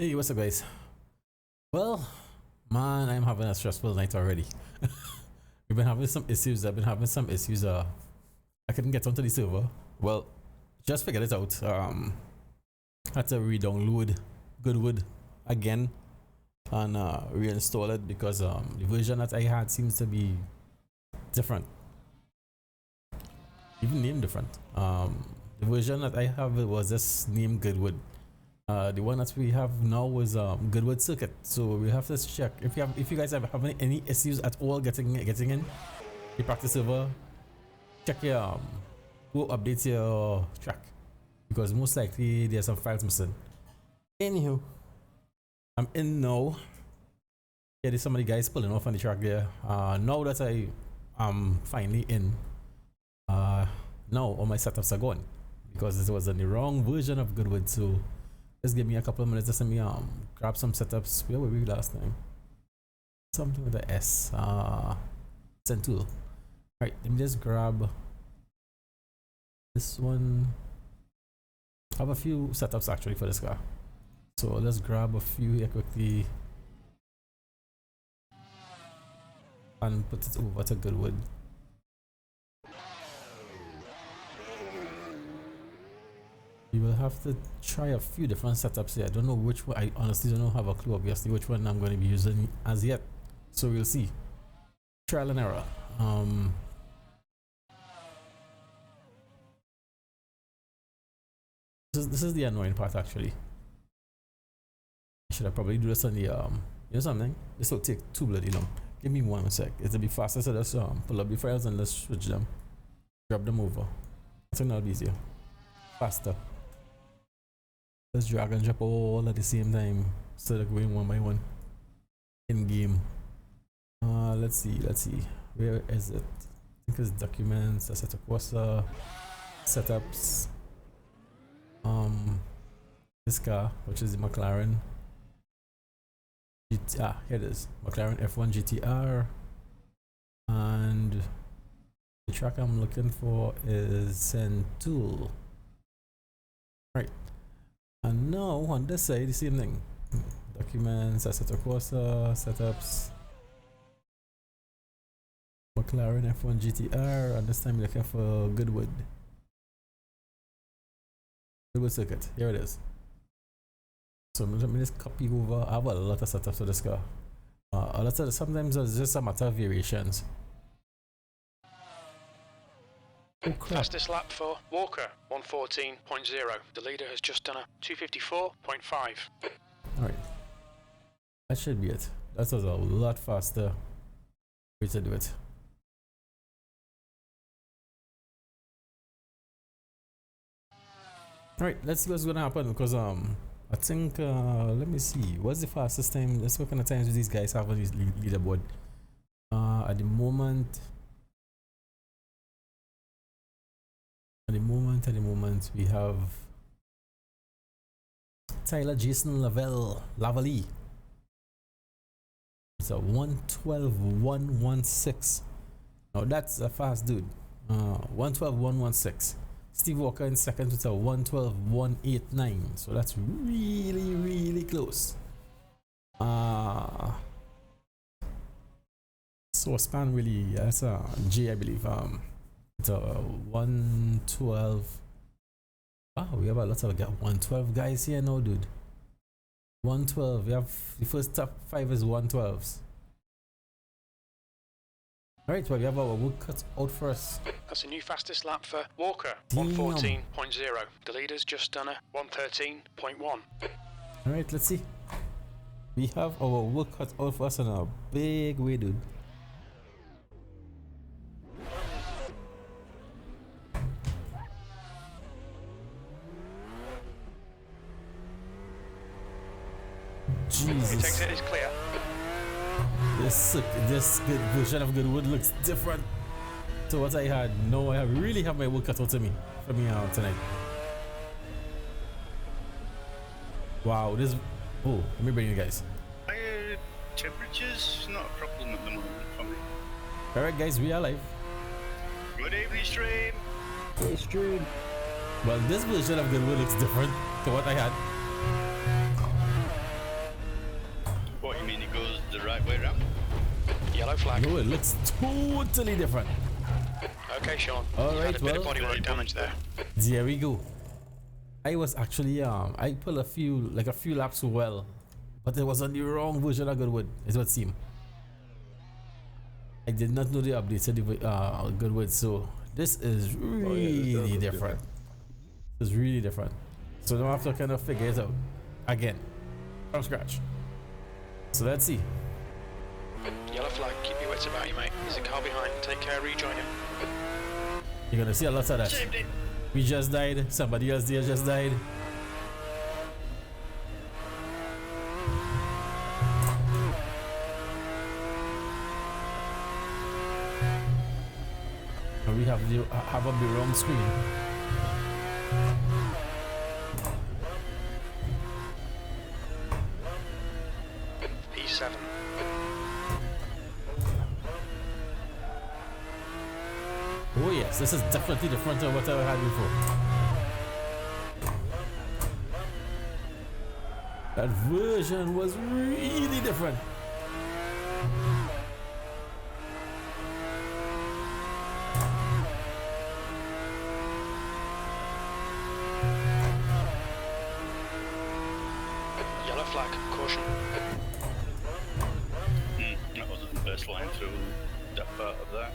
Hey, what's up, guys? Well, man, I'm having a stressful night already. We've been having some issues. I've been having some issues. I couldn't get onto the server. Well, just figured it out. Had to re-download Goodwood again and reinstall it because the version that I had seems to be different. Even named different. The version that I have was just named Goodwood. The one that we have now is Goodwood Circuit. So we have to check if you guys have having any issues at all getting in the practice server. Check your go update your track because most likely there's some files missing. Anywho, I'm in now. Yeah, there's some of the guys pulling off on the track there. Now that I am finally in, now all my setups are gone because this was in the wrong version of Goodwood. So just give me a couple of minutes to let me grab some setups. Where were we last time? Something with the S. Send tool. Right, let me just grab this one. I have a few setups actually for this car. So let's grab a few here quickly and put it over to Goodwood. You will have to try a few different setups here. I don't know which one. I honestly don't have a clue, obviously, which one I'm going to be using as yet. So we'll see. Trial and error. This is the annoying part actually. Should I probably do this on the you know something? This will take too bloody long. Give me 1 sec. It'll be faster, so let's pull up the files and let's switch them. Grab them over. I think that'll be easier. Faster. Let's drag and drop all at the same time instead of going one by one in game. Let's see. Where is it? I think it's documents, Assetto Corsa, setups. This car, which is the McLaren. Here it is. McLaren F1 GTR. And the track I'm looking for is Send Tool. Right. And now on this side, the same thing. Documents, Assetto Corsa, setups. McLaren F1 GTR, and this time we're looking for Goodwood. Goodwood Circuit. Here it is. So let me just copy over. I have a lot of setups for this car. A lot of sometimes it's just a matter of variations. Oh, fastest lap for Walker, 114.0. The leader has just done a 254.5. Alright. That should be it. That was a lot faster way to do it. Alright, let's see what's gonna happen because I think let me see. What's the fastest time? Let's see what kind of times do these guys have on this leaderboard. At the moment we have Tyler Jason Lavalley. It's a 112.116. Now that's a fast dude. 112.116. Steve Walker in second with a 112.189. So that's really close. So span really, that's a J, I believe. It's a 112. Wow, we have a lot of 112 guys here now, dude. 112. We have the first top 5 is 112s. Alright, well, we have our work cut out for us. That's a new fastest lap for Walker, 114.0. The leader's just done a 113.1. Alright, let's see. We have our work cut out for us in a big way, dude. Jesus. It takes it is clear. This good version of Goodwood looks different to what I had. No, I really have my work cut out for me tonight. Wow, this. Oh, let me bring you guys. Temperature's not a problem at the moment for me. Alright, guys, we are live. Good evening, stream. Hey, stream. Well, this version of Goodwood looks different to what I had. Yellow flag. No, it looks totally different. Okay, Sean. All You right, had a bit of well, bodywork damage there. there we go. I was actually I pulled a few laps well, but it was on the wrong version of Goodwood. Is what it seemed. I did not know they updated the Goodwood, so this is really different. It's really different. So now I have to kind of figure it out again from scratch. So let's see. Yellow flag. Keep your wits about you, mate. There's a car behind. Take care. Rejoin him. You're gonna see a lot of that. Saved it. We just died. Somebody else there just died. And we have up the wrong screen. P7. Oh yes, this is definitely different than what I had before. That version was really different. Yellow flag. Caution. That wasn't the best line through that part of that.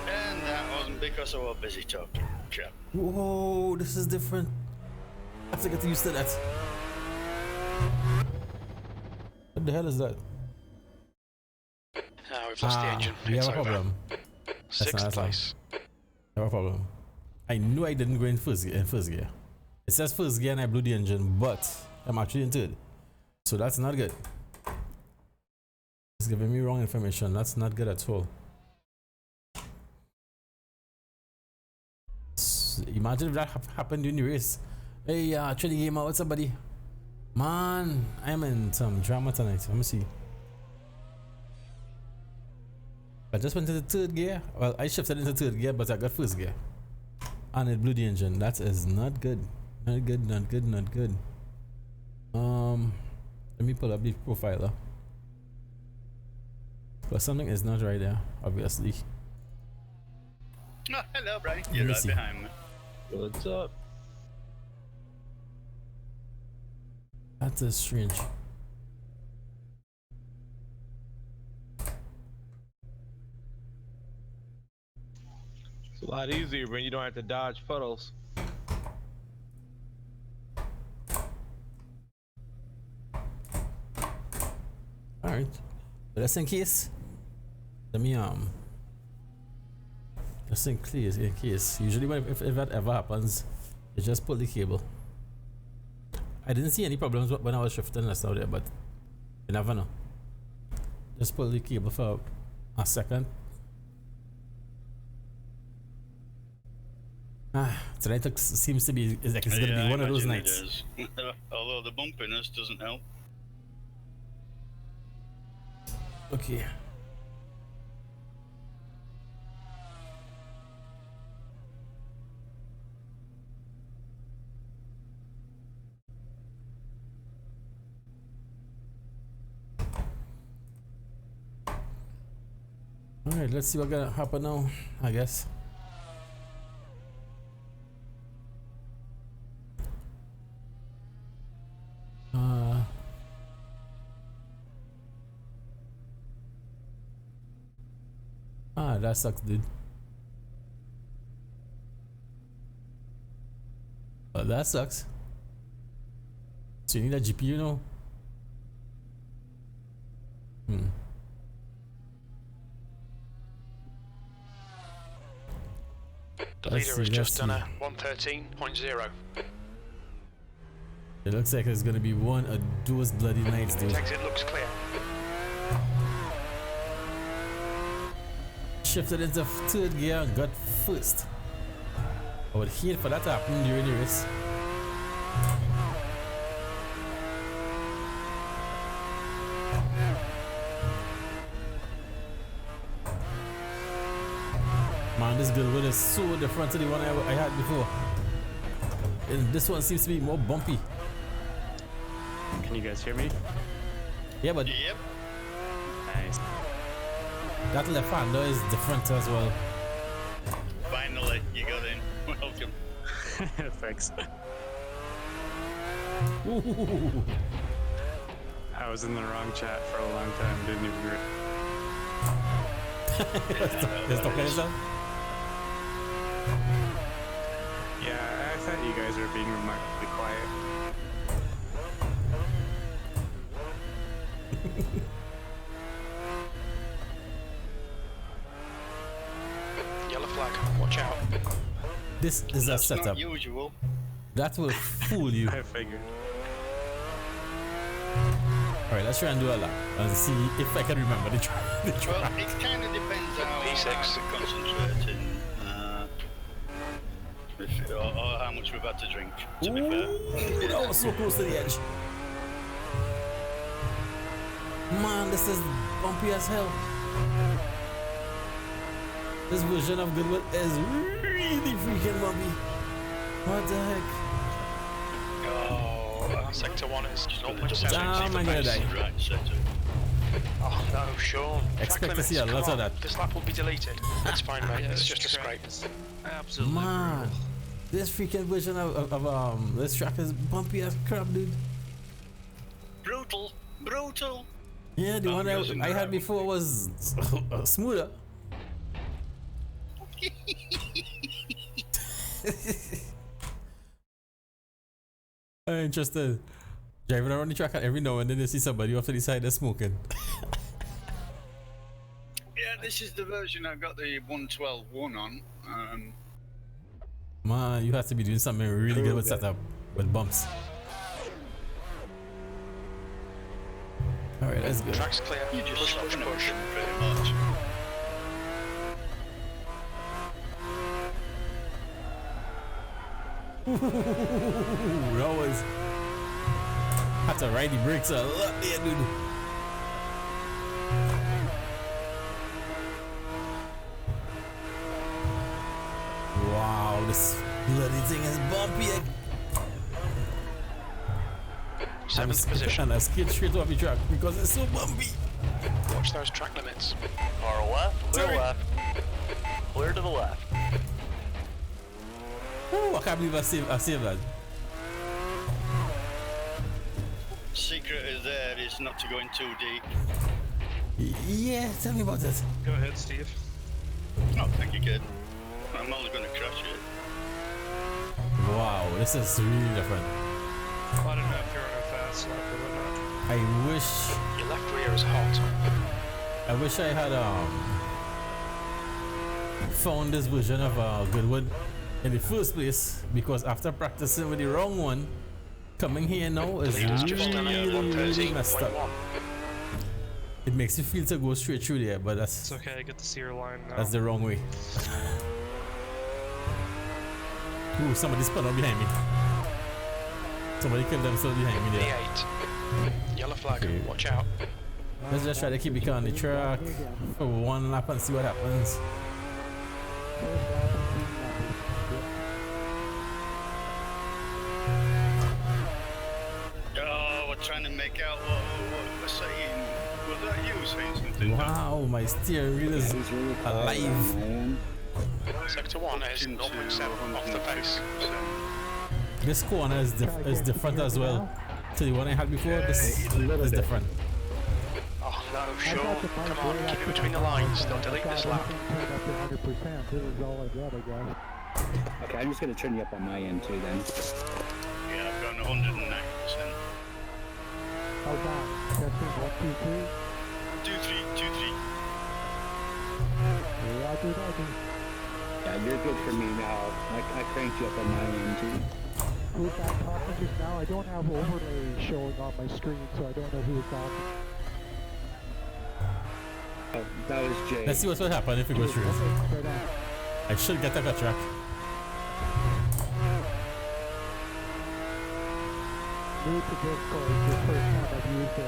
And that wasn't because I was busy talking, chap. Whoa, this is different. I have to get used to that. What the hell is that? Ah, we've lost the engine. We It's have a over. problem. Sixth place. I have a problem. I knew I didn't go in first gear. It says first gear and I blew the engine, but I'm actually in third. So that's not good. It's giving me wrong information. That's not good at all. Imagine if that happened during the race. Hey, actually game out, what's up, buddy? Man, I'm in some drama tonight. Let me see. I just went into third gear. Well, I shifted into third gear, but I got first gear. And it blew the engine. That is not good. Not good, not good, not good. Let me pull up the profiler. But something is not right there, obviously. Oh, hello, Brian. You're right behind me. What's up? That is strange. It's a lot easier when you don't have to dodge puddles. Alright. But just in case, let me just in case. Usually when if that ever happens, you just pull the cable. I didn't see any problems when I was shifting this out there, but you never know. Just pull the cable for a second. Tonight seems to be like it's gonna be one of those nights. Although the bumpiness doesn't help. Okay. Alright, let's see what's gonna happen now, I guess. That sucks, dude. That sucks. So you need a GPU now? The leader has just done a 113.0. It looks like it's gonna be one of those bloody nights, dude. Exit looks clear. Shifted into third gear and got first. I would hate for that to happen during the race. Man, this Goodwood is so different to the one I had before. And this one seems to be more bumpy. Can you guys hear me? Yeah, but Yep. Nice. that left hander is different as well. Finally, you got in. Welcome. Thanks. Ooh. I was in the wrong chat for a long time. Didn't even read. It's okay, yourself? Yeah, I thought you guys were being remarkably quiet. Yellow flag, watch out. This is a That's setup. not usual. That will fool you. I figured. Alright, let's try and do a lap and see if I can remember the track. Well, it kind of depends how P6. we're concentrating. Or how much we've had to drink, to be fair. Ooh, that was so close to the edge. Man, this is bumpy as hell. This version of Goodwood is really freaking bumpy. What the heck? Oh, Sector 1 is double 0.7. Damn, I'm gonna die. Right, Assetto. Oh no, Sean. Expect Track to see a limits, lot come of on. that. This lap will be deleted. It's fine, mate. It's just a scrape. Absolutely. Man, this freaking version of this track is bumpy as crap, dude. Brutal. Brutal. Yeah, the one goes in I the had road. before was smoother. I'm interested. Driving around the track and every now and then you see somebody off to the side that's smoking. Yeah, this is the version I got the 112.1 on. Man, you have to be doing something really good with setup, with bumps. Alright, that's good. Track's clear. You just Push, soften push, push. everything pretty much. Ooh, that was. Had to ride the brakes a lot there, dude. Wow, this bloody thing is bumpy. Seventh position. And I skid straight off the track because it's so bumpy. Watch those track limits. Far left, clear Sorry. left. Clear to the left. Ooh, I can't believe I saved that. Secret is there is not to go in too deep. Yeah, tell me about it. Go ahead, Steve. Oh, thank you, kid. I'm only going to crash it. Wow, this is really different. I don't know if you're on a fast lap or whatnot. I wish Your left rear is hot. I had found this version of Goodwood in the first place, because after practicing with the wrong one, coming here now is Leader's just done a really messed up. 113.1. It makes you feel to go straight through there, but It's okay, I get to see your line now. that's the wrong way. Ooh, somebody spun out behind me. Somebody killed themselves behind me there. P8. Yellow flag, Okay. watch out. Let's just try to keep it on the track for one lap and see what happens. Oh, we're trying to make out what we're saying. Was that you saying something? Wow, my steering wheel is alive. Sector 1 is 0.7 off the pace. This corner is different as well. To the one I had before, this is different. Oh no, Sean. Come on, keep it between the lines. They'll delete this lap. Okay, I'm just going to turn you up on my end too then. Yeah, I've gone 109%. How's that? Testing 1, 2, 3. 2, 3, 2, 3. Roger. Yeah, you're good for me now. I cranked you up on my end too. Who's that talking just now? I don't have overlay showing on my screen, so I don't know who is talking. Oh, that was Jay. Let's see what will happen if it goes through. Straight on. I should get a good track. New to Discord, it's the first time I've used it.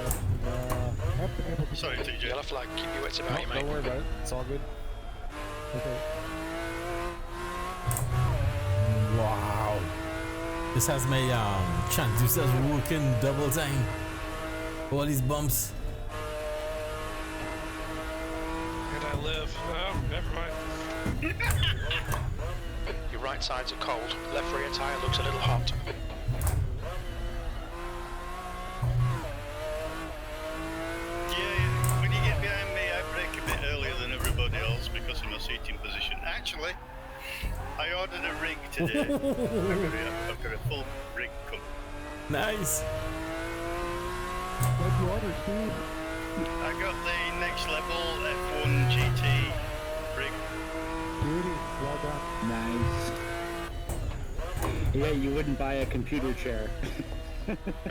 I've been able to... Sorry, TJ. Yellow flag, keep your wits about you, mate. Don't worry about it. It's all good. Okay. Wow. This has my transducers working double time. All these bumps. And I live. Oh, never mind. Your right sides are cold. Left rear tyre looks a little hot. Yeah, when you get behind me, I brake a bit earlier than everybody else because of my seating position. Actually, I ordered a rig today. I've got a full rig come. Nice. What'd you order, Steve? I got the next level F1 GT rig. Beauty. Well done. Nice. Yeah, you wouldn't buy a computer chair.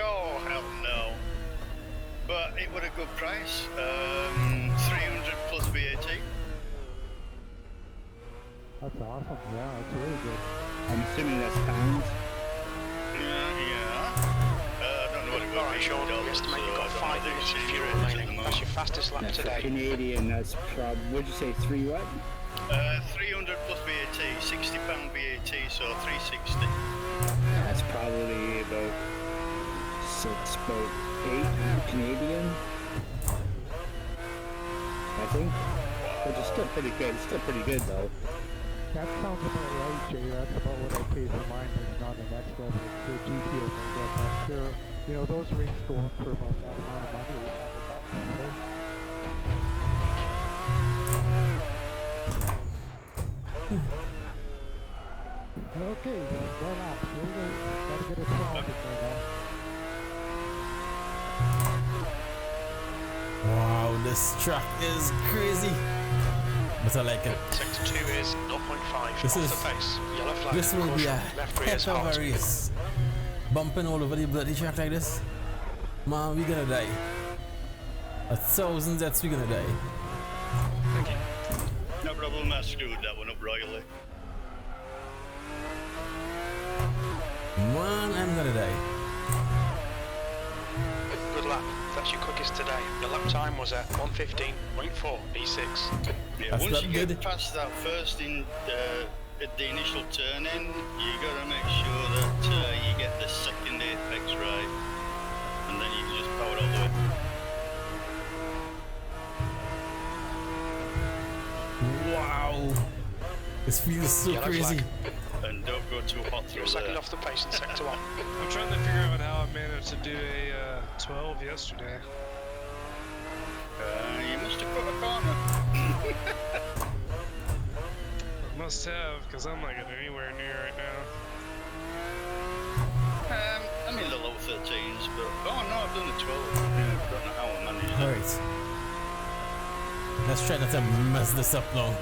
Oh, hell no. But it was a good price. 300 plus VAT. That's awesome. Yeah, that's really good. I'm assuming that's pounds. Yeah. I don't know what it was. Alright, Sean, we estimate you've got 5 minutes of fuel remaining. That's your fastest lap That's for today. Canadian. That's what'd you say? 3 what? 300 plus VAT, £60 VAT, so 360. That's probably about 8 Canadian. I think. Which is still pretty good. It's still pretty good though. That sounds about right, Jay. That's about what I paid for mine. It's not the next level. It's the GT Omega. I'm sure, you know, those rings go up for about that amount of money. Okay, well, laps. Here we go. Gotta get a 12 in there now. Wow, this track is crazy. But I like it. Sector 2 is 0.5 This off is- the pace. Yellow flag. This will be a Caution, left rear is heck of hot. a race. Bumping all over the bloody track like this. Man, we gonna die. 1,000 Zs, we gonna die. No problem, I screwed that one up royally. Man, I'm gonna die. Good lap. That's your quickest today. Your lap time was at 1:15.4 B6. Yeah, That's once not you good. get past that first at the initial turn in, you gotta make sure that you get the second apex right, and then you can just power all the way. Wow. This feels so Yellow crazy. flag. And don't go too hot through You're a second there. off the pace in sector 1. I'm trying to figure out how I managed to do a 12 yesterday. You must have cut a corner. I must have, because I'm not getting anywhere near right now. I'm in the low 13s, but oh no, I've done the 12. Yeah, I don't know how I managed it. Alright. Let's try not to mess this up now.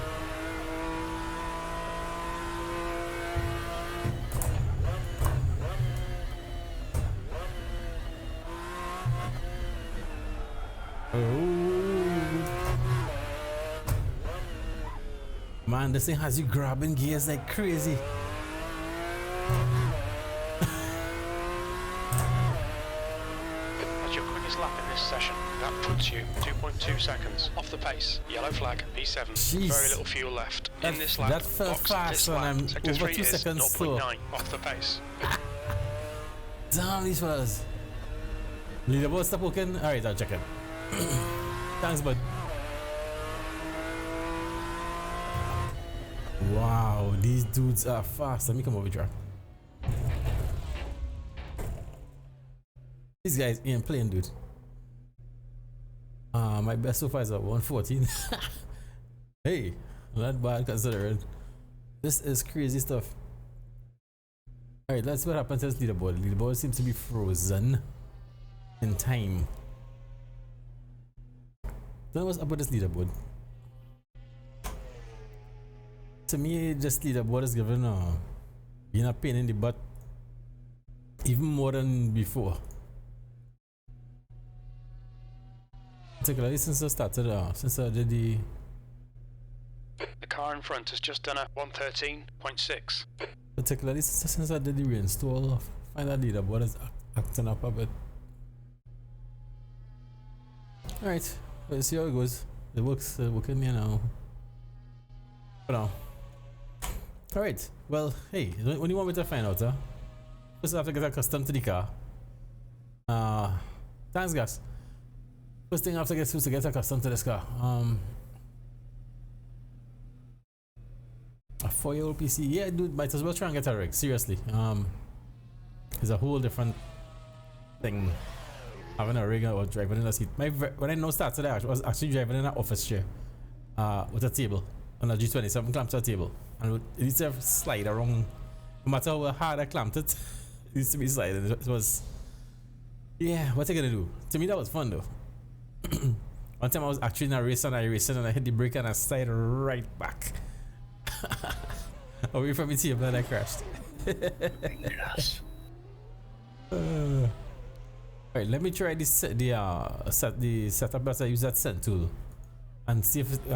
Man, this thing has you grabbing gears like crazy. That's your quickest lap in this session. That puts you 2.2 seconds off the pace. Yellow flag, P7. Jeez. Very little fuel left. That- in this lap, that fell box fast this when lap. I'm Sector over 3 2 is seconds 0.9 off the pace. Damn these fellas. Leaderboard stop working? Alright, I'll check it. Thanks, bud. Wow, these dudes are fast. Let me come over here. These guys ain't playing, dude. My best so far is at 114. Hey, not bad considering. This is crazy stuff. Alright, let's see what happens to this leaderboard. Leaderboard seems to be frozen in time. Don't know what's up with this leaderboard. To me, this leaderboard is given being a pain in the butt even more than before. Particularly since I started, since I did the... The car in front has just done a 113.6. Particularly since I did the reinstall, I find that leaderboard is acting up a bit. Alright, let's see how it goes. It works, working here now. For now. Alright, well, hey, when you want me to find out, first I have to get accustomed to the car. Thanks guys. First thing I have to get through to get accustomed to this car. A 4-year-old PC. Yeah, dude, might as well try and get a rig. Seriously. It's a whole different thing. Having a rig or driving in a seat. When I now started, I was actually driving in an office chair with a table on a G27 clamped to a table. And it used to slide around. No matter how hard I clamped it, it used to be sliding. It was. Yeah, what are you gonna do? To me, that was fun though. One time I was actually in a race and I hit the brake and I slid right back. Away from the table and I crashed. Alright, let me try the setup that I use that send tool and see if it's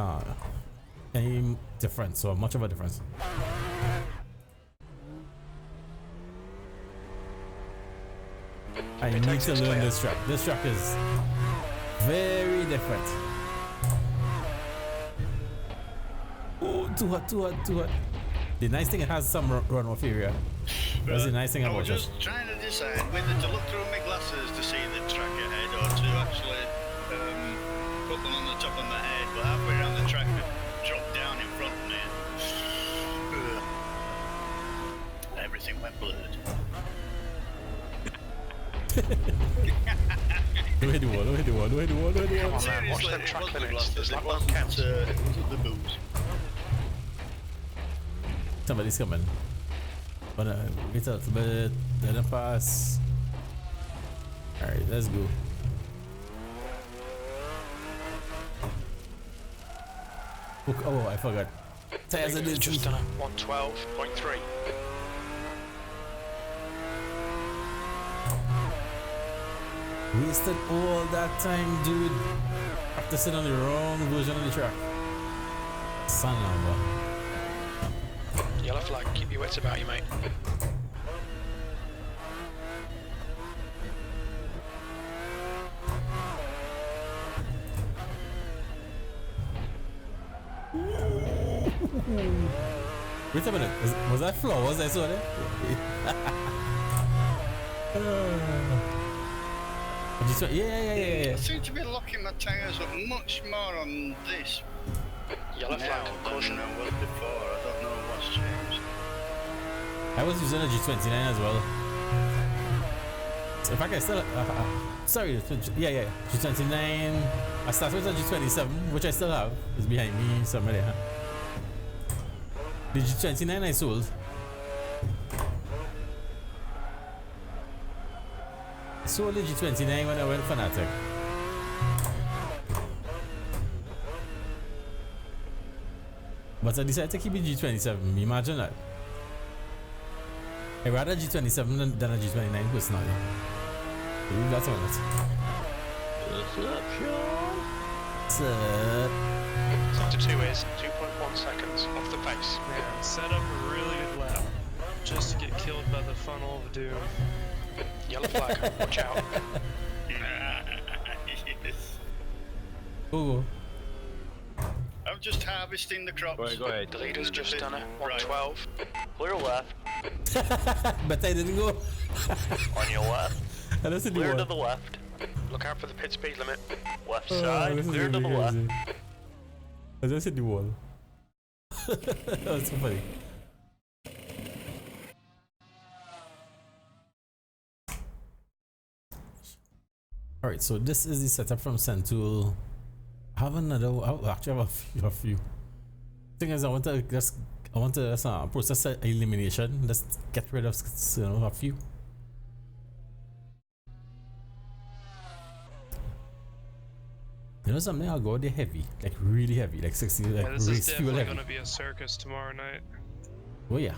any difference or much of a difference. I need to learn this track. This track is very different. Oh, too hot. The nice thing, it has some runoff area. That's the nice thing about this. I was just trying to decide whether to look through my glasses to see the track ahead or to actually put them on the top of my head. But halfway around the track, it dropped down in front of me. Everything went blurred. Do hit the wall. Seriously, it wasn't the glasses, it wasn't the booze. Somebody's coming. Wanna wait a little bit, let them pass. Alright, let's go. Oh, I forgot. Tires are just done a 112.3. Wasted all that time, dude. After sitting on the wrong version of the track. Son of a. Yellow flag, keep your wits about you, mate. Wait a minute, was that flowers I saw there? Yeah. I seem to be locking my tyres up much more on this. Yellow flag, caution. Than I was before. I don't know what's changed. I was using a G29 as well. In fact, I still sorry, yeah, G29. I started with a G27, which I still have. It's behind me somewhere there. The G29 I sold. Sold the G29 when I went FANATEC. But I decided to keep the G27. Imagine that. I'd rather G27 than a G29 personally. That's on it. What's up, Sean? What's up? Sector 2 is 2.1 seconds off the pace. Man, set up a really good lap just to get killed by the funnel of doom. Yellow flag, watch out. Yes. Ooh. I'm just harvesting the crops. Go ahead. The leader's just done a 112. Clear left. But I didn't go. On your left. And that's in the Clear to wall. the left. Look out for the pit speed limit. Left Oh, side. this is Clear to the really left. crazy. I just hit the wall. That's so funny. Alright, so this is the setup from Centool. I have another. I actually have a few. Thing is, I want to just process elimination. Just get rid of a few. You know something? I'll go there heavy, like really heavy, like 60, like Yeah, this race is fuel definitely heavy. going to be a circus tomorrow night. Oh yeah.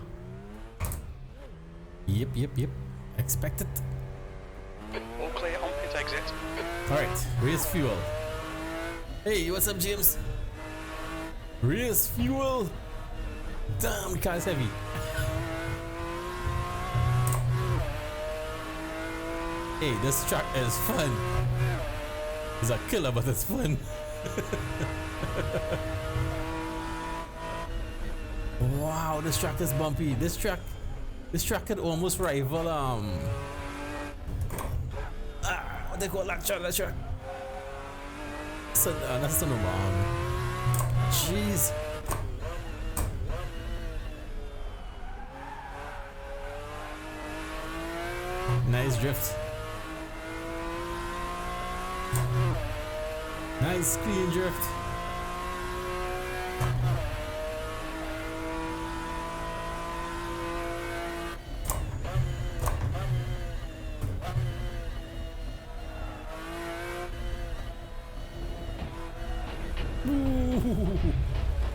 Yep. Expect it. All clear on pit exit. Alright, race fuel. Hey, what's up, James? Race fuel. Damn, the car's heavy. Hey, this track is fun. It's a killer, but it's fun. Wow, this track is bumpy. This track could almost rival what they call that track. that's a number. Jeez. Nice drift. Nice clean drift.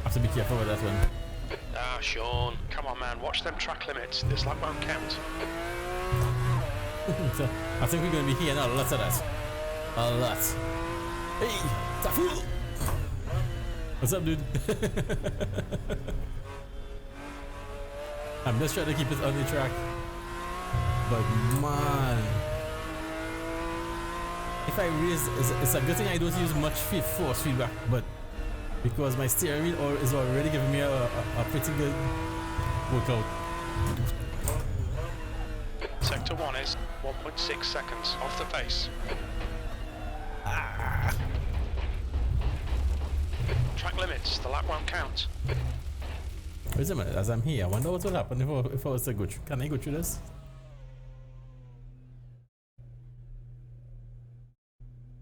Have to be careful with that one. Ah, Sean, come on, man. Watch them track limits. This lap won't count. So, I think we're going to be hearing a lot of that. A lot. Hey, Tafu! What's up, dude? I'm just trying to keep it on the track. But man, if I raise, it's a good thing I don't use much force feedback, but because my steering wheel is already giving me a pretty good workout. Sector 1 is 1.6 seconds off the pace. Ah. Track limits, the lap won't count. Wait a minute, as I'm here, I wonder what will happen if I was to go through. Can I go through this?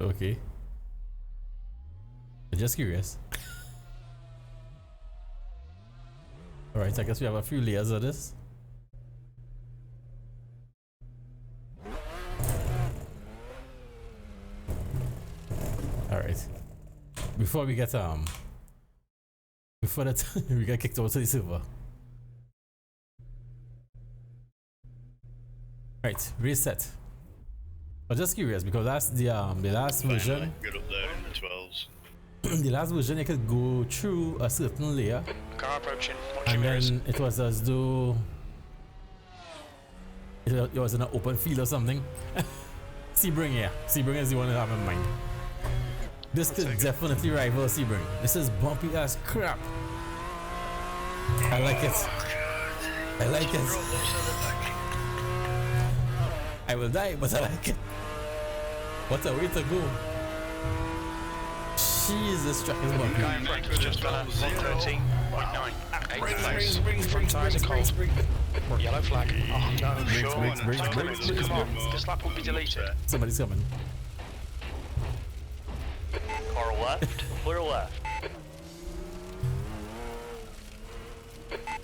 Okay. I'm just curious. Alright, I guess we have a few layers of this. Alright. Before we get before that we get kicked out to the server. Right, reset. I'm just curious because that's the last version. Get up there in the 12s. The last version you could go through a certain layer. Car approaching. Watch And your mirrors. then it was as though it was in an open field or something. Sebring, yeah. Sebring is the one that I have in mind. This could definitely rival Sebring. This is bumpy as crap. I like it. I like it. I will die, but I like it. What a way to go. Jeez, this track is bumpy. Guy in front has just done a 113.9. 8th place. Front tyres are cold. Yellow flag. Oh no, Sean. Track limits, come on. This lap will be deleted. Somebody's coming. Car left, clear left.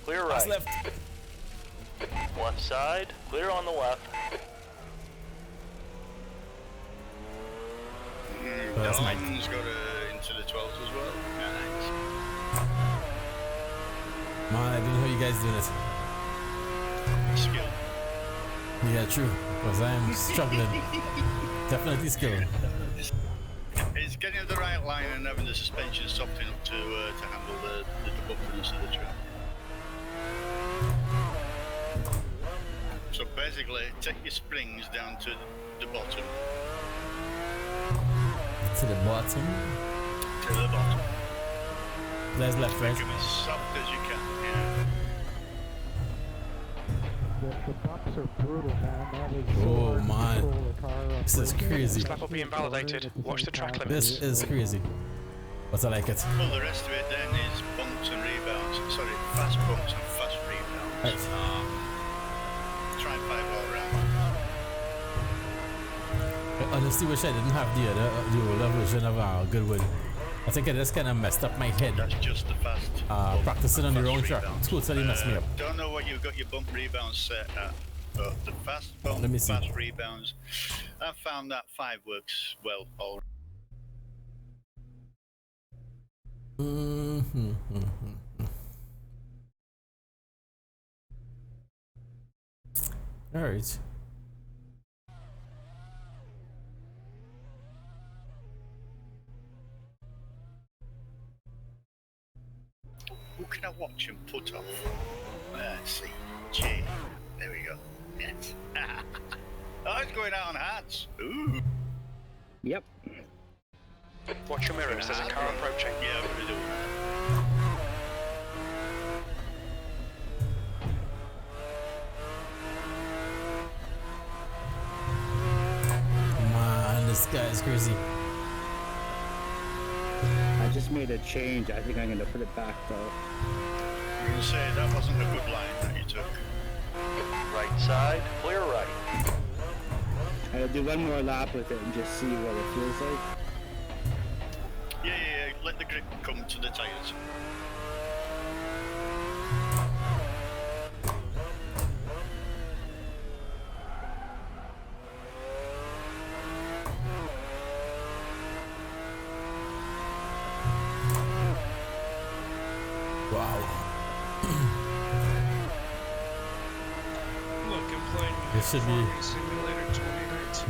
Clear Pass right. left. Left side, clear on the left. That's Mike. Don's got into the 12s as well. Nice. Man, I don't know how you guys doing it. Skill. Yeah, true. Because I'm struggling. Definitely skill. It's getting the right line and having the suspension softening up to handle the bumpiness of the track. So basically, take your springs down to the bottom. To the bottom. To the bottom. There's left, right? Make them as soft as you can. Yeah. The bumps are brutal, man. That is so Oh, hard to man. control the car This is crazy. This lap will be invalidated. Watch the track limits. This is crazy. But I like it. Well, the rest of it then is bumps and rebounds. Sorry, fast bumps and fast rebounds. Right. Try 5 all around. I honestly wish I didn't have the older version of Goodwood. I think I just kind of messed up my head. That's just the fast. Practicing on the wrong track. rebounds. Totally messed me up. Don't know what you've got your bump rebounds set at, but the fast bump, Let me see. fast rebounds, I found that 5 works well already. All right. Who can I watch and put off? Let's see. J. There we go. Yes. Oh, it's going out on hats. Ooh. Yep. Watch your mirrors. There's a car approaching. Yeah, I'm gonna do that. Man, this guy is crazy. I just made a change. I think I'm gonna put it back though. I'm going to say that wasn't a good line that you took. Right side, clear right. I'll do one more lap with it and just see what it feels like. Yeah. Let the grip come to the tyres. Wow. Look, I'm playing This should be. Farming Simulator 2019.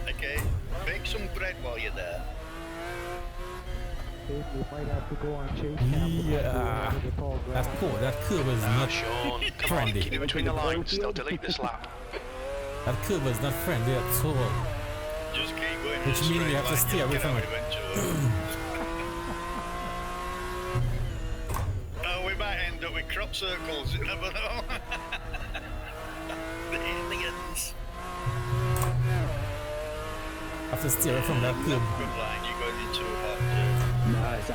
Okay, bake some bread while you're there. Dave, you might have to go on chase cam. Yeah. That's cool. That curve is not Sean, come on, friendly. keep it between the lines. They'll delete this lap. That curve is not friendly at all. Just keep going. Which means we have to stay away from it. Oh, we might end up with crop circles. You never know. The aliens. Have to stay away from that curve. Good line. You're going into a hot. Nice. I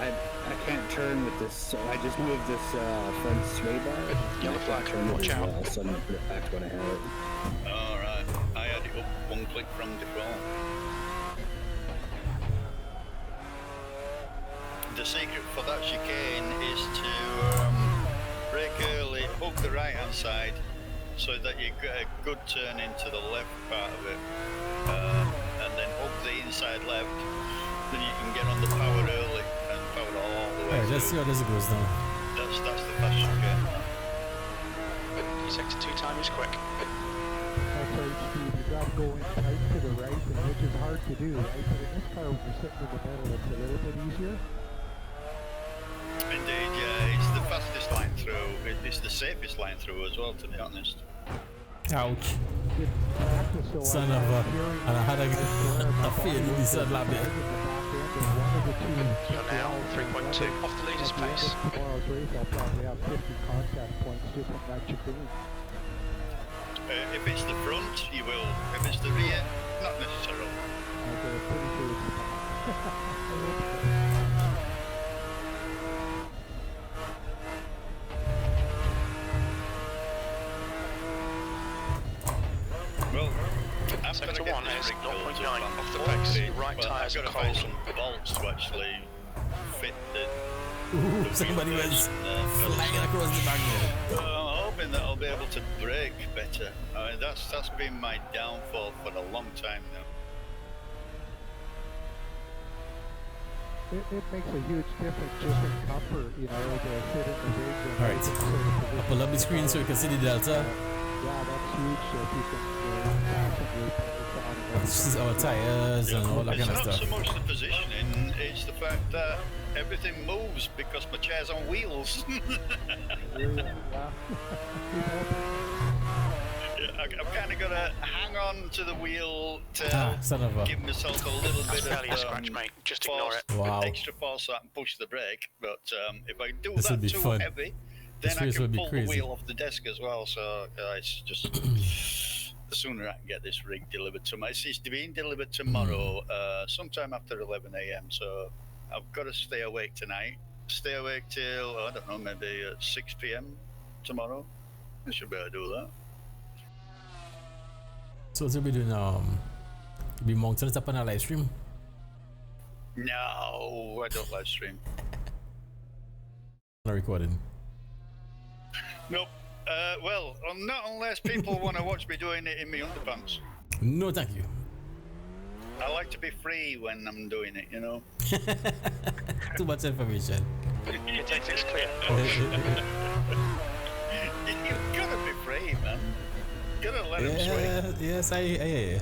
can't turn with this, so I just moved this front sway bar. Yellow flag, Turn it watch as out. well, so I'm gonna put it back when I have it. All right. I had it up one click from default. The secret for that chicane is to brake early, hook the right hand side so that you get a good turn into the left part of it, and then hook the inside left, then you can get on the power early and power all the way Alright, let's see through. how this goes now. That's the fast chicane. Your sector 2 time is quick. That's right, Steve. You got to go in tight to the right, and which is hard to do, right? But in this car, when you're sitting in the middle, it's a little bit easier. Indeed, yeah, it's the fastest line through. It's the safest line through as well, to be honest. Ouch. With practice, so Son of a. And I had a feel in this lap there. You're now 3.2 off the leader's pace. Tomorrow's race, I'll probably have 50 contact points just from that chicane. If it's the front, you will. If it's the rear, not necessarily. I'm pretty sure it's the back. Well, I'm Sector gonna get 1 this is rig built 0.9 up. off the I'm pace. hoping- Right well, tyres I've are got to find cold. some bolts to actually fit the. Ooh, the somebody wheel was base and, flying across the back there. I'm hoping that I'll be able to brake better. I mean, that's been my downfall for a long time now. It makes a huge difference just in comfort, you know, to sit in the rig. And Alright. sort of position. Pull up the screen so you can see the delta. Yeah, that's huge. So if you can fasten your pedals down and This is our tires and all that It's kind of not stuff. so much the positioning, it's the fact that everything moves because my chair's on wheels. I've kind of got to hang on to the wheel to Son of a. give myself a little That's bit barely a of scratch, mate. Just ignore force, it. Wow. extra force so I can push the brake. But if I do This will that be too fun. heavy, This then I race will can be pull crazy. the wheel off the desk as well. So it's just the sooner I can get this rig delivered to me. It's being delivered tomorrow, sometime after 11 a.m. So I've got to stay awake tonight. Stay awake till, I don't know, maybe 6 p.m. tomorrow. I should be able to do that. So what will be doing? Be mounting it up on a live stream. No, I don't live stream. Not recording. Nope. Well, not unless people want to watch me doing it in my underpants. No, thank you. I like to be free when I'm doing it, you know. Too much information. Your tactic's clear. You've got to be free, man. Gotta let them swing. Yes, I. I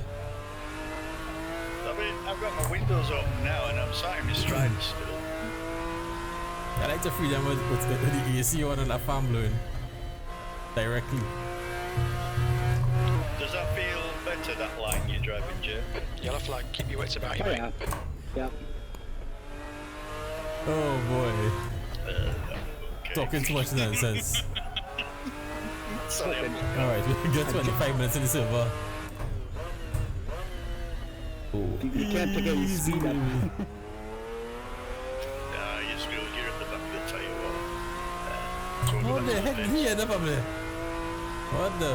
mean, I've got my windows open now and I'm sat in my stride still. I like the freedom with the AC on and that fan blowing directly. Does that feel better, that line you're driving, Jay? Yellow flag, keep your wits about you, Oh mate. yeah. Yep. Oh boy. Okay. Talking too much nonsense. Sorry, Alright, we get 25 minutes in the silver. You can't pick any speed up. You screwed. You're at the back of the tyre wall. What the heck? He ended up there. What the?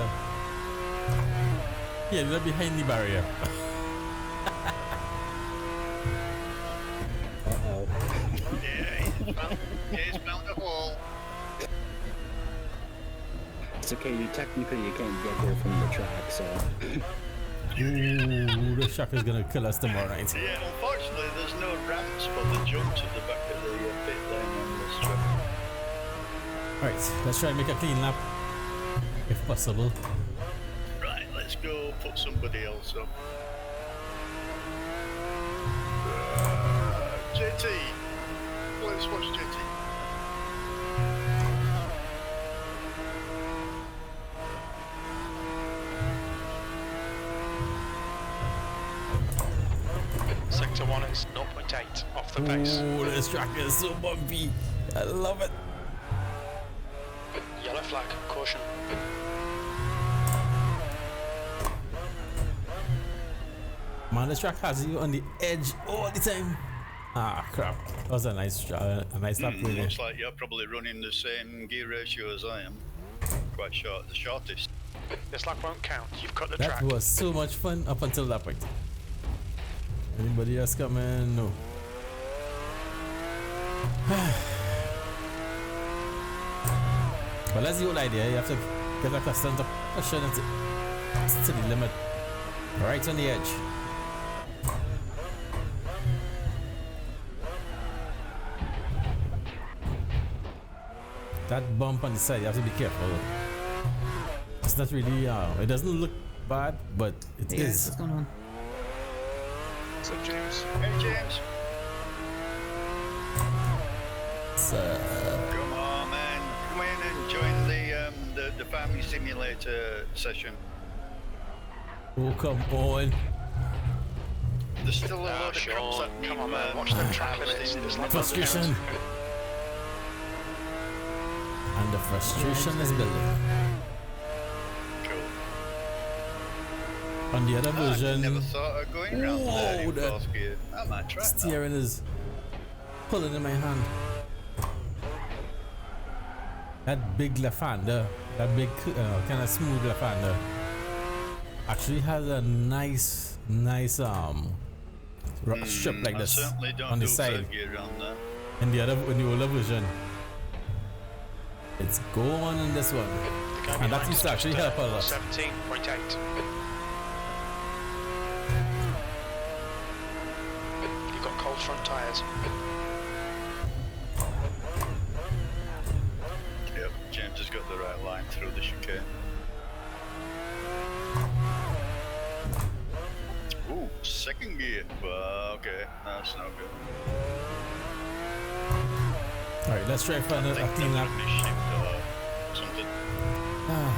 He ended up behind the barrier. Uh-oh. He's found a hole. It's okay, you can't get there from the track, so... Ooh, the shock is gonna kill us tomorrow night. Yeah, unfortunately, there's no ramps for the jumps at the back of the pit lane on this track. Alright, let's try and make a clean lap, if possible. Right, let's go put somebody else up. JT! Let's watch JT. Sector 1 is 0.8 off the pace. Ooh, this track is so bumpy. I love it. Yellow flag, caution. Man, this track has you on the edge all the time. Ah, crap. That was a nice lap, really. Looks like you're probably running the same gear ratio as I am. Quite short, the shortest. This lap won't count. You've cut the That track. was so much fun up until that point. Anybody else coming? No. But that's the whole idea. You have to get accustomed to pushing it to the limit. Right on the edge. That bump on the side, you have to be careful. It's not really, it doesn't look bad, but it is. What's going on? What's up, James? Hey, James. Come on, man. Come in and join the farming simulator session. Oh, come on. There's still a load of cops that need Come on, man. Watch the track limits. There's like Frustration. And the frustration is building. Cool. On the other I version, never thought of going around there in the fourth gear. I might try that. steering is pulling in my hand. That big left-hander, that big kind of smooth left-hander, actually has a nice strip like I this certainly don't on the do side. third gear around there. In the older version, it's going in this one, and that used to actually help a lot. 17.8. You've got cold front tyres. Yep, James has got the right line through the chicane. Ooh, second gear. Well, okay, that's no good. Alright, let's try for a clean lap. Shift or something. Oh,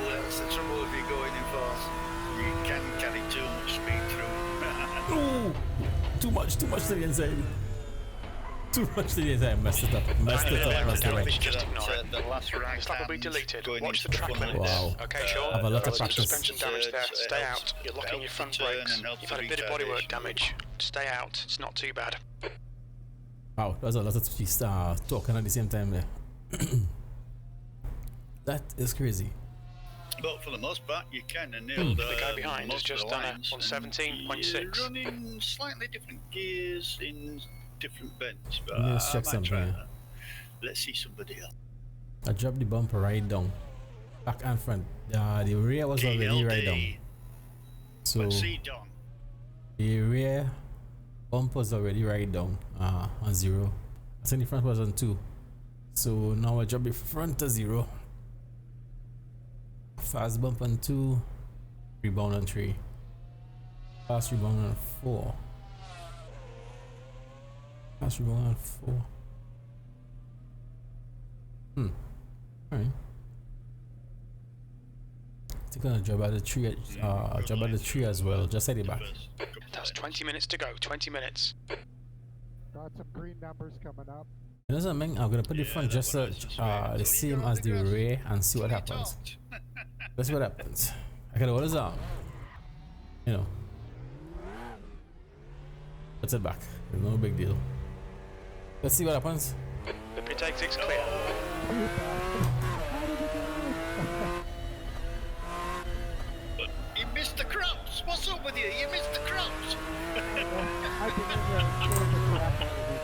that's the trouble if you're going in fast. You can carry too much speed through. Ooh, too much to the inside. Too much to the inside. Messed it up. Messed it up. Just ignore it. The last right This lap will be deleted. going Watch the into track front limits. Wow. Okay, sure. Have a lot of Some practice. suspension damage there. Stay out. Helps- You're locking your front helps the turn brakes. and helps You've had a the bit of bodywork retardation. damage. Stay out. It's not too bad. Wow, there's a lot of talking at the same time there. That is crazy. But for the most part, you kind of nailed The guy behind most has of just the done lines, it on and 17.6. You're running slightly different gears in different bends, but Let's I check might something. try that. Let's see somebody else. I dropped the bumper right down, back and front. The rear was already right down. So Let's see Don. the rear bumper was already right down on 0. I think the front was on 2. So now I drop the front to 0. Fast bump on 2. Rebound on 3. Fast rebound on 4. Fast rebound on 4. Alright. They're gonna drop by the tree. Drop by the tree as well. Just at the back. That's 20 minutes to go. 20 minutes. Got some green numbers coming up. You know something? I'm gonna put the front just the same as the rear and see what happens. That's what happens. I can always you know, put it back. There's no big deal. Let's see what happens. The pit exit's clear. You missed the crops. What's up with you? You missed the crops. I've been in there and scared the crap out of me.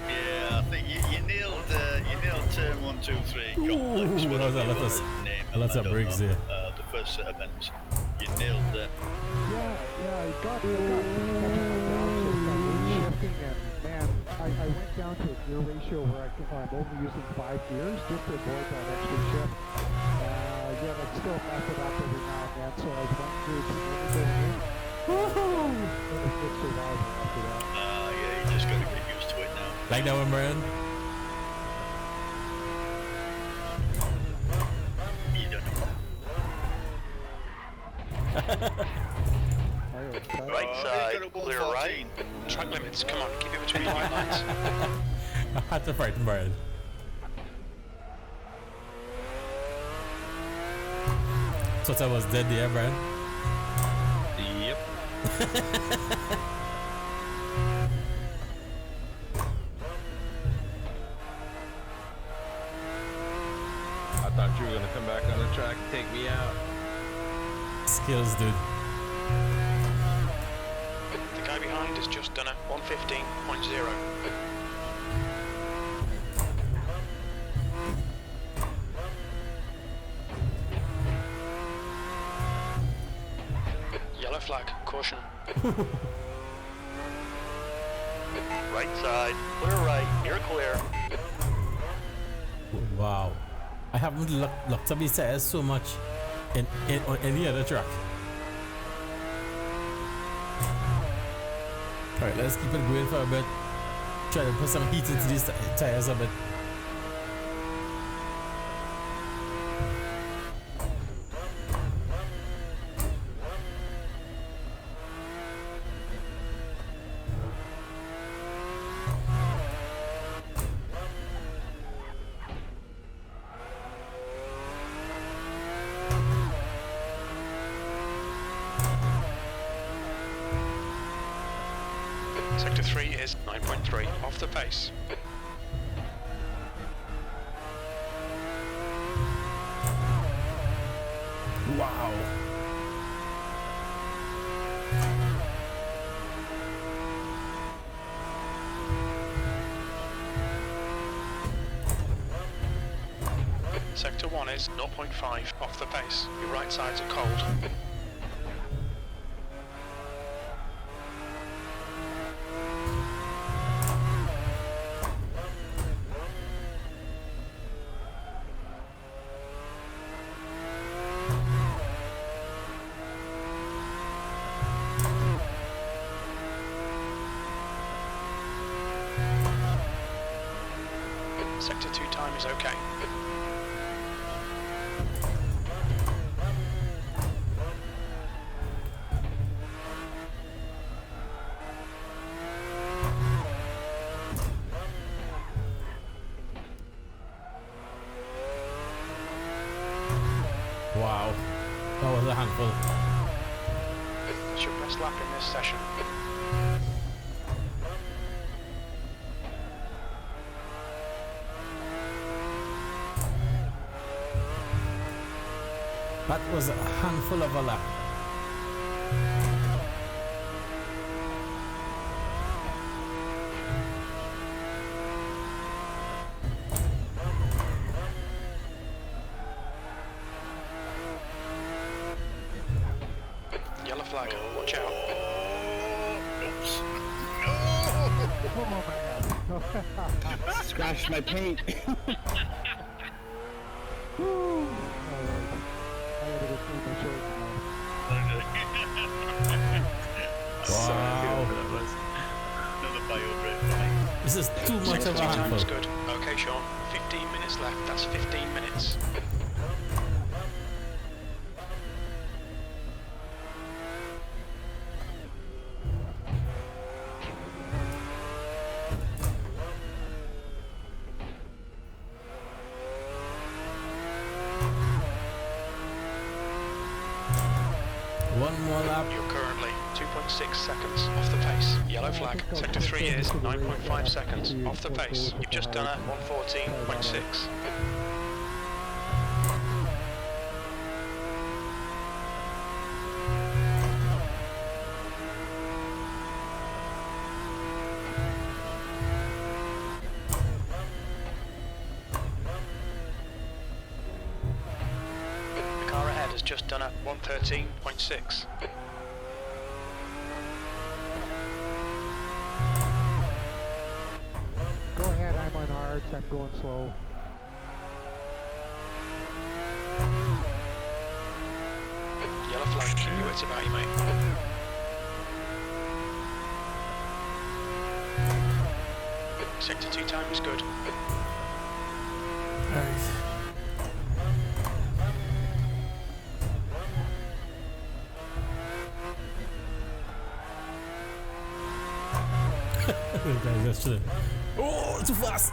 Yeah, I think you nailed turn 1, 2, 3. Ooh, lots of breaks there. The first set of events. You nailed that. Yeah, I got shifting, and man, I went down to a gear ratio where I'm only using 5 gears just to avoid that extra shift. Yeah, but still mess it up every now and then, so I was running through too many going in. It was good survival after that. Yeah, you just gotta get used to it now. Like that one, Brian? You don't know. Right side, clear right. Track limits. Come on, keep it between white lines. I had to frighten Brian. Thought I was dead there, Brian. Yep. I thought you were gonna come back on the track and take me out. Skills, dude. The guy behind has just done a 115.0. Yellow flag, caution. Right side, clear right, you're clear. Wow. I haven't looked up these tires so much on any other track. Alright, let's keep it going for a bit. Try to put some heat into these tires a bit. Sector 3 is 9.3 off the pace. Wow. Sector 1 is 0.5 off the pace. Your right sides are cold. Sector 2 time is okay. Wow. That was a handful. That's your best lap in this session. That was a handful of a lap. Yellow flag, watch out. Oops. Oh my god. Scratched my paint. Woo. Alright. I gotta go clean my shorts now. Wow. That was. bio brake for me. This is too much of a handful. Time's good. Okay, Sean. 15 minutes left. That's 15 minutes. One more lap. You're currently 2.6 seconds off the pace. Yellow flag. Sector 3 is 9.5 seconds off the pace. You've just done at 114.6. The car ahead has just done at 113.6. Go ahead, I'm on hards, I'm going slow. Yellow flag, keep your wits about you, mate. Sector 2 time is good. Alright. Guys, that's true. Oh, too fast!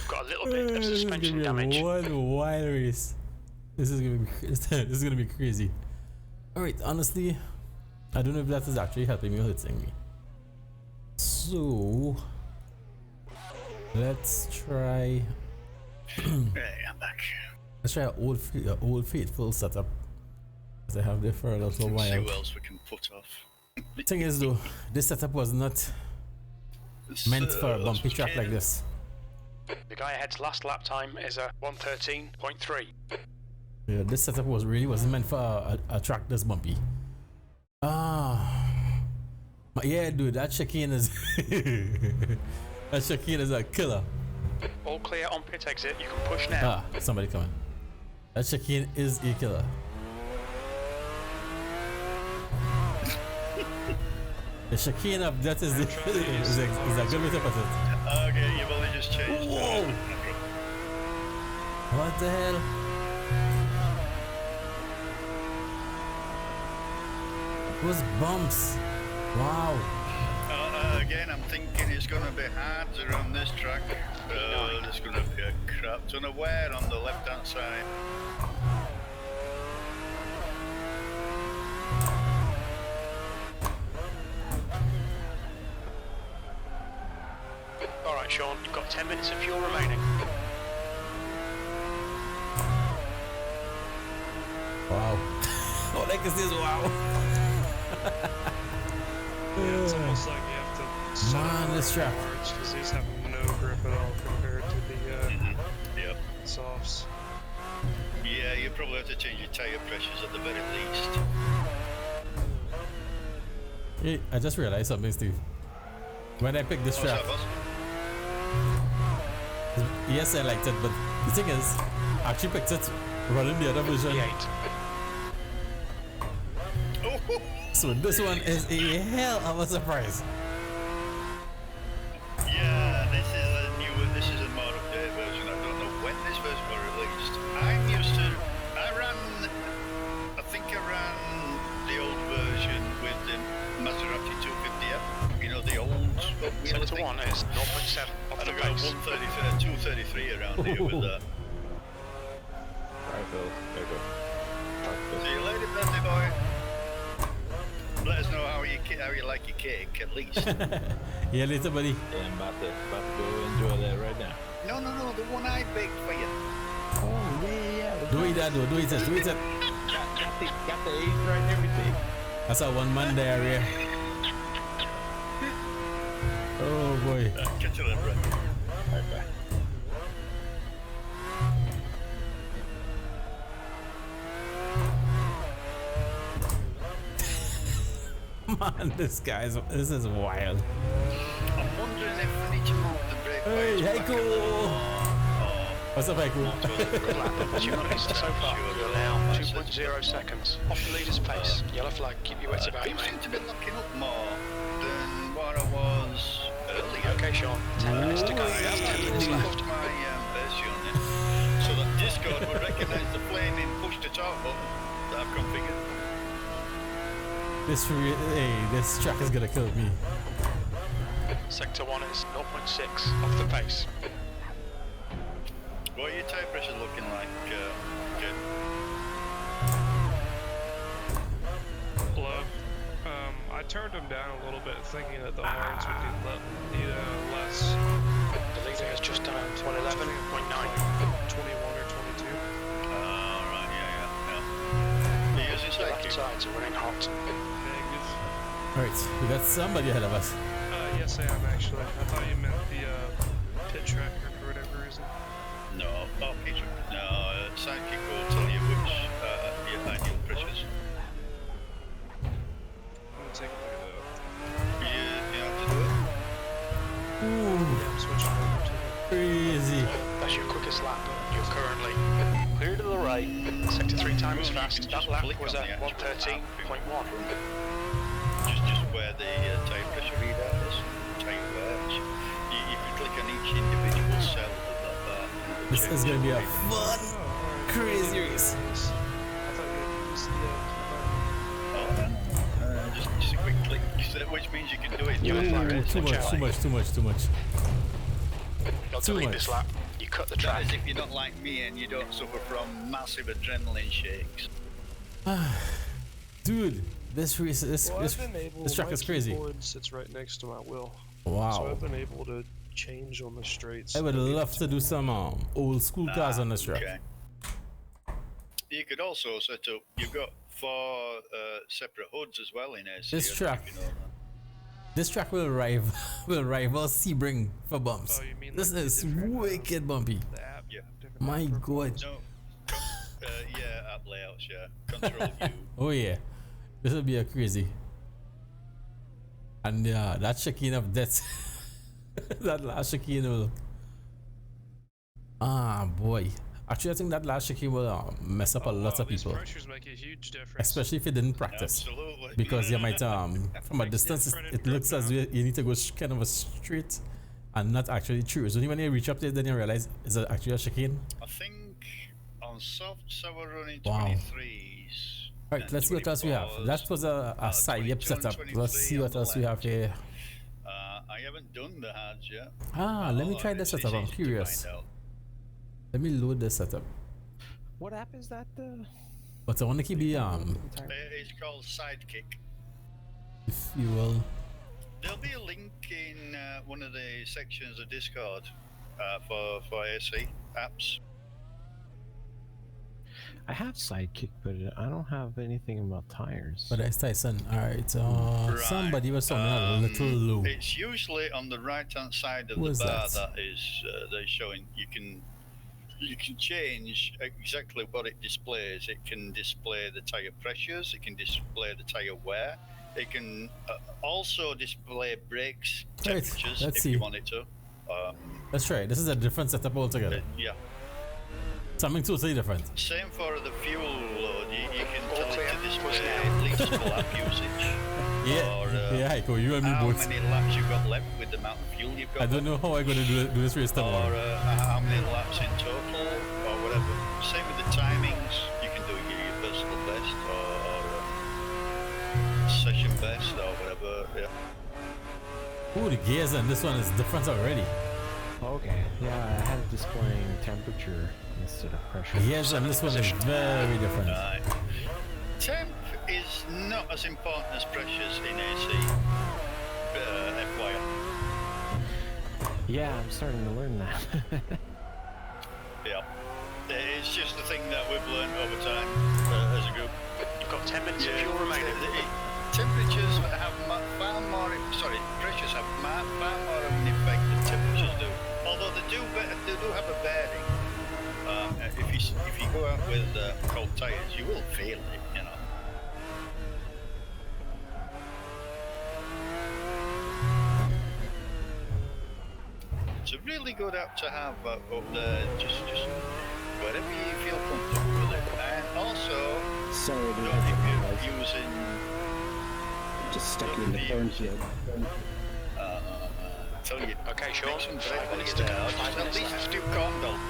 Got a little bit of suspension damage. One wild race. This is gonna be this is gonna be crazy. All right, honestly, I don't know if that is actually helping me or hurting me. So let's try. Hey, I'm back. Let's try an old faithful setup. As I have there for a little See while. what else we can put off. Thing is though, this setup was not meant for a bumpy track like this. The guy ahead's last lap time is a 113.3. Yeah, this setup wasn't meant for a track this bumpy. Yeah, dude, that chicane is that chicane is a killer. All clear on pit exit. You can push now. Somebody coming. That chicane is a killer. The chicane of that is a good way to put it. Okay, you've only just changed. Whoa! What the hell? Those bumps. Wow. Again, I'm thinking it's going to be hard around this track. There's going to be a crap ton of wear on the left-hand side. Alright, Sean, you've got 10 minutes of fuel remaining. Wow. All I can see is wow. Yeah, it's almost like you have to set Man, up this track. because these have no grip at all compared to the Yep. softs. Yeah, you probably have to change your tyre pressures at the very least. Hey, I just realized something, Steve. When I picked this What's track, that, boss? yes, I liked it, but the thing is, I actually picked it running the other version. V8. So this one is a hell of a surprise. Yeah, this is a more updated version. I don't know when this version was released. I think I ran the old version with the Maserati 250F. You know, the old wheel Sector 1 is 0.7 off and the I got pace. 233 around here with that. Alright, Bill. There you go. See you later, Bentley boy. Let us know how you like your cake, at least. Yeah, later, buddy. Yeah, I'm about to go enjoy that right now. No, the one I baked for you. Oh, yeah. Do it, Dad. Do it. Got the age right and everything. That's a one-man diarrhea. Oh boy. Catch you later, bro. Alright, bye. Man, this is wild. I'm wondering if we need to move the brake. Hey, bias back a little Heiko! more, or What's up, Michael? Good lap. 200 so far. You're now 2.0 seconds. Off the leader's pace. Yellow flag. Keep your wits about you, You mate. seem to be looking up more than what I was earlier. Okay, Sean. 10 minutes to go. I have 10 minutes actually left. put my base unit so that Discord would recognise the flaming push to talk button that I've configured. This track is gonna kill me. Sector 1 is 0.6 off the pace. What are your tyre pressure looking like, Jim? Low. I turned them down a little bit, thinking that the hards would need less. The leader has just done 111.9. 21 or 22. Right, yeah. He uses Your that left kick. sides are running hot. Negative. Alright, we got somebody ahead of us. Yes, I am actually. I thought you meant the pit tracker for whatever reason. No, not Peter. No, Sidekick will tell you which your ideal pressures. I'm gonna take a look at that. You have to do it. Ooh, Yeah, I'm switching over to it. crazy. That's your quickest lap. You're currently clear to the right. Sector 3 time is Well, you fast. can That just lap flick was on at the actual 113.1. Just where the tyre pressure readout is. Tyre wear. If you click on each individual cell of that, This is gonna be a fun, Oh, alright. crazy race. I thought you had used just a quick click, which means you can do it. You're flat. Too much. Not Too to lead much. this lap. You cut the That track. is if you're not like me and you don't suffer from massive adrenaline shakes. Dude, this race, Well, I've been able, this track my is crazy. keyboard sits right next to my wheel. So Wow. I've been able to change on the straights. I would love to do some old school cars on this track. Okay. You could also set up, you've got 4 separate hoods as well in AC. This I don't track. know if you know that. This track will rival Sebring for bumps. Oh, you mean This like the is different, wicked bumpy. The app, Yeah. different My app for God. No, yeah, app layouts, yeah. Control U. Oh yeah, this will be a crazy. And that chicane of death, that last chicane will. Ah boy, actually I think that last chicane will mess up a lot of these people, pressures make a huge difference. especially if you didn't practice. Absolutely. Because you might from a distance different it looks as though you need to go kind of a straight and not actually true. So when you reach up there, then you realize it's actually a chicane. I think on soft, so we're running Wow. 23s. Alright, let's see what else we have. That was a side yep 22 and setup. Let's 23 see what on the else we have left. here. I haven't done the hards yet. Let me try It's this setup. I'm easy to curious. find out. Let me load this setup. What app is that? But I want to keep the It's called Sidekick. fuel. There'll be a link in one of the sections of Discord for AC apps. I have Sidekick, but I don't have anything about tires. But it's Tyson. Alright, Right. somebody was sounding a little low. It's usually on the right hand side of Who the is bar that? that is they're showing. You can change exactly what it displays. It can display the tire pressures. It can display the tire wear. It can also display brakes Right, temperatures let's if see. you want it to. Let's try it. This is a different setup altogether. Yeah. Something totally different. Same for the fuel load. You can All tell clear. it to display Now. liters per lap usage. Yeah, Or, yeah, Heiko, you and me how both. many laps you've got left with the amount of fuel you've got I don't know how I'm going to do this race or tomorrow. how many laps in total or whatever. Same with the timings. You can do your personal best or session best or whatever. Yeah. Ooh, the gears on this one is different already. Okay, yeah, I had it displaying temperature instead of pressure. Gears on this one is very different. Right. Temp is not as important as pressures in AC. FYI. Yeah, I'm starting to learn that. Yeah. It's just a thing that we've learned over time as a group. You've got 10 minutes of fuel remaining. Temperatures have far more. Sorry, pressures have far more of an effect than temperatures do. Although they do have a bearing. If you go out with cold tires, you will feel it. You know. It's a really good app to have up there. Just wherever you feel comfortable with it. And also, Sorry, you dude. know, if you're using Just stuck in the cornfield. tell you. Okay, Sean. Make some 5 bread minutes when to you're go. there. 5 Just at minutes least left. do corn dog.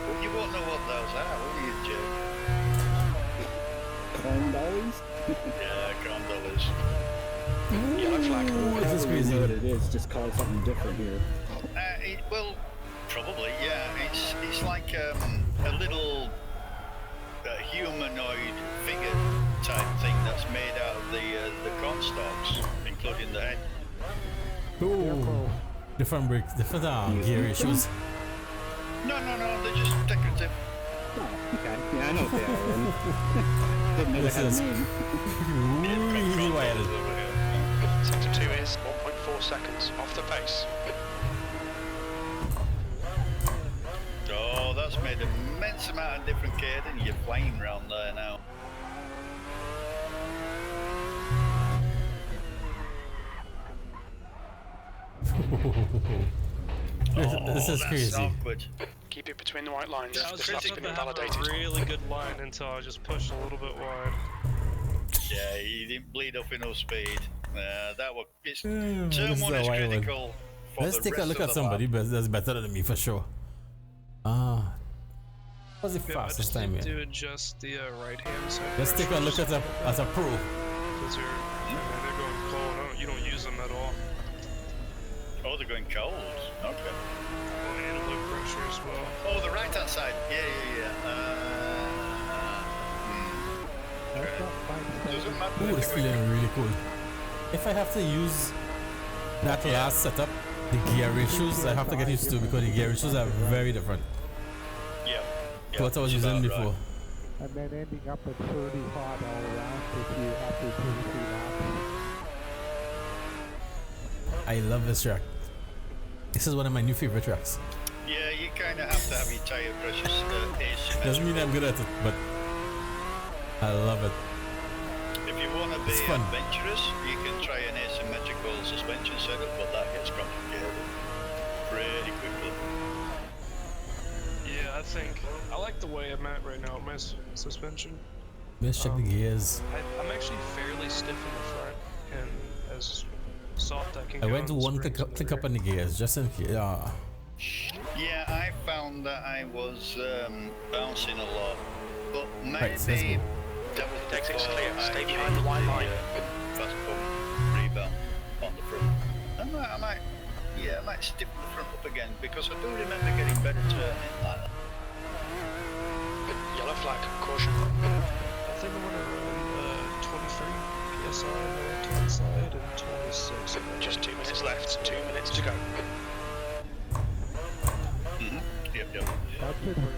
Well, you won't know what those are, will you, Jay? Corn dollies? Yeah, corn dollars. Yellow flag. This is crazy. know what it is, just call it something different here. Well, probably, yeah. It's like a little humanoid figure type thing that's made out of the corn stalks, including the head. Ooh, different brakes, different gear issues. No, they're just decorative. Oh, okay. Yeah, I know what they are. And didn't know This they had is a name. really wild. Sector 2 is 1.4 seconds off the pace. Oh, that's made an immense amount of different gear, and you're flying around there now. This is that's crazy. awkward. Keep it between the white lines. I was This lap's supposed been to have invalidated. a really good line until I just pushed a little bit wide. Yeah, you didn't bleed off enough speed. That was it's this turn is one a is wild one. critical for Let's the take a rest look of at the somebody lap. that's better than me for sure. What's the Yeah, I fastest just time need here? to adjust the right hand side. Let's take a look at a pro. Because they're going cold. You don't use them at all. Oh, they're going cold. Okay. Well, and low pressure as well. Oh, the right hand side. Yeah. Doesn't matter. Ooh, if this they're going feeling really cool. If I have to use that last setup, the gear ratios, I have to get used to because the gear ratios are very different to what I was using before. And then ending up at 30 hot all around if you after 33 laps. I love this track. This is one of my new favorite tracks. Yeah, you kind of have to have your tire pressure asymmetrical. Doesn't mean I'm good at it, but I love it. If you want to be It's fun. adventurous, you can try an asymmetrical suspension setup, but that gets complicated pretty quickly. Yeah, I think I like the way I'm at right now with my suspension. Let's check the gears. I'm actually fairly stiff in the front and as soft I can I go went to on the one springs in the click up rear. on the gears just in case. Yeah, I found that I was bouncing a lot, but maybe Right, so let's go. that was The exit's before clear. I Stay changed behind the white line. Fast pump rebound on the front. I might stiffen the front up again because I do remember getting better turning like that. Yellow flag. Caution. I think I'm gonna run 23 PSI on the left hand side and 26 on the Just 2 minutes left. 2 minutes to go. Yep. That should work.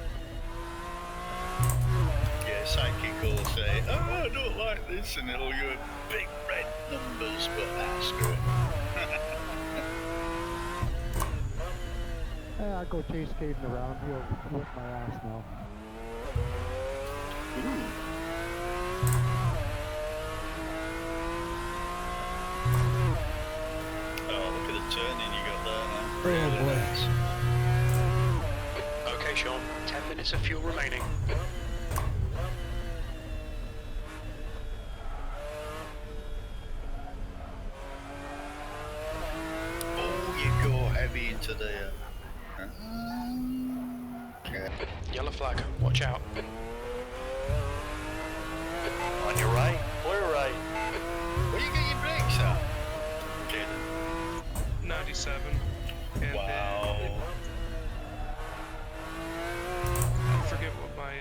Yeah, sidekick will say, oh, I don't like this, and it'll go big red numbers, but screw it. I go chase skating around. He'll whip my ass now. Oh, look at the turning you got there now. Oh boy. Okay, Sean. 10 minutes of fuel remaining. Oh, you go heavy into the... okay. Yellow flag. Watch out. On your right, clear right. Where you get your brakes at? Okay, 97. And wow. I forget what my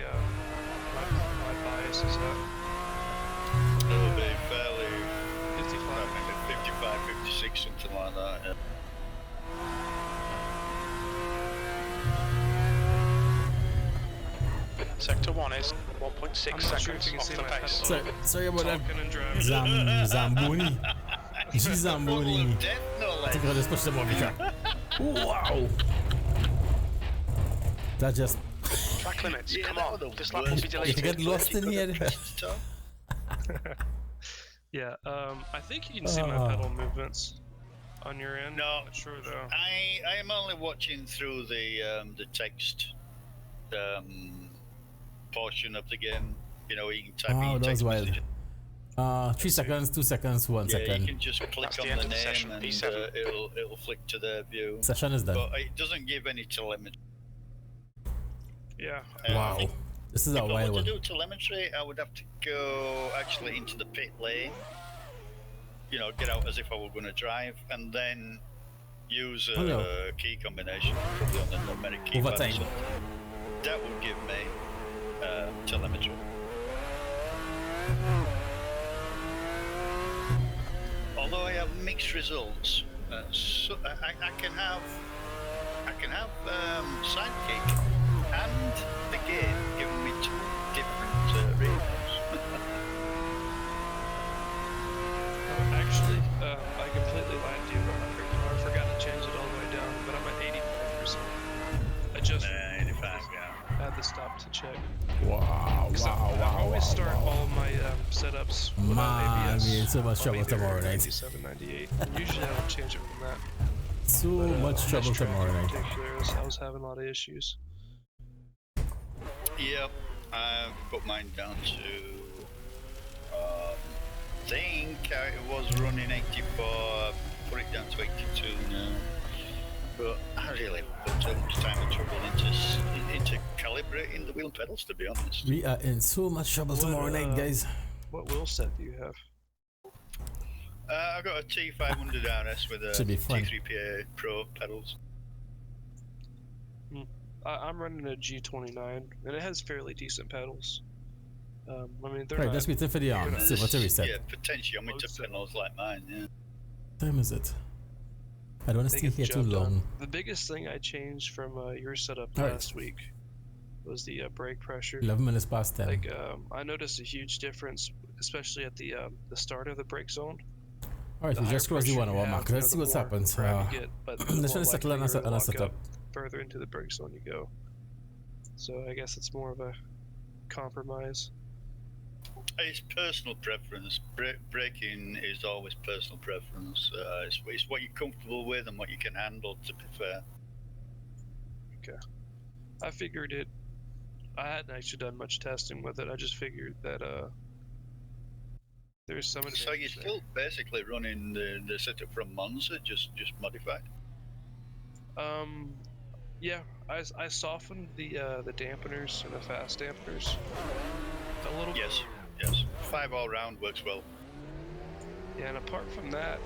bias is at. It'll be fairly... 55. maybe 55, 56, something like that, yeah. Sector 1 is 1.6 I'm not sure if seconds you can off see the my pace. pedal. Sorry about that. Talking and driving. Zamboni. Zamboni. Death, no I less. think I'll just push them off the track. Wow. That just... Track limits. Yeah, Come that on. was the This lap worst will be one. You can deleted. get lost in here. Yeah, I think you can see my pedal movements. on your end? No, Not sure though. I am only watching through the text portion of the game. You know, you can type in that was text wild. message. 3 seconds, 2 seconds, 1 Yeah, second. you can just click That's the on end the of the name session, and P7. it'll flick to their view. Session is done. But it doesn't give any telemetry. Yeah. Wow. This is a If I wild were one. to do telemetry, I would have to go actually into the pit lane. You know, get out as if I were going to drive, and then use a key combination, probably on the numeric keypad. Overtime. So that would give me telemetry. Although I have mixed results, so I can have Sidekick and the game giving me 2 different radios. Actually, I completely lied to you about my freaking car. I forgot to change it all the way down, but I'm at 85%. I just 85, yeah. had to stop to check. Wow, I always start all my setups with Man, ABS. we had so much trouble I'll be there tomorrow at night. 97, 98. Usually I don't change it from that. So much trouble this track tomorrow in night. particular, I was having a lot of issues. Yep, I've got mine down to, I think it was running 84, put it down to 82 now. But I really put too much time and trouble into calibrating the wheel and pedals, to be honest. We are in so much trouble tomorrow night, guys. What wheel set do you have? I got a T500 RS with a Should be fun. T3PA Pro pedals. I'm running a G29, and it has fairly decent pedals. I mean, they're Right, not, that's waiting for the silver reset. Yeah, potentiometer pedals like mine, yeah. What time is it? I don't want to they stay get here the too job done. long. The biggest thing I changed from your setup Alright. last week was the brake pressure. 11 minutes past 10. Like, I noticed a huge difference, especially at the start of the brake zone. Alright, we just crossed the 1 hour mark. Let's see what happens. Let's try to settle on a setup. Further into the brake zone you go. So I guess it's more of a compromise. It's personal preference. Braking is always personal preference. It's what you're comfortable with and what you can handle, to be fair. Okay. I figured it. I hadn't actually done much testing with it. I just figured that there's some advantage So you're there. still basically running the setup from Monza, just modified. Yeah, I softened the dampeners and the fast dampeners a little bit. Yes. 5 all round works well. Yeah, and apart from that,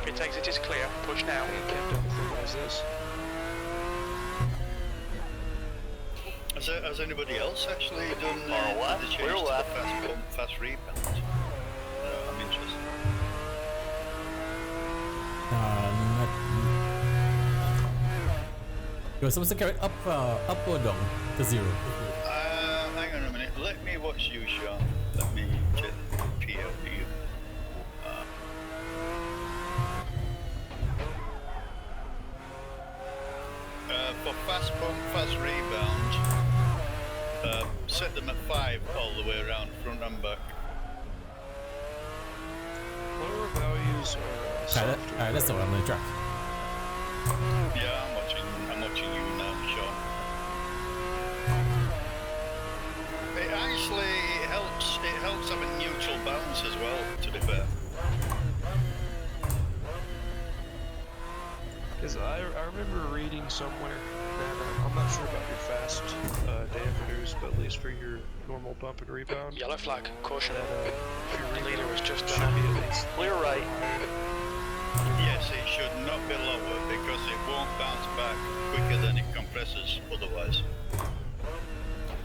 Pit exit is clear. Push now. I kept everything as is. Has anybody else actually done the change We're to the left. fast pump, fast rebound? I'm interested. You're supposed to carry it up or down to 0. Hang on a minute. Let me watch you, Sean. Let me check PLU. For fast pump, fast rebound, set them at 5 all the way around, front and back. Lower values are softer. Alright, that's the one I'm gonna track. Yeah, I'm watching you now, Sean. It actually helps having neutral balance as well, to be fair. Because I remember reading somewhere that I'm not sure about your fast dampeners, but at least for your normal bump and rebound, Yellow flag. Caution. that if your The leader was just should done. be at least Clear right. Yes, it should not be lower because it won't bounce back quicker than it compresses otherwise.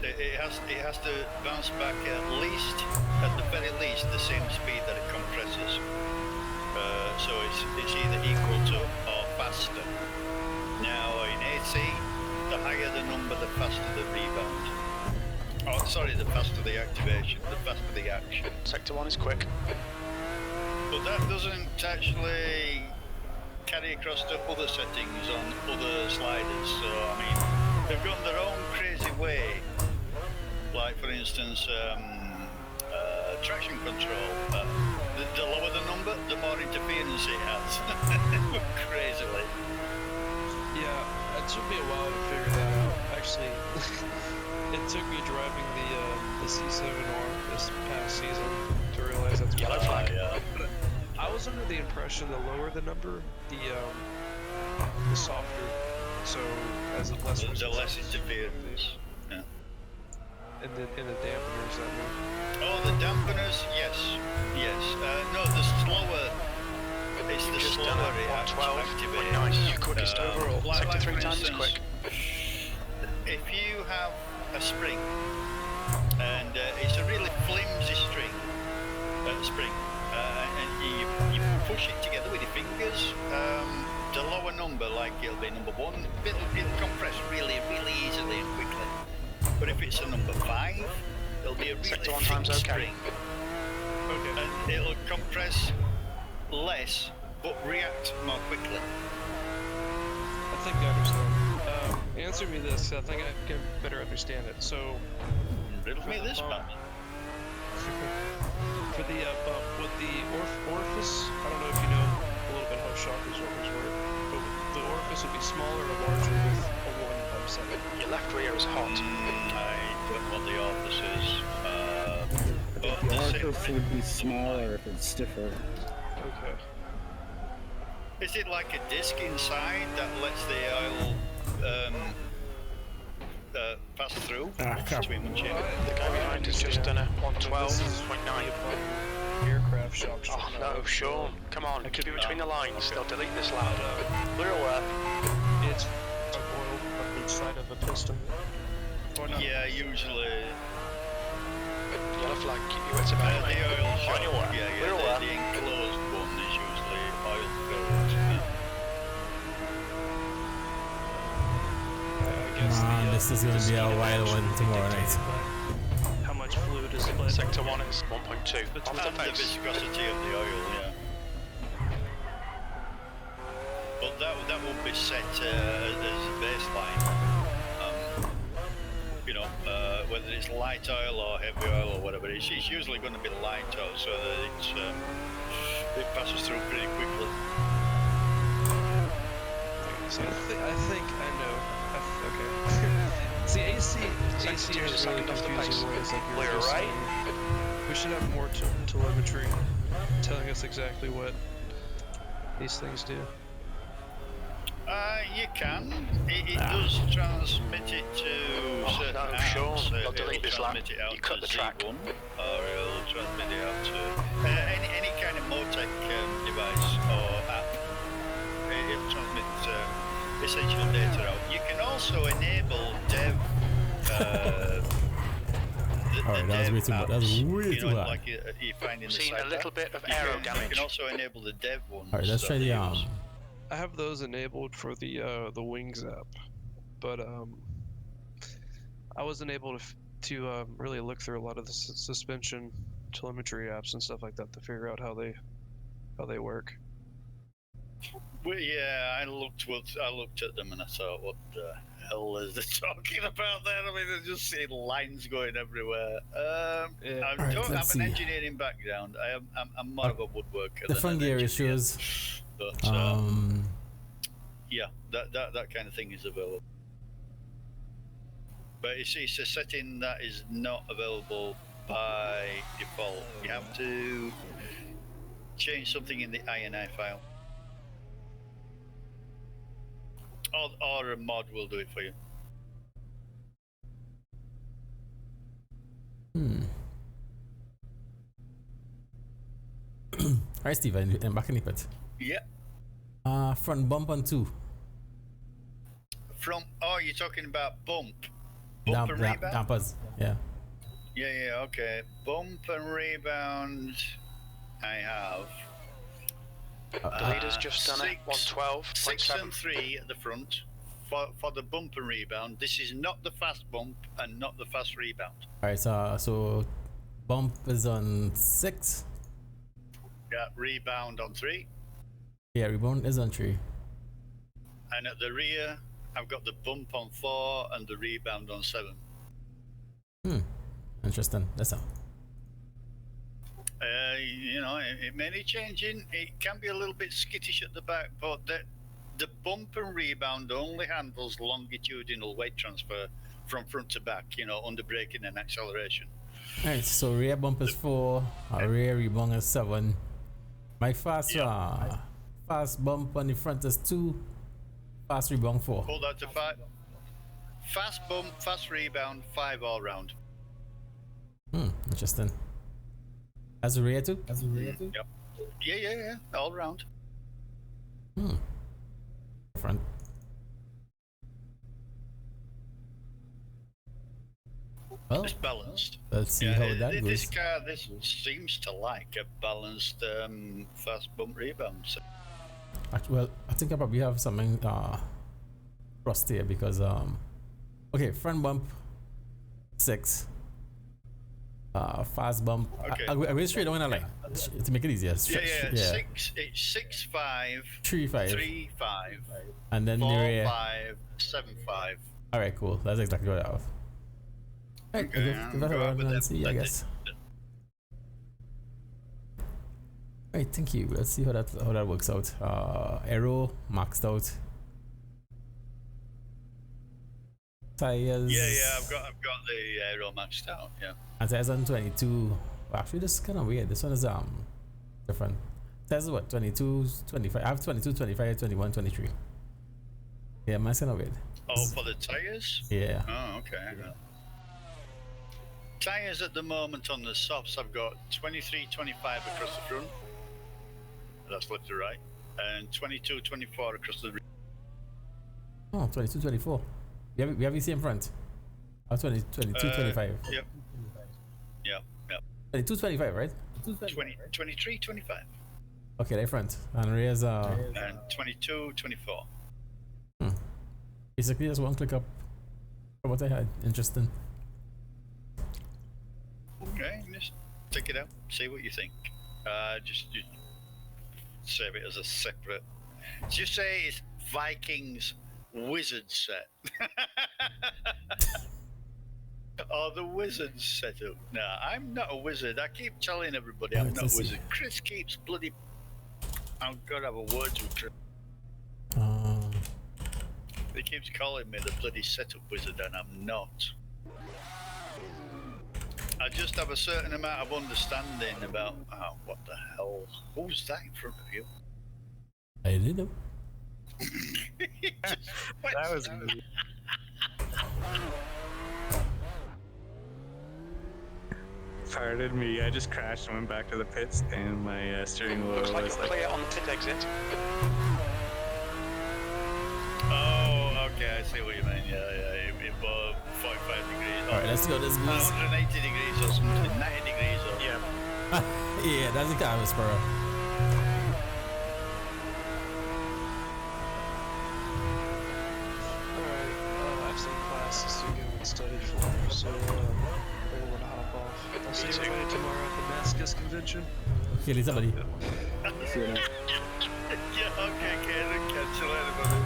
It has to bounce back at the very least, the same speed that it compresses. So it's either equal to or faster. Now in AC, the higher the number, the faster the rebound. Oh, sorry, the faster the activation, the faster the action. Sector 1 is quick. But that doesn't actually carry across to other settings on other sliders. So, I mean, they've got their own crazy way. Like, for instance, traction control. the lower the number, the more interference it has. Crazily. Yeah, it took me a while to figure that out. Actually, it took me driving the C7R this past season to realize that's Yellow flag. Yeah. But I was under the impression the lower the number, the softer. So as it less The less interference. Yeah. And the dampeners, I mean. Oh, the dampeners, yes. No, the slower. It's the slower it activates. You quickest overall. Sector 3 times instance, quick. If you have a spring, and it's a really flimsy spring, and you push it together with your fingers, the lower number, like it'll be number 1, it'll compress really, really easily and quickly. But if it's a number 5, it'll be a really Sector 1 thick times okay. spring. Okay. And it'll compress less, but react more quickly. I think I understand. Answer me this. I think I can better understand it. So, Riddle me this, man. for the bump with the orifice, I don't know if you know a little bit how shock absorbers work, but the orifice would be smaller or larger with a 1 pump setting. Your left rear is hot. I don't know what the orifice is. But The the same orifice would be smaller if it's stiffer. Okay. Is it like a disc inside that lets the oil pass through between the chamber? The guy behind has just done a 112.9. Aircraft shock. Oh no, Sean, come on, keep it between the lines. They'll delete this lap. We're aware. It's oil on each side of the piston. Or not? Yeah, usually. Yellow flag, keep your wits about The it. oil shock, your way. We're aware. the enclosed one is usually oil filled. I guess Man, this is gonna the be a speed wild of one action tomorrow dictates night. How much fluid is split? Sector 1 is 1.2. Off the And the pace. viscosity of the oil, yeah. But that will be set as a baseline. Whether it's light oil or heavy oil or whatever, it's usually going to be light oil, so that it passes through pretty quickly. So I think I know. Okay. See, AC Sector is is really second off the pace. confusing ways, like you were We're just right. saying. We should have more telemetry telling us exactly what these things do. You can. It does transmit it to certain no, apps. Sean, they'll It'll delete this lap. transmit it out You cut to the track. Z1, or it'll transmit it out to any kind of Motec device or app. It'll transmit essential data out. You can also enable dev. Alright, that was way too much. That was way too hard. Like you find in the Seen a site little app. bit of You aero can damage. also enable the dev ones. Alright, let's try that the they use. I have those enabled for the Wings app, but I wasn't able to really look through a lot of the suspension telemetry apps and stuff like that to figure out how they work. Well, yeah, I looked at them and I thought, what the hell is they talking about there? I mean, I just see lines going everywhere. I Alright, don't let's have an see. engineering background. I'm more of a woodworker. The than front an gear engineer. issues. But yeah, that kind of thing is available. But it's a setting that is not available by default. You have to change something in the INI file. Or a mod will do it for you. Alright, Steve, I'm back in the pit. Yeah. Front bump on 2. You're talking about bump and rebound? Dampers, yeah. Yeah, okay. Bump and rebound, I have. The leader's just done it. 112.7. 6 and 3 at the front for the bump and rebound. This is not the fast bump and not the fast rebound. Alright, so bump is on 6. Yeah, rebound on 3. Yeah, rebound is on 3. And at the rear, I've got the bump on 4 and the rebound on 7. Interesting. That's all. You know, it may need changing. It can be a little bit skittish at the back, but the bump and rebound only handles longitudinal weight transfer from front to back, you know, under braking and acceleration. Alright, so rear bump is 4, rear rebound is 7. My fast fast bump on the front is 2, fast rebound 4. Hold that to 5. Fast bump, fast rebound, 5 all round. Interesting. As a rear too? Yep. Yeah, all round. Front. Well, It's balanced. let's see how that goes. This car, this seems to like a balanced fast bump rebound. So. Well, I think I probably have something crossed here because okay, front bump 6, fast bump. Okay. I will straight down a line to make it easier. Yeah. 6, 5, 3, 5, 3, 5, and then 4, the rear. 5, 7, 5. All right, cool. That's exactly what I have. Alright, Okay, give that a run and see, I guess. Alright, thank you. Let's see how that works out. Aero maxed out. Tires. Yeah. I've got the aero maxed out. Yeah. And tires on 22. Well, actually, this is kind of weird. This one is different. Tires is what? 22, 25. I have 22, 25, 21, 23. Yeah, mine's kind of weird. Oh, for the tires? Yeah. Oh, okay. Tires at the moment on the softs, I've got 23, 25 across the front. That's left to right. And 22, 24 across the rear. Oh, 22, 24. We have the same front. Oh, 22, 25. Yep. 22, 25, right? 23, 25. Okay, they front. And rear's And 22, 24. basically just one click up from what I had. Interesting. Okay, just check it out. See what you think. Just save it as a separate. Just say it's Vikings Wizard set. Or the Wizard setup. No, I'm not a wizard. I keep telling everybody I'm not a wizard. Chris keeps bloody. I've got to have a word with Chris. He keeps calling me the bloody setup wizard, and I'm not. I just have a certain amount of understanding about. Oh, what the hell? Who's that in front of you? I didn't know. That was me. Pardon me, I just crashed and went back to the pits, and my steering wheel Looks like was you're clear on the pit exit. Oh, okay, I see what you mean. Yeah, above 45 degrees. Alright, let's go. Let's go. 180 degrees or something, 90 degrees or. Yeah. Yeah, that's the car whisperer. Alright, I have some classes to go and study for, so I don't want to hop off. I'll see everybody tomorrow at the Damascus convention. Okay, Lisa, buddy. See you later. Yeah, okay, catch you later, buddy.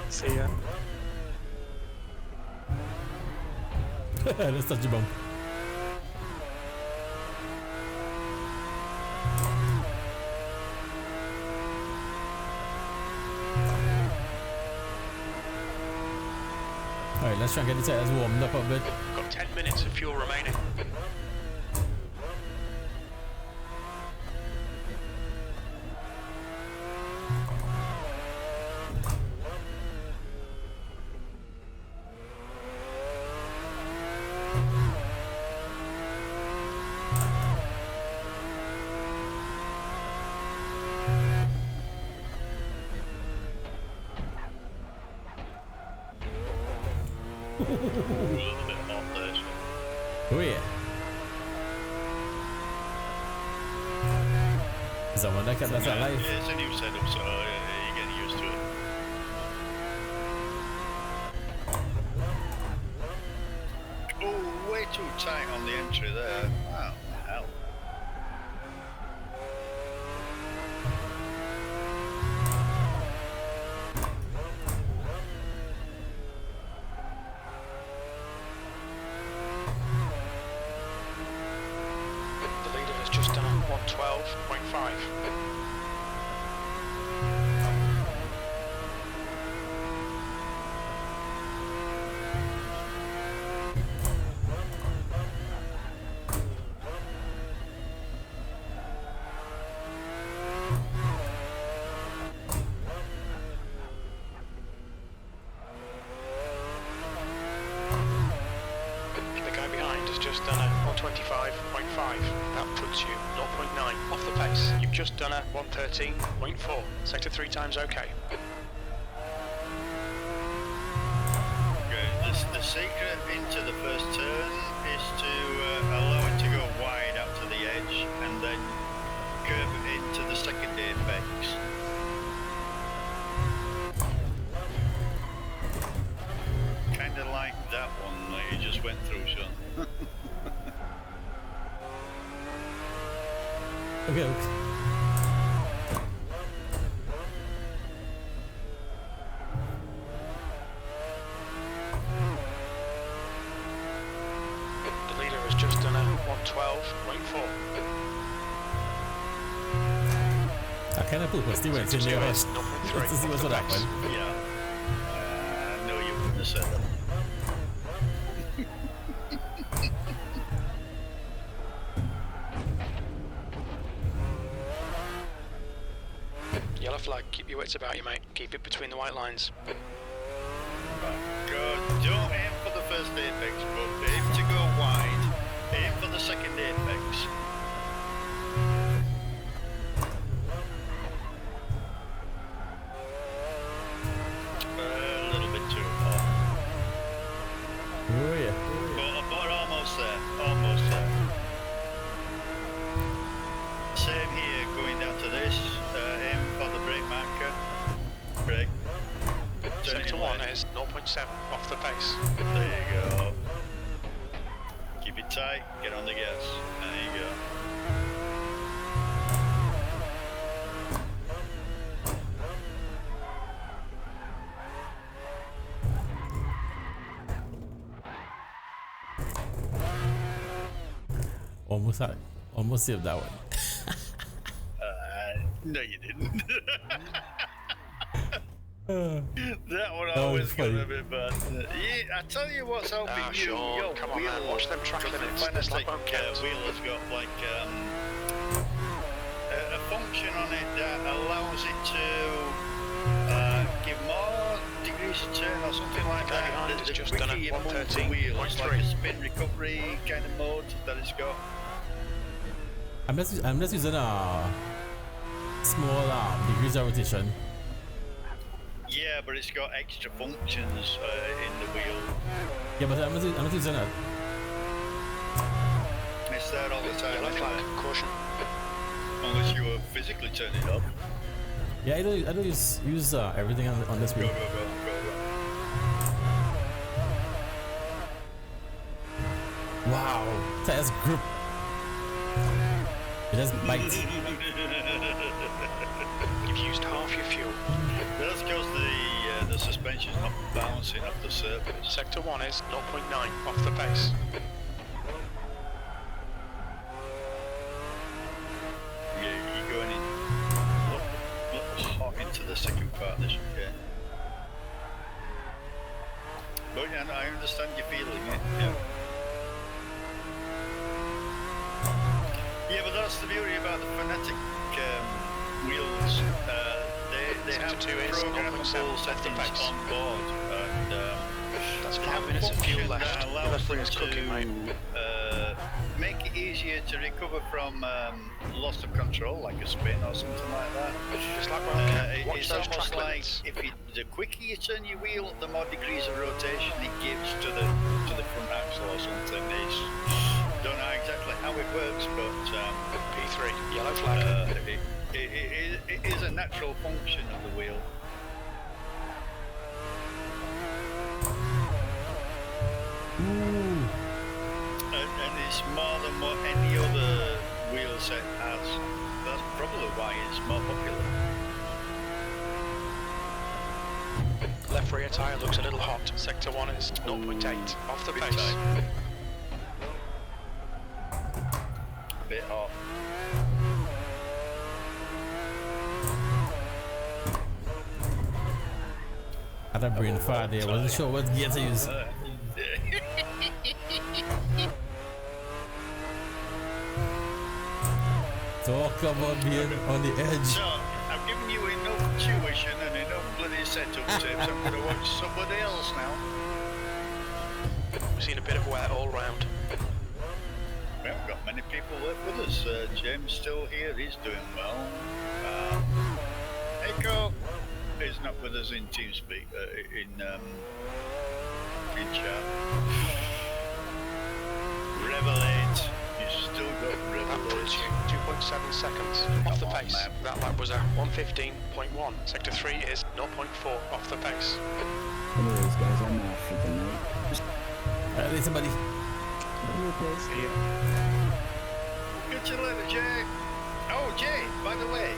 See ya. Let's touch the bump. Alright, let's try and get the tires warmed up a bit. Got 10 minutes of fuel remaining. A little bit hot there. Oh yeah. Someone that kept us alive. Yeah, it's a new setup, so you're getting used to it. Oh, way too tight on the entry there. Wow, the hell. just done a 113.4. Sector 3 times okay. The secret into the first turn is to allow it to go wide out to the edge and then curve into the second apex. Kind of like that one that you just went through, Sean. Okay. The leader has just done a 112.4. I kind of put Steve went in there just to see what's what happened. Yeah. I know you wouldn't have said that. Yellow flag, keep your wits about you, mate. Keep it between the white lines. Good. Don't aim for the first apex, but aim to go wide. Aim for the second apex. A little bit too far. Oh yeah. But almost there. Almost there. Same here, going down to this. Aim for the brake marker. Brake. Sector 1 is 0.7 off the pace. There you go. Keep it tight, get on the gas. There you go. Almost saved that one. No, you didn't. That one That always was got funny. a bit bad. I tell you what's helping you. Sean, Your come on, wheel, man, watch them track because the limits. This FANATEC won't count. wheel has got like a function on it that allows it to give more degrees of turn or something like guy that. behind The has just quicker done a you move the 113.3. wheel, it's like a spin recovery kind of mode that it's got. I'm just using a small degrees of rotation. Yeah, but it's got extra functions in the wheel. Yeah, but I'm not using that. It's there all the time. Yellow flag, caution. Unless you were physically turning it up. Yeah, I don't use everything on this Go, wheel. go, go, go, go. Wow, tires grip. It doesn't bite. You've used half your fuel. That's because the suspension's not bouncing off the surface. Sector 1 is 0.9 off the pace. Yeah, you're going in. Look hot into the second part. This, yeah. But yeah, I understand your feeling. Yeah. Yeah, but that's the beauty about the FANATEC wheels. They have programmable settings on board, and That's they 5 have minutes of fuel function left. that The allows referee them is cooking, mate. to make it easier to recover from loss of control, like a spin or something like that. Just like Wildcat. Watch It's those almost track like limits. the quicker you turn your wheel, the more degrees of rotation it gives to the front axle or something. Don't know exactly how it works, but P3, yellow flag. it is a natural function of the wheel. And it's more than what any other wheel set has. That's probably why it's more popular. Left rear tyre looks a little hot. Sector 1 is 0.8 off the Bit pace. tight. Bit hot. Had a brain fart there. Wasn't sure what gear to use. Talk about being on the edge. So, I've given you enough tuition and enough bloody setup tips. I'm going to watch somebody else now. We've seen a bit of wear all round. We haven't got many people left with us. James still here, he's doing well. Echo is not with us in TeamSpeak, in chat. Revelate, you still got That puts Revelate. you 2.7 seconds off the pace. That lap was a 1:15.1. Sector 3 is 0.4 off the pace. Anyways, guys, I'm off for the night. Alright, somebody. See ya. Catch you later, Jay. Oh, Jay, by the way,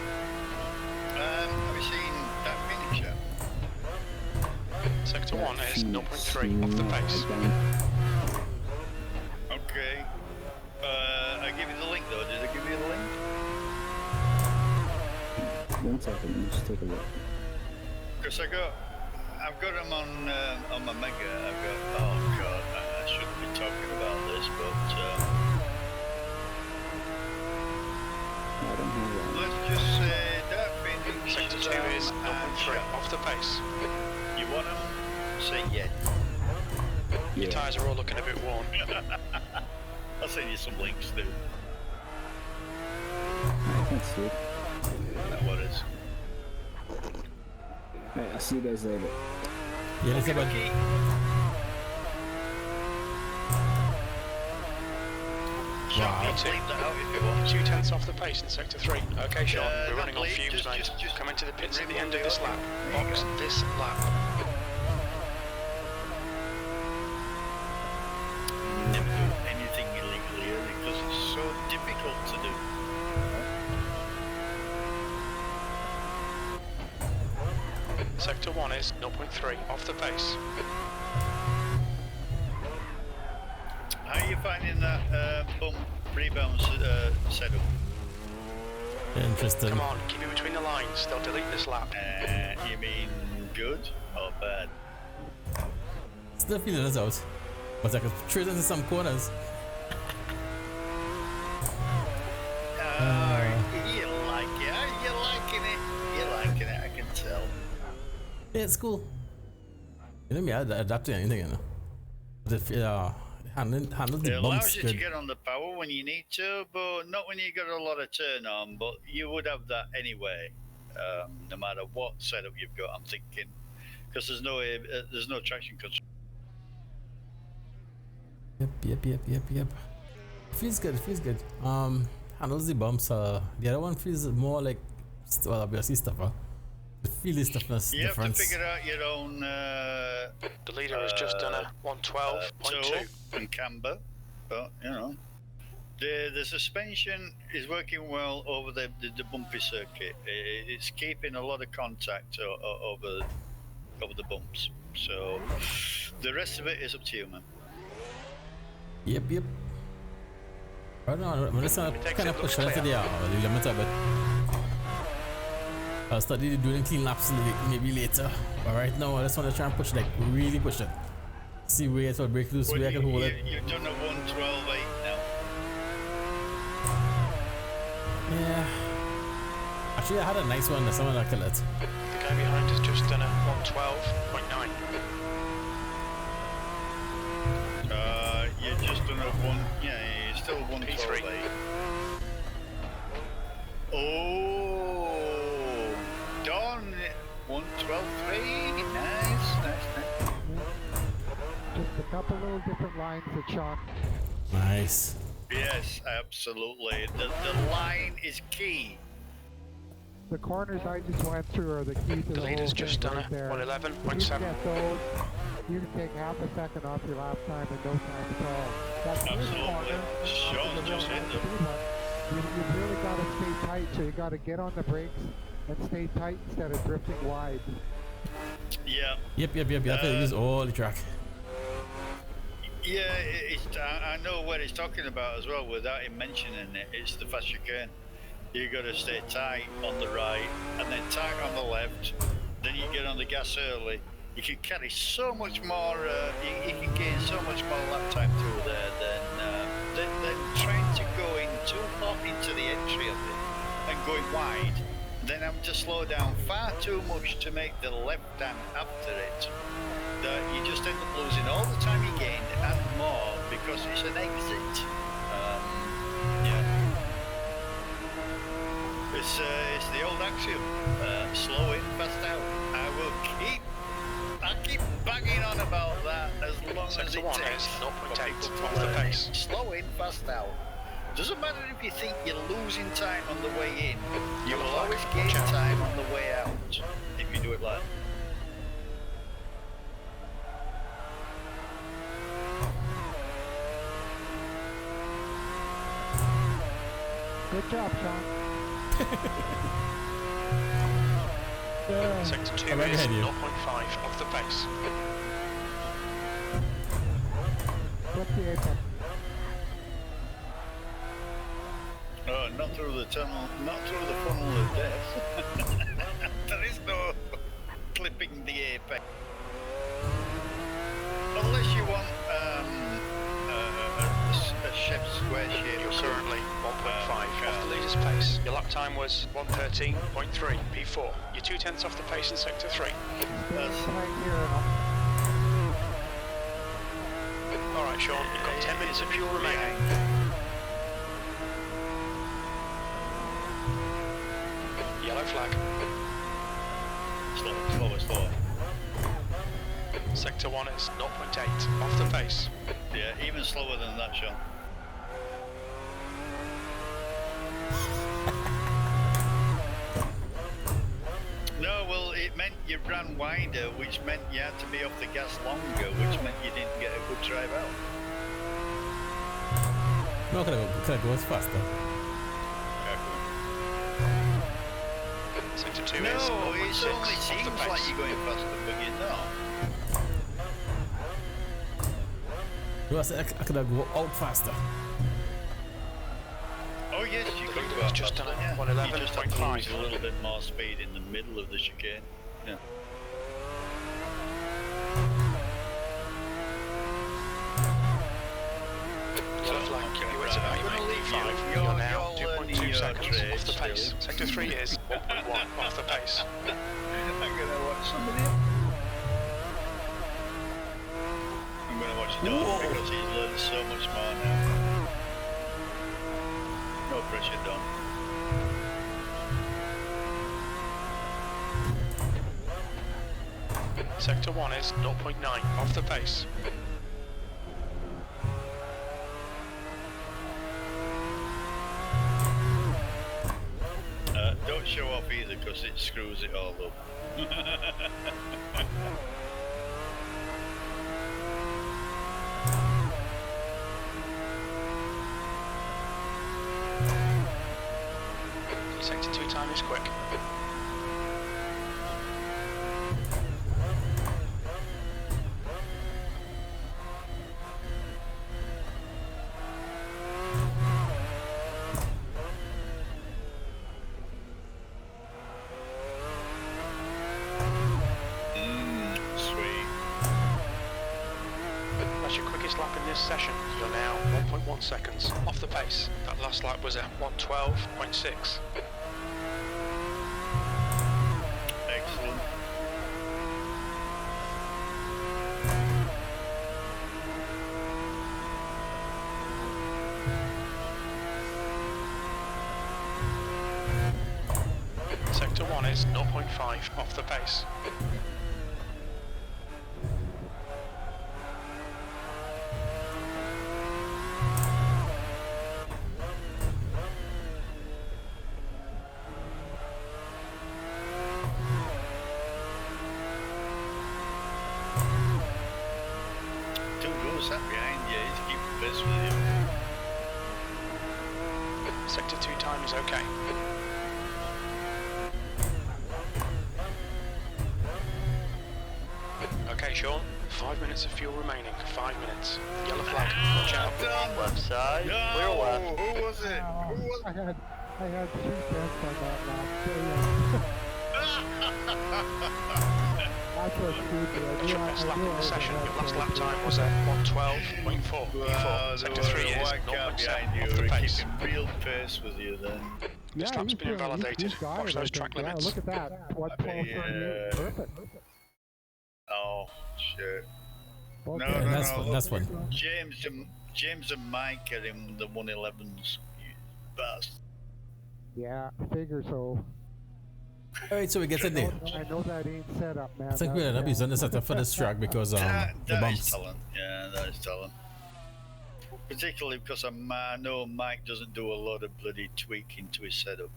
have you seen that Phoenix show? Sector 1 is 0.3 off the pace. Okay. I give you the link though. Did I give you the link? 1 second, let me just take a look. Because I've got them on my Mega. I've got. Oh God, I shouldn't be talking about this, but I don't have that. let's just say that Phoenix Sector 2 is 0.3 off the pace. You want them? Say yeah. Your tyres are all looking a bit worn. I'll send you some links, dude. Alright, thanks, dude. That what is. Alright, I'll see you guys later. Yeah, somebody. Okay. Sean, Wow. you bleep that out if you want. 2/10 off the pace in Sector 3. Okay, Sean, we're not running on bleep, fumes, mate. just Come into the pits at the end of rewind this the lap. audio. Box this lap. Never do anything illegally early because it's so difficult to do. Sector 1 is 0.3 off the pace. How are you finding that bump rebound setup? Interesting. Come on, keep it between the lines. They'll delete this lap. You mean good or bad? Still feeling us out. But I could trade into some corners. You like it. You're liking it. You're liking it. I can tell. Yeah, it's cool. You know me, I adapt to anything, you know. But if handle It the allows bumps you good. to get on the power when you need to, but not when you got a lot of turn on. But you would have that anyway, no matter what setup you've got. I'm thinking, because there's no traction control. Yep. Feels good. Handles the bumps. The other one feels more like, well, obviously stuffer. The feely stuffness You have to difference. figure out your own. The leader has just done a 112.2. And camber, but you know, the suspension is working well over the bumpy circuit. It's keeping a lot of contact over the bumps. So the rest of it is up to you, man. Yep. I don't know, I'm just kind of pushing it to the limit a bit. I'll start doing clean laps maybe later. But right now, I just want to try and push, like really push it. See where it will break loose, where I can hold it. You've done a 112.8 now. Yeah. Actually, I had a nice one. Someone that killed it. The guy behind has just done a 112.9. You just done a one. Yeah, you're still 112.8. Oh, Don 112.3. Nice. Just a couple little different lines that Sean. Nice. Yes, absolutely. The line is key. The corners I just went through are the key to the whole leader's thing just done right a there. 111.7. If you can get those, you can take half a second off your lap time in no time at all. That's this Absolutely. corner. Sean just hit them. You've really got to stay tight, so you got to get on the brakes and stay tight instead of drifting wide. Yeah. Yep. You have to use all the track. Yeah, I know what he's talking about as well without him mentioning it. It's the fast you can. You got to stay tight on the right and then tight on the left. Then you get on the gas early. You can carry so much more. You can gain so much more lap time through there than trying to go in too hot into the entry of it and going wide. Then having to slow down far too much to make the left hand after it. That you just end up losing all the time you gained and more because it's an exit. It's the old axiom. Slow in, fast out. I keep banging on about that as long as it takes. 0.8 off the pace. Slow in, fast out. Doesn't matter if you think you're losing time on the way in. You will always gain time on the way out if you do it like that. Good job, Sean. Sector 2 is 0.5 off the pace. Flip the apron. Oh, not through the tunnel, not through the funnel of death. There is no clipping the apex. Unless you want a chef's square shape. You're currently 1.5 off the leader's pace. Your lap time was 1:13.3 P4. You're 2/10 off the pace in sector 3. That's right here. Alright, Sean, you've got 10 minutes of fuel remaining. Yellow flag. Slower. Sector 1 is 0.8 off the pace. Yeah, even slower than that, Sean. No, well, it meant you ran wider, which meant you had to be off the gas longer, which meant you didn't get a good drive out. No, could I go faster? Sector 2 No, is 0.6 it only off seems the pace. like you're going faster, but you're not. No, I said I could have go out faster. Oh yes, you could leader go has out just faster, done yeah. a You just have to 111.5. lose a little bit more speed in the middle of the chicane. Yeah. Yellow flag. You were about 85. You're now 2.2 seconds off the pace. Sector 3 is 1.1 off the pace. I'm gonna watch somebody. I'm gonna watch Don because he's learned so much more now. No pressure, Don. Sector 1 is 0.9 off the pace. Don't show off either because it screws it all up. Sector 2 time is quick. Sweet. That's your quickest lap in this session. You're now 1.1 seconds off the pace. That last lap was at 1:12.6. Excellent. Sector 1 is 0.5 off the pace. Two goes sat behind you, he's keeping pace with you. Sector 2 time is okay. Okay, Sean. 5 minutes of fuel remaining. 5 minutes. Yellow flag. Watch out. Left side, No, clear left. who was it? Who was I had 3/10 on that lap. That's what screwed me. That's your best lap in the session. Your last lap time was at 1:12.4. P4. Sector 3 is white car 0.7 behind you, off the we're pace. keeping real pace with you then. This lap's been invalidated. Watch those track Yeah, limits. look at that. 1:12:38. Perfect. Oh, shit. Okay. No, no, That's no. fun. That's fun. James and Mike are in the 111s. You bastard. Yeah, figure so. Alright, so we get in there. I know that ain't set up, man. I think we'll end up using the setup for this track because the that bumps. is talent. Yeah, that is talent. Particularly because I know Mike doesn't do a lot of bloody tweaking to his setup.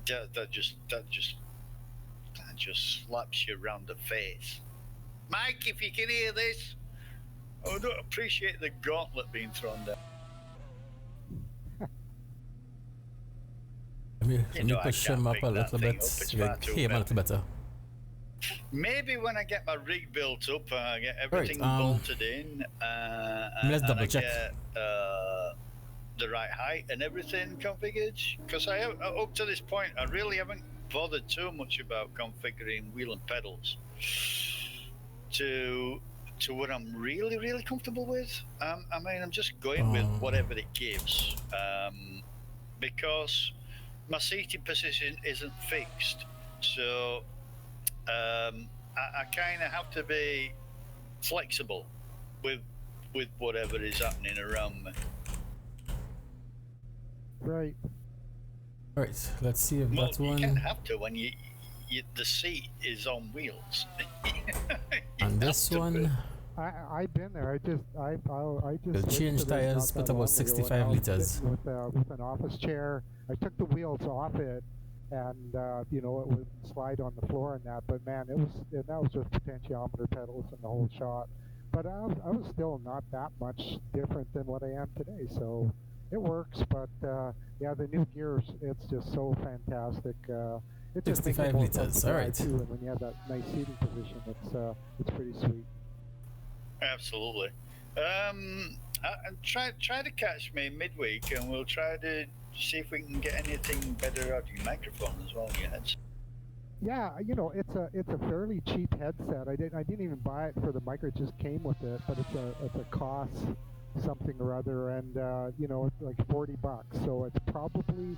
That just slaps you around the face. Mike, if you can hear this, I don't appreciate the gauntlet being thrown down. Let me push him up a little bit. Get him a little better. Maybe when I get my rig built up, I get everything Right, bolted in, let's and double I check. get the right height and everything configured. Because up to this point, I really haven't bothered too much about configuring wheel and pedals to what I'm really comfortable with. I mean, I'm just going with whatever it gives, because my seating position isn't fixed, so I kind of have to be flexible with whatever is happening around me. Right. Alright, let's see if Well, that you one. can't have to when you the seat is on wheels. And this one. I've been there. I just We'll switched change to this tires, not put that long about ago, 65 and I was liters. sitting with an office chair. I took the wheels off it, and you know, it would slide on the floor and that. But man, that was just potentiometer pedals and the whole shot. But I was still not that much different than what I am today. So it works. But yeah, the new gears, it's just so fantastic. It just makes it 65 more liters. fun to All drive, right. too, and when you have that nice seating position, it's pretty sweet. Absolutely. And try to catch me midweek, and we'll try to see if we can get anything better out of your microphone as well. Your headset. Yeah, you know, it's a fairly cheap headset. I didn't even buy it for the mic; it just came with it. But it's a cost something or other, and you know, it's like $40. So it's probably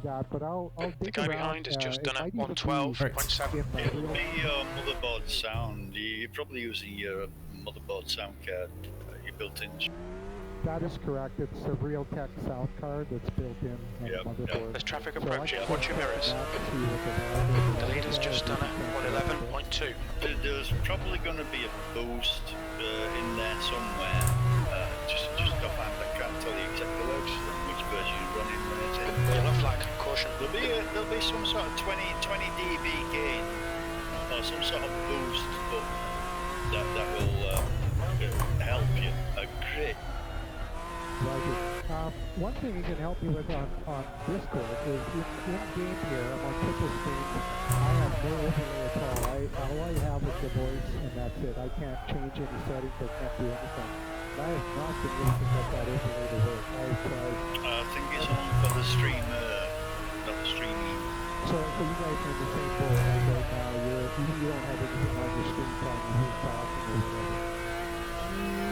that. But I'll dig guy around. behind has just it done might it, even be 112.7. in my It'll wheel. be your motherboard sound. You're probably using your motherboard sound card, your built-in. That is correct. It's a Realtek sound card that's built in on Yep, the motherboard. There's traffic So I approaching. can Watch your check mirrors. that to see what the The leader's just done it, 111.2. There's probably going to be a boost in there somewhere. Just offhand, I can't tell you exactly which version you're running when it's in. Yellow flag, caution. There'll be some sort of 20 dB gain or some sort of boost that will help you a great. Right. One thing you can help me with on Discord is in game here, I'm on triple screen. I have no overlay at all. All I have is the voice, and that's it. I can't change any settings. I can't do anything. And I have not been able to get that overlay to work. I've tried. I think it's only for the streamer, not the streaming. So you guys are in the same boat right now. You don't have anything on your screen telling you who's talking or whatever.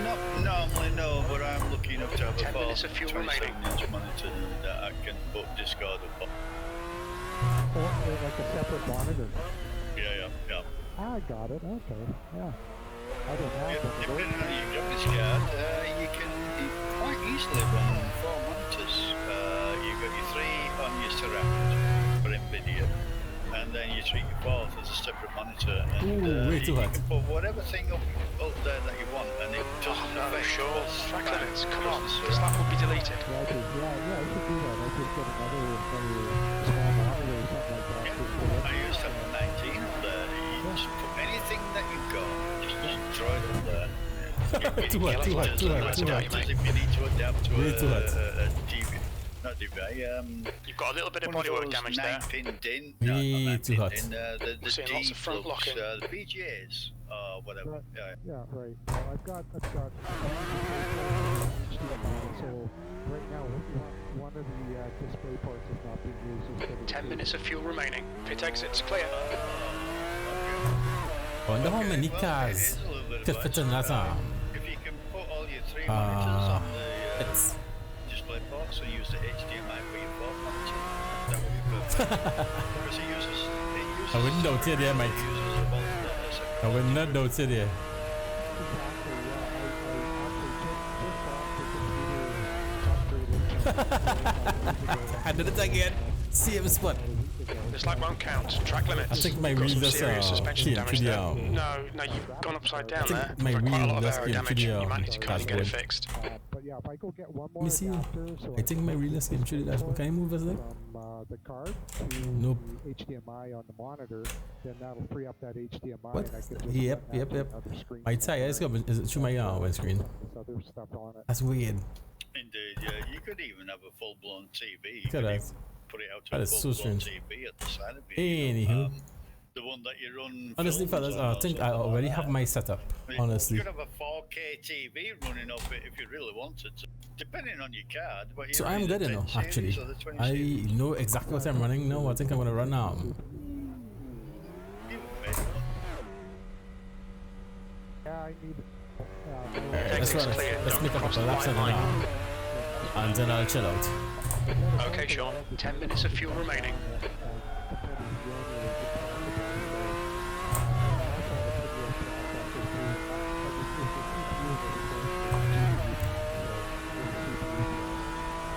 Not normally, no, but I'm looking up to have 10 a minutes of fuel remaining. 27-inch monitor that I can put Discord up on. Or like a separate monitor. Yeah. I got it. Okay. Yeah. I don't have one. Depending on your graphics card, you can quite easily run 4 monitors. You've got your 3 on your surround for NVIDIA, and then you treat your 4th as a separate monitor. And way too you hot. can put whatever thing up there that you want, and it doesn't affect Sure. what's Track back, limits, come on. because This lap will be deleted. Yeah, I should do that. I should get another small monitor or something like that. I used to have 19 up there. You just put anything that you've got, just throw it up there. Too hot. If you need to adapt to Way too hot. a DV, not DVI, You've got a little bit of one of bodywork those damage there. 9-pin DIN. Way not too 9-pin hot. DIN, the We're seeing lots of front D-flux, locking. the VGAs, whatever. Right. Yeah. Yeah, right. Well, I've got HD so right now one of the display parts is not being used. Instead of 10 minutes of fuel remaining. Pit exits clear. I wonder how many Well, cars it is a little bit could of fit a- in that if you can put all your 3 monitors on the it's display ports and use the HDMI for your 4th monitor, that would be perfect. Because it uses I wouldn't doubt it there, Mike. It uses a volt I would not doubt it there. Exactly, yeah. I actually just bought the computer upgraded I did it again. Same spot. This lap won't count. Track limits. I think my Got wheel some just serious suspension came to damage the there. No, you've gone upside down there. my You've got quite a wheel lot of just aero came to damage. the You might need to come in and get it dashboard. fixed. But yeah, if I go get one Let more me see. adapter, so I think my wheel just came through the dashboard. Can I move us there? from the card to Nope. the HDMI on the monitor, then that'll free up that HDMI What? and I can just Yep, run yep, that yep. to another screen My tire is coming. Is it through my windscreen? This other stuff on it. That's weird. Indeed, yeah. You could even have a full-blown TV. You Look at could that. even put it out to That a is so full-blown strange. TV at the side of it. Anywho. The one that you run. Honestly, films fellas, on I or think I something already like have that. my setup. I mean, Honestly. You could have a 4K TV running off it if you really wanted to, depending on your card. But So you're I'm running good the enough, 10 actually. series or the 20 I series. know exactly what I'm running now. I think I'm gonna run You made it. Yeah, I need. Let's run it. Let's make a couple of laps and then I'll chill out. Okay, Sean. 10 minutes of fuel remaining.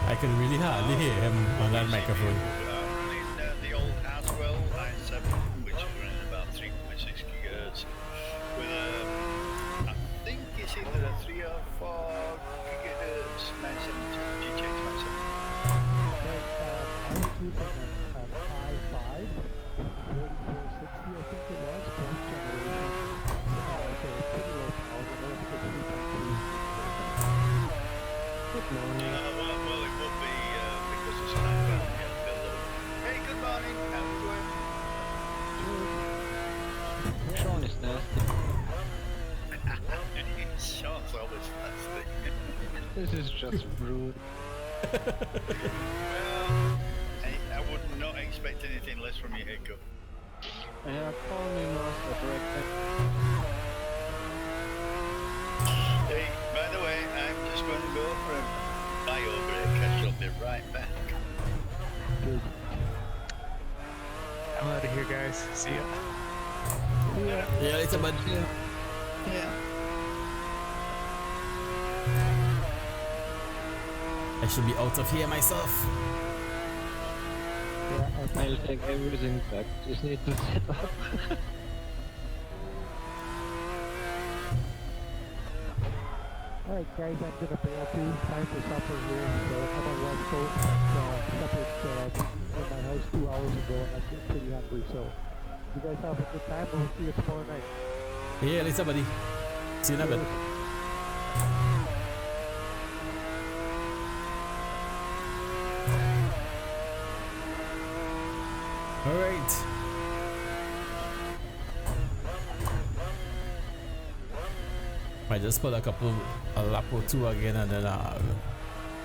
I can really hardly hear him on that microphone. Running the old Haswell i7, which is running about 3.6 gigahertz, with I think it's either a 3 or 4 gigahertz 970 GTX 970. I was using an i5 4460, I think it was, fourth generation. So pretty low power, and it's good 3.2. Good morning. Well, it would be because it's an iPhone. Yeah, Bill. Hey, good morning. How are you doing? Sean is nasty. Sean's always nasty. This is just rude. Well, I would not expect anything less from you, Hiccup. Yeah, call me Master Director. Hey, by the way, I'm just going to go for a bio break. I shall be right back. I'm out of here, guys. See ya. Yeah, it's a bad. Yeah. I should be out of here myself. I'll take everything back. Just need to set up. Alright guys, I'm gonna bail too. Time for supper here. So I'm on West Coast. Supper's in my house 2 hours ago and I'm getting pretty hungry. So you guys have a good time and we'll see you tomorrow night. Yeah, later, buddy. See you in a bit. Alright. I just put a lap or two again and then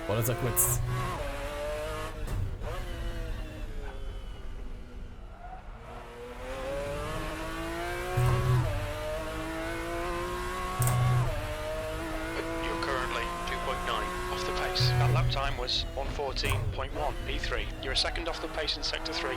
what is it quits? You're currently 2.9 off the pace. That lap time was 1:14.1 P3. You're a second off the pace in sector 3.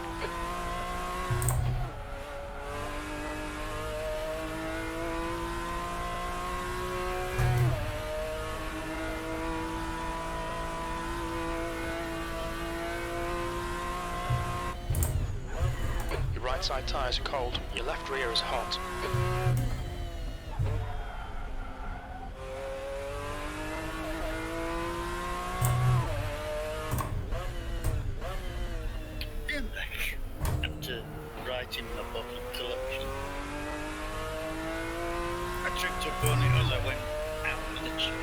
Your right side tyres are cold. Your left rear is hot. After writing the bottle collection, I tripped up on it as I went out of the chair.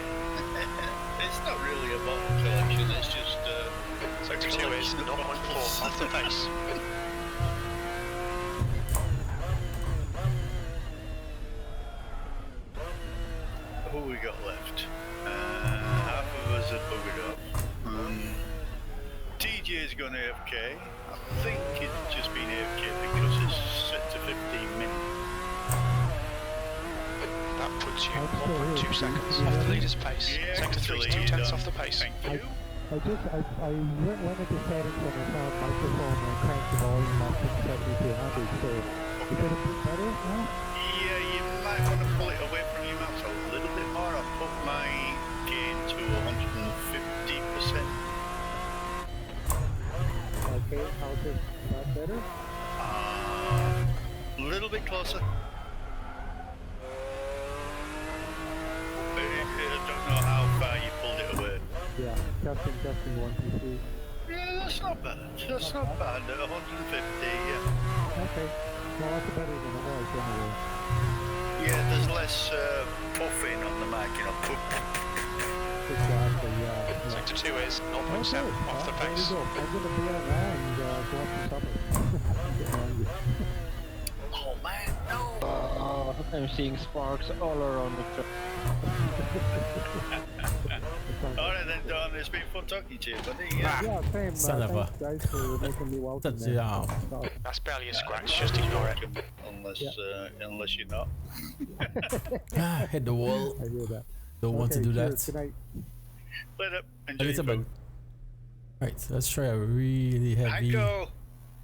It's not really a bottle collection, it's just Sector 2 is 0.4 off the pace. Who we got left? Half of us are buggered up. TJ's gone AFK. I think it's just been AFK because it's set to 15 minutes. That puts you 1.2 seconds off the leader's pace. Yeah, Sector 3 is 2/10 off the pace. Thank you. I went into settings and I found microphone and cranked the volume up to 7200. So is it a bit better now? Yeah, you might want to pull it away from your mouth a little bit more. I put my gain to 150%. Is that better? A little bit closer. I don't know how far you pulled it away. Yeah, testing, 1, 2, 3. Yeah, that's not bad. That's not bad. At 150, yeah. Okay. Well, that's better than it was anyway. Yeah, there's less puffing on the mic, you know. Exactly, yeah. Sector 2 is 0.7 Okay, off the there you pace. go. I'm going to be out now and go up some supper. I'm getting hungry. Oh man, no! I'm seeing sparks all around the track. Alright then, Don, it's been fun talking to you, buddy. Yeah. Yeah, same. Son of a- Thanks, guys, for making me welcome. That's, there. yeah. That's barely a scratch, just ignore it. Unless you're not. Hit the wall. I hear that. Don't want to do cheers. that. Good night. Later. Enjoy A little your bit. food. Right, let's try a really heavy Hanko,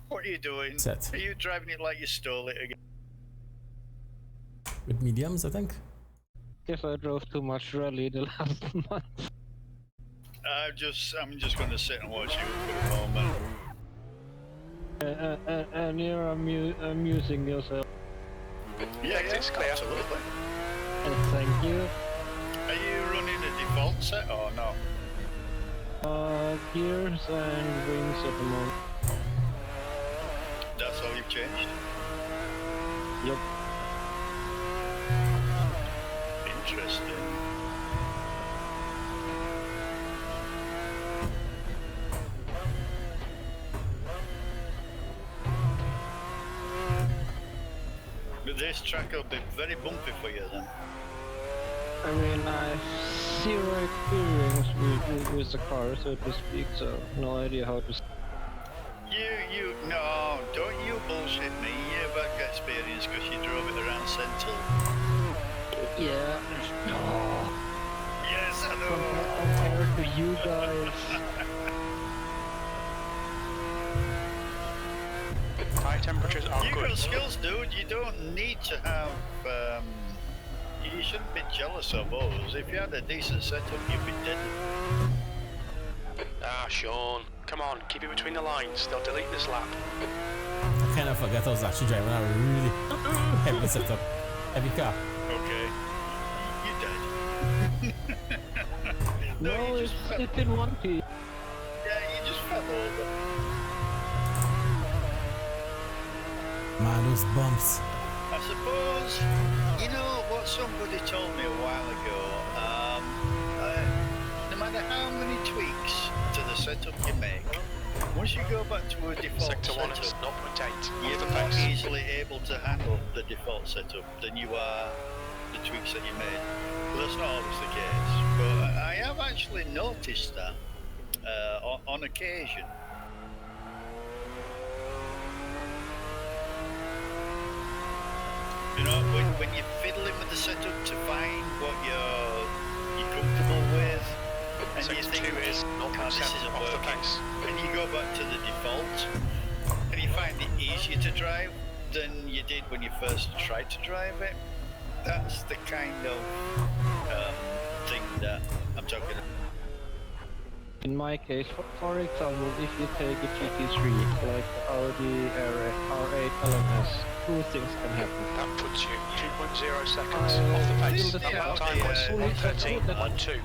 what are you doing? set Are you driving it like you stole it again? with mediums, I think. Guess I drove too much rally the last month. I'm just going to sit and watch you for a moment. And you're amusing yourself. Yeah, Exit's clear. Absolutely. Thank you. Are you running a default set or no? Gears and wings at the moment. That's all you've changed? Yep. Interesting. But this track will be very bumpy for you then. I mean, I have zero experience with the car, so to speak, so no idea how to... No, don't you bullshit me. You've got experience because you drove it around Central. Yeah. No. Yes, I know. Compared to you guys. High temperatures are You good. got skills, dude. You don't need to have. You shouldn't be jealous of us. If you had a decent setup, you'd be dead. Ah, Sean. Come on, keep it between the lines. They'll delete this lap. I kind of forgot I was actually driving a really heavy setup. Heavy car. Okay. You dead. No, you it's just fell. in one piece. Yeah, you just fell over. Man, those bumps. I suppose, you know what somebody told me a while ago, no matter how many tweaks to the setup you make, once you go back to a default Sector 1 is setup, 0.8 you're off the more pace. easily able to handle the default setup than you are the tweaks that you made. Well, that's not always the case, but I have actually noticed that on occasion. You know, when you're fiddling with the setup to find what you're comfortable with, and you Sector think, 2 is "God, this 0.7 isn't off the working," pace. and you go back to the default, and you find it easier to drive than you did when you first tried to drive it. That's the kind of thing that I'm talking about. In my case, for example, if you take a GT3, like Audi R8 LMS, two things can happen. That puts you 2.0 seconds I'll off the pace. build a Lap setup. time was Fully 1:13, set up. 1:2.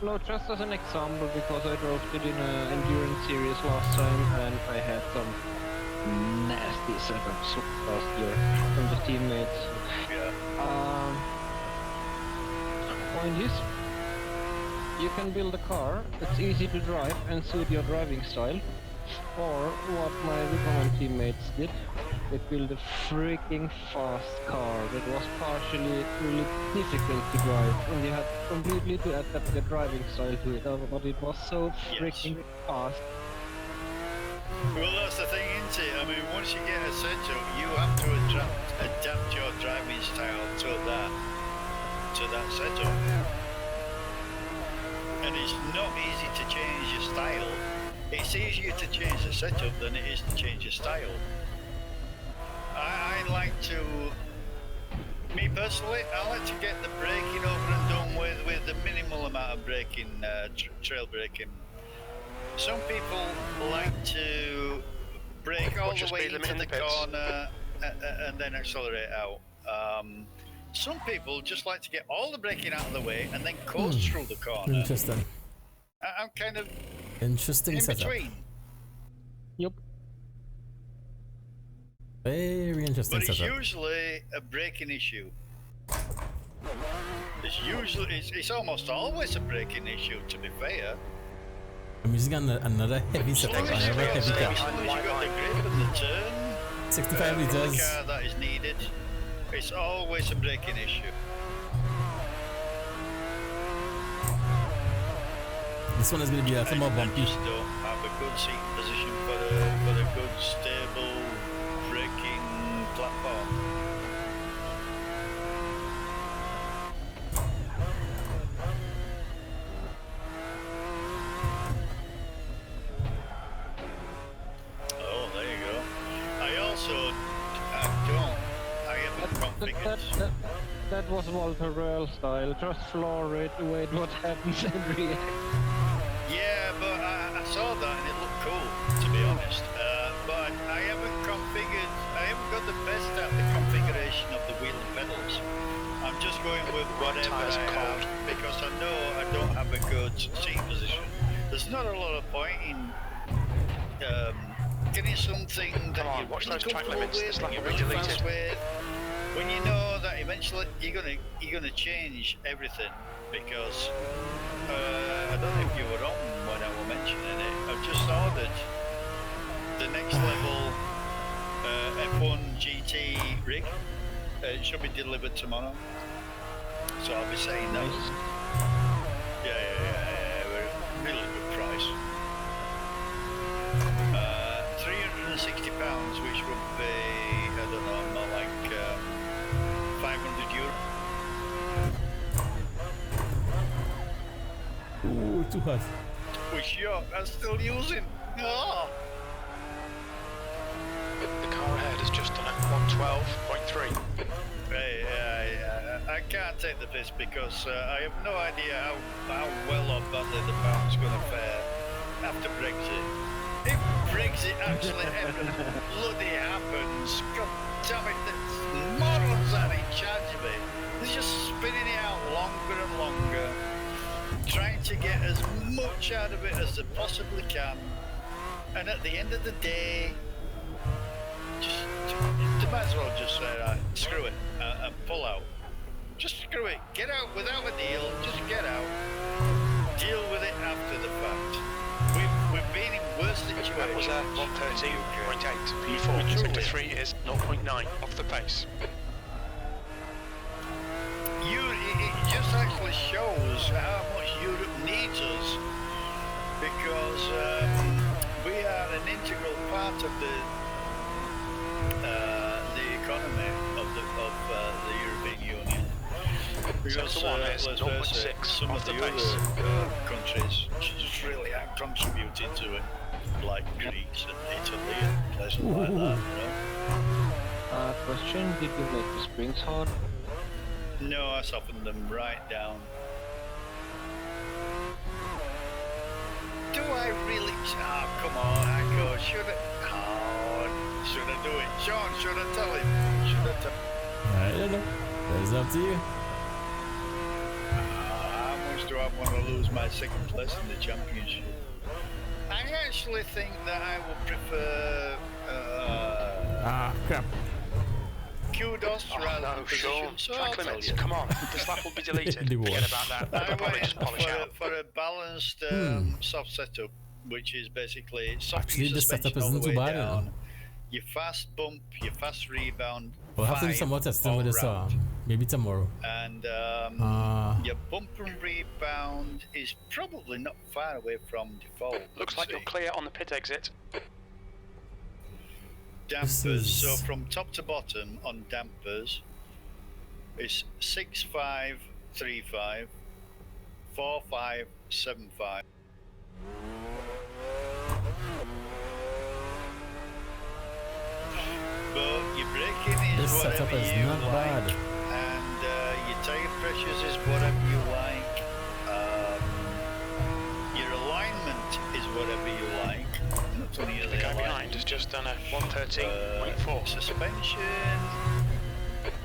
No, just as an example, because I drove it in an endurance series last time, and I had some nasty setups last year from the teammates. Yeah. Point is, you can build a car that's easy to drive and suit your driving style, or what my Recommend teammates did, they built a freaking fast car that was partially really difficult to drive, and you had completely to adapt your driving style to it, but it was so freaking fast. Well, that's the thing, isn't it? I mean, once you get a setup, you have to adapt your driving style to that setup. And it's not easy to change your style. It's easier to change the setup than it is to change your style. I like to, me personally, I like to get the braking over and done with the minimal amount of braking, trail braking. Some people like to brake all What's the your way speed limit into in the the pits? corner and then accelerate out. Some people just like to get all the braking out of the way and then coast through the corner. Interesting. I'm kind of Interesting in setup. between. Yep. Very interesting But it's setup. usually a braking issue. It's almost always a braking issue, to be fair. I'm using another heavy setup. As long Another as heavy car. you've got the grip and the turn, 65 for the liters. car that is needed, it's always a braking issue. This one is going to be a little more I bumpy. just don't have a good seating position for a good, stable braking platform. Oh, there you go. I haven't configured. That was Walter Röhrl style. Just floor it, wait what happens and react. Yeah, but I saw that and it looked cool, to be honest. But I haven't got the best at the configuration of the wheel and pedals. I'm just going with whatever I have because I know I don't have a good seat position. There's not a lot of point in getting something that you're watch really those track comfortable limits. with, This lap you're will be really deleted. fast with, when you know that eventually you're gonna change everything because I don't know if you were on when I was mentioning it. I've just ordered the next level F1 GT rig. It should be delivered tomorrow, so I'll be saying that. Yeah, really good price. £360, which would be, I don't know, more like €500. Ooh, too hot. Which I'm still using. Oh. The car ahead has just done at 112.3. I can't take the piss because I have no idea how well or badly the pound's going to fare after Brexit. If Brexit actually ever bloody happens, God damn it, the morons are in charge of it. They're just spinning it out longer and longer, trying to get as much out of it as they possibly can. And at the end of the day, they might as well just say, right, screw it, and pull out. Just screw it. Get out without a deal. Just get out. Deal with it after the fact. We've been in worse situations. That was 113.8. P4. Sector 3 is 0.9 off the pace. It just actually shows how much Europe needs us because we are an integral part of the economy of the European Union. Because let's face it, some of the other countries just really aren't contributing to it, like Greece and Italy and places like that, you know. Question, did you make the springs hard? No, I softened them right down. Do I really? Oh, come on, Anko, should I do it? Sean, should I tell him? I don't know. That's up to you. How much do I want to lose my second place in the championship? I actually think that I would prefer Crap. kudos rather No, than Sean. position. So Track I'll tell limits. you. Come on. This lap will be deleted. They won't. Forget about that. I Polish went out. for a balanced soft setup, which is basically soft Actually, the setup suspension all isn't the too way bad, you know. down. Your fast bump, your fast rebound. We'll have to do some more testing with this maybe tomorrow. And your bump and rebound is probably not far away from default. Looks like you're clear on the pit exit. Dampers, so from top to bottom on dampers, it's 6535, 4575. But your braking is This whatever setup is you not like, bad. and your tire pressures is whatever you like. Your alignment is whatever you like. funny The guy behind has just done a 113.4. Suspension.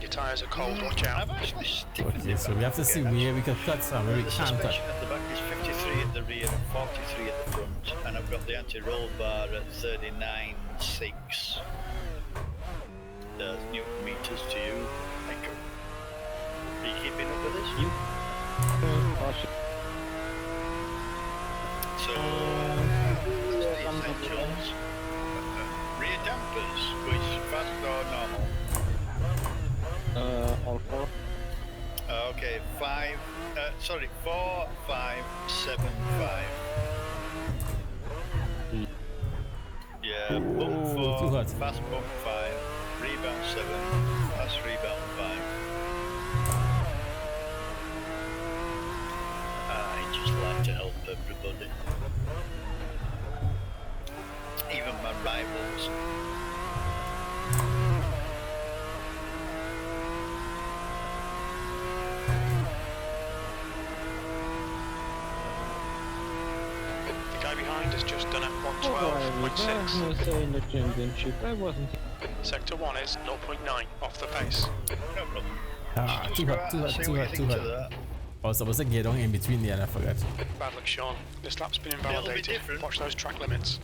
Your tyres are cold, watch out. I've actually stiffened Okay, it so we have to see where we can cut some, where we the can't cut. suspension at the back is 53 at the rear and 43 at the front, and I've got the anti-roll bar at 39.6. Newton meters to you. Thank you. Are you keeping up with this? So, that's the essentials. Rear dampers, which fast or normal? All four. Okay, 4, 5, 7, 5. Yeah, bump 4, fast bump 5, rebound 7, fast rebound 5. I just like to help everybody. Even my rivals. The guy behind has just done a I was 112.6. no say in the championship. I wasn't. Sector 1 is 0.9 off the pace. No problem. Ah, Just too go hot, out too and hot, see too what hot, you too think hot. to that. I was supposed to get on in between there and I forgot. Bad luck, Sean. This lap's been It'll be invalidated. different. Watch those track limits.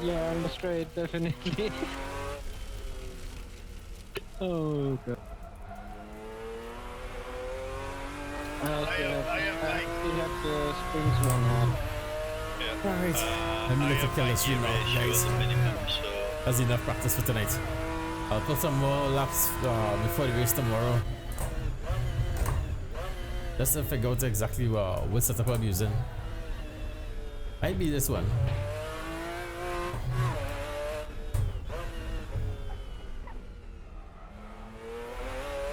Yeah, on the straight, definitely. Oh god. I still have the springs one on. Yeah. Alright. Let me look at the stream now, guys. So That's enough practice for tonight. I'll put some more laps before the race tomorrow. Just to figure out exactly what setup I'm using. Might be this one.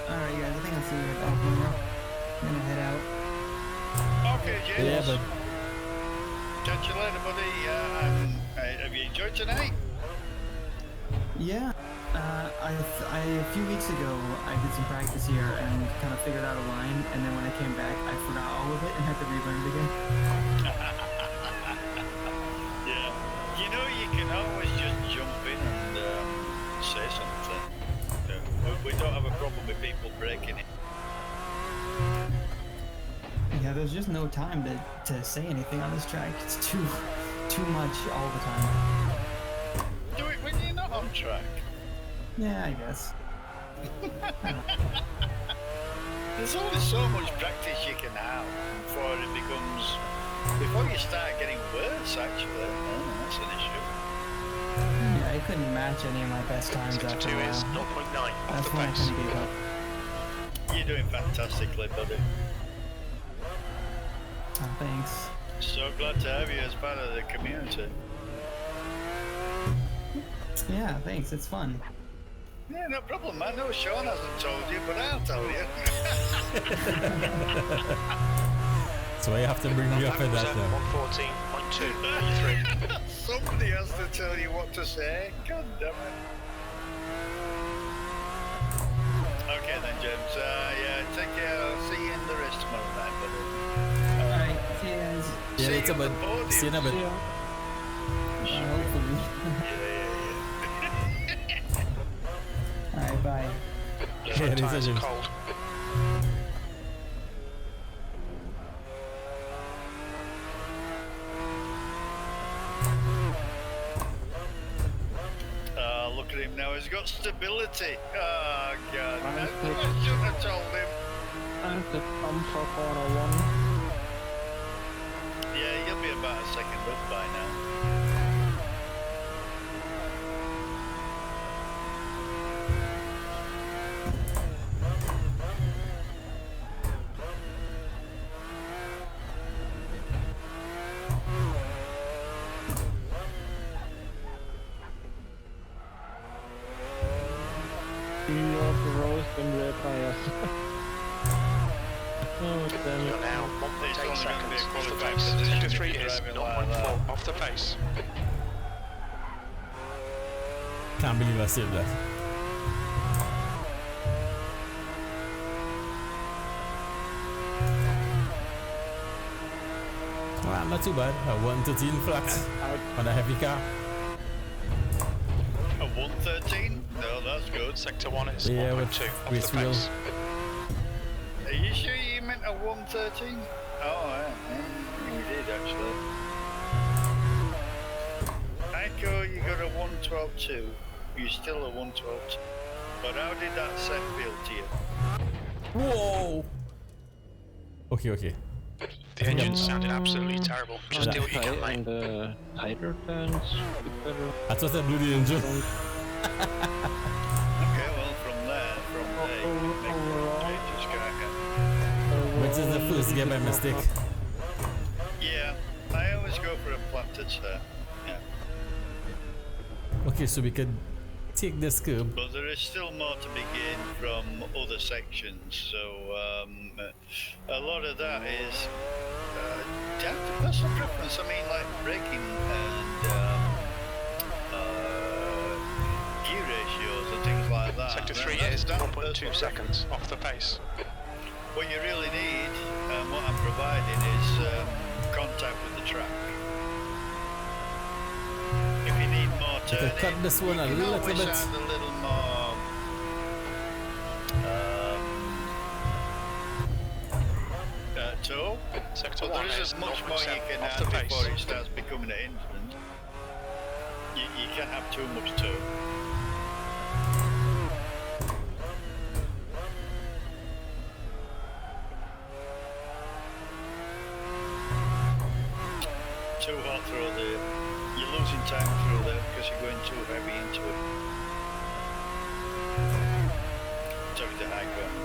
Alright, guys, I think I'll see you at Alpha tomorrow. I'm gonna head out. okay, James. Yeah, but Catch you later, buddy. Have you enjoyed tonight? Yeah. A few weeks ago, I did some practice here and kind of figured out a line, and then when I came back, I forgot all of it and had to relearn it again. Yeah. You know, you can always just jump in and say something. We don't have a problem with people breaking it. Yeah, there's just no time to say anything on this track. It's too much all the time. Do it when you're not on track. Yeah, I guess. There's only so much practice you can have before it becomes... Before you start getting worse, actually. Oh, that's an issue. Yeah, I couldn't match any of my best times Sector after 2 a is while. 0.9 off That's the when I pace. kind of gave up. You're doing fantastically, buddy. Oh, thanks. So glad to have you as part of the community. Yeah, thanks. It's fun. Yeah, no problem. I know Sean hasn't told you, but I'll tell you. so I have to bring you up in that now. 114.2. Somebody has to tell you what to say. God damn it. Okay then, James. Yeah, take care. I'll see you in the race tomorrow night, buddy. Alright, see you guys. Yeah, See later, you bud. on the podium. See you in a bit. Hopefully. Alright, bye. Your front tyres are cold. Look at him now. He's got stability. Oh, God. I'm I sick. should have told him. And the pump for corner 1. Yeah, you'll be about a second up by now. Lord roast and red tires. Oh, damn You're it. now It's 1.8 only seconds gonna be a off the qualifying pace. position Sector if 3 you're is driving like that. 0.4 off the pace. Can't believe I saved that. Well, not too bad. A 113 flat on a heavy car. A 113? No, that's good. Sector 1 is Yeah, 1.2 with off race the pace. Are you sure you meant a 113? Oh, yeah, you did actually. Echo, you got a 112.2. You're still a 112.2. But how did that set feel to you? Whoa! Okay. The engine sounded absolutely terrible. Just do what you can, mate. And tighter turns, better. That's what I blew the engine. Okay, well, from there, you can make your changes, can't you? Which is the first gear by mistake. Yeah, I always go for a planted there. Yeah. Okay, so we could take this curb. But there is still more to be gained from other sections, so a lot of that is down to personal preference. I mean, like braking and gear ratios and things like that. Sector 3 is 1.2 seconds off the pace. What you really need, and what I'm providing, is contact with the track. If you need more turning, cut this one a you can little always bit. add a little more toe. Sector But 1 there is isn't much more you can off add the pace. before it starts becoming a hindrance. You can't have too much toe. Too hot through there. You're losing time through there because you're going too heavy into it. Talking to high ground.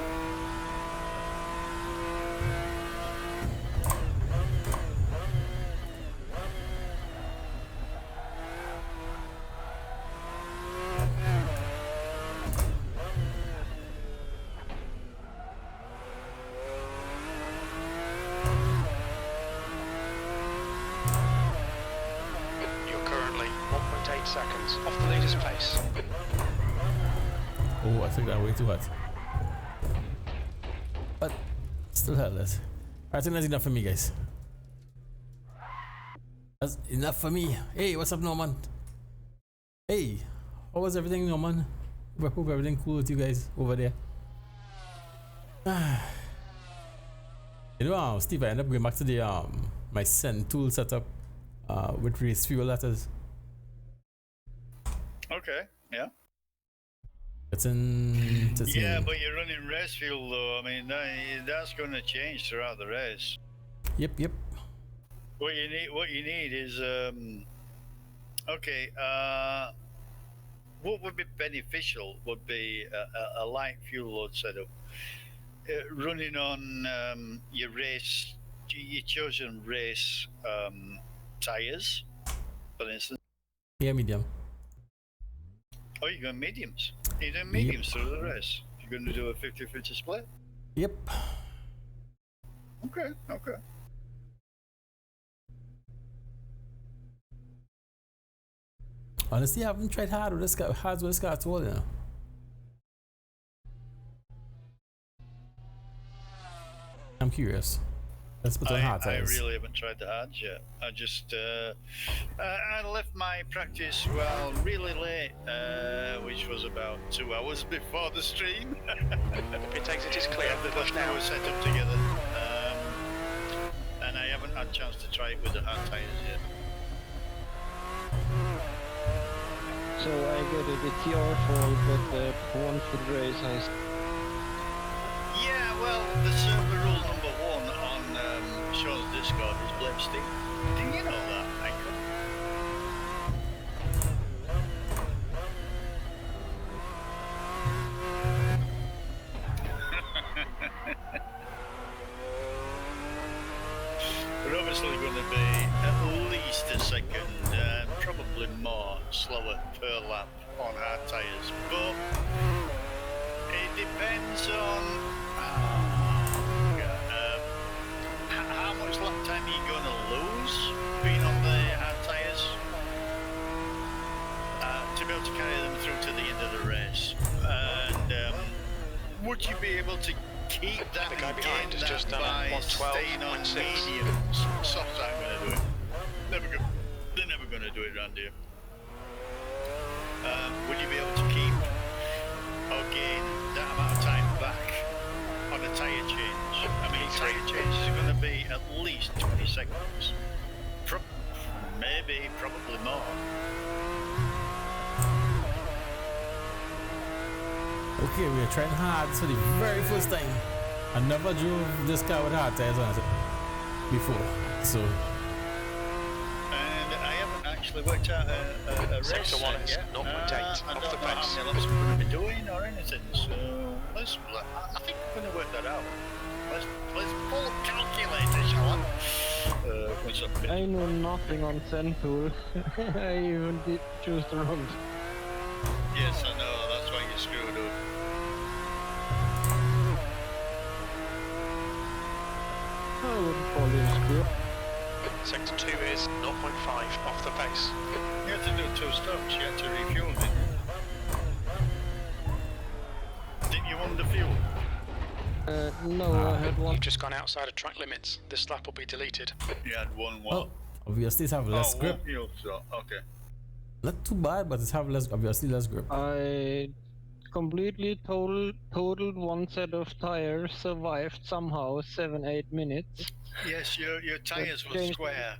You're currently 1.8 seconds off the leader's pace. Oh, I took that way too hard. But still held it. I think that's enough for me, guys. That's enough for me. Hey, what's up, Norman? Hey, how was everything, Norman? I hope everything cool with you guys over there. You know, Steve, I ended up going back to the my send tool setup with race fuel letters. Okay, yeah. It's in. Yeah, but you're running race fuel though. I mean, that's going to change throughout the race. Yep. What you need is okay. What would be beneficial would be a light fuel load setup, running on your chosen race tires, for instance. Yeah, medium. Oh, you're going mediums. You're doing mediums through the race. You're going to do a 50-50 split. Yep. Okay. Honestly, I haven't tried hard with this car at all, you know. I'm curious. Let's put on hard I tires. really haven't tried the hards yet. I just I left my practice really late, which was about 2 hours before the stream. Pit exit is clear. The first hour was set up together, and I haven't had a chance to try it with the hard tires yet. So I get it, it's your fault, but one for the race I... Yeah, well, the server rule number 1 on Sean's Discord is blame Steve. Do you know that, Michael? We're obviously going to be at least a second, probably more, slower per lap on hard tyres, but it depends on how much lap time are you going to lose being on the hard tyres to be able to carry them through to the end of the race, and would you be able to keep that The guy and behind gain has that just done by a staying on 112.6. mediums. Softs aren't going to do it. They're never going to do it around here. Will you be able to keep or gain that amount of time back on a tyre change? I mean, tyre changes are going to be at least 20 seconds. Maybe, probably more. Okay, we are trying hard for the very first time. I never drove this car with hard tires on it before, so. And I haven't actually worked out a race Sector 1 is yet. 0.8 I off don't the know how pace. many laps we're going to be doing or anything, so I think we're going to work that out. Let's pull up calculator, shall I? What's up? I know nothing on Zenpool. I even did choose the wrong. Yes, I know, that's why you screwed up. I wouldn't call it a screw. Sector 2 is 0.5 off the pace. You had to do 2 stops, you had to refuel, didn't you? Didn't you under fuel? No, I had one. You've just gone outside of track limits. This lap will be deleted. You had one. Oh, obviously it have less grip. One fuel, so, okay. Not too bad, but it have obviously less grip. I completely totaled one set of tires, survived somehow 7-8 minutes. Yes, your tyres were square.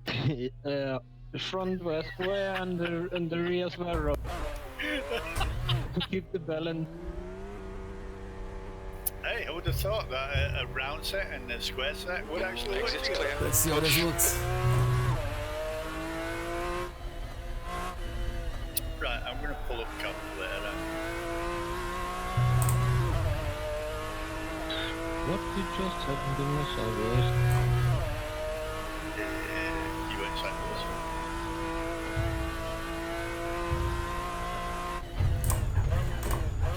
The front were square and the rears were round. To keep the balance. Hey, I would have thought that a round set and a square set would actually work Exit's together. clear. Let's see how this looks. Right, I'm going to pull up calculator now. What did just happen to my sideways? You went sideways.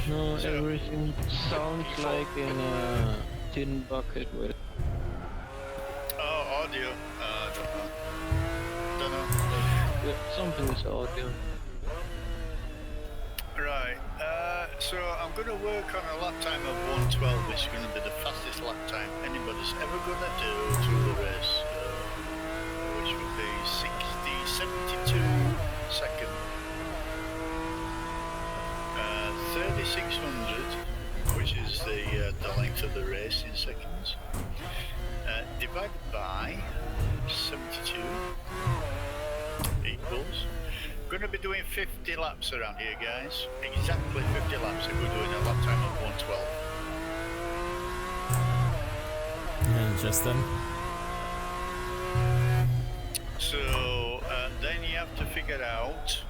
No, everything sounds like in a tin bucket with. Oh, audio. Don't know. Yeah, something is audio. Right, so I'm going to work on a lap time of 112, which is going to be the fastest lap time anybody's ever going to do through the race, which would be 72 seconds. 3600, which is the length of the race in seconds, divided by 72 equals. Going to be doing 50 laps around here, guys. Exactly 50 laps if we're doing a lap time of 112. Interesting. So then you have to figure out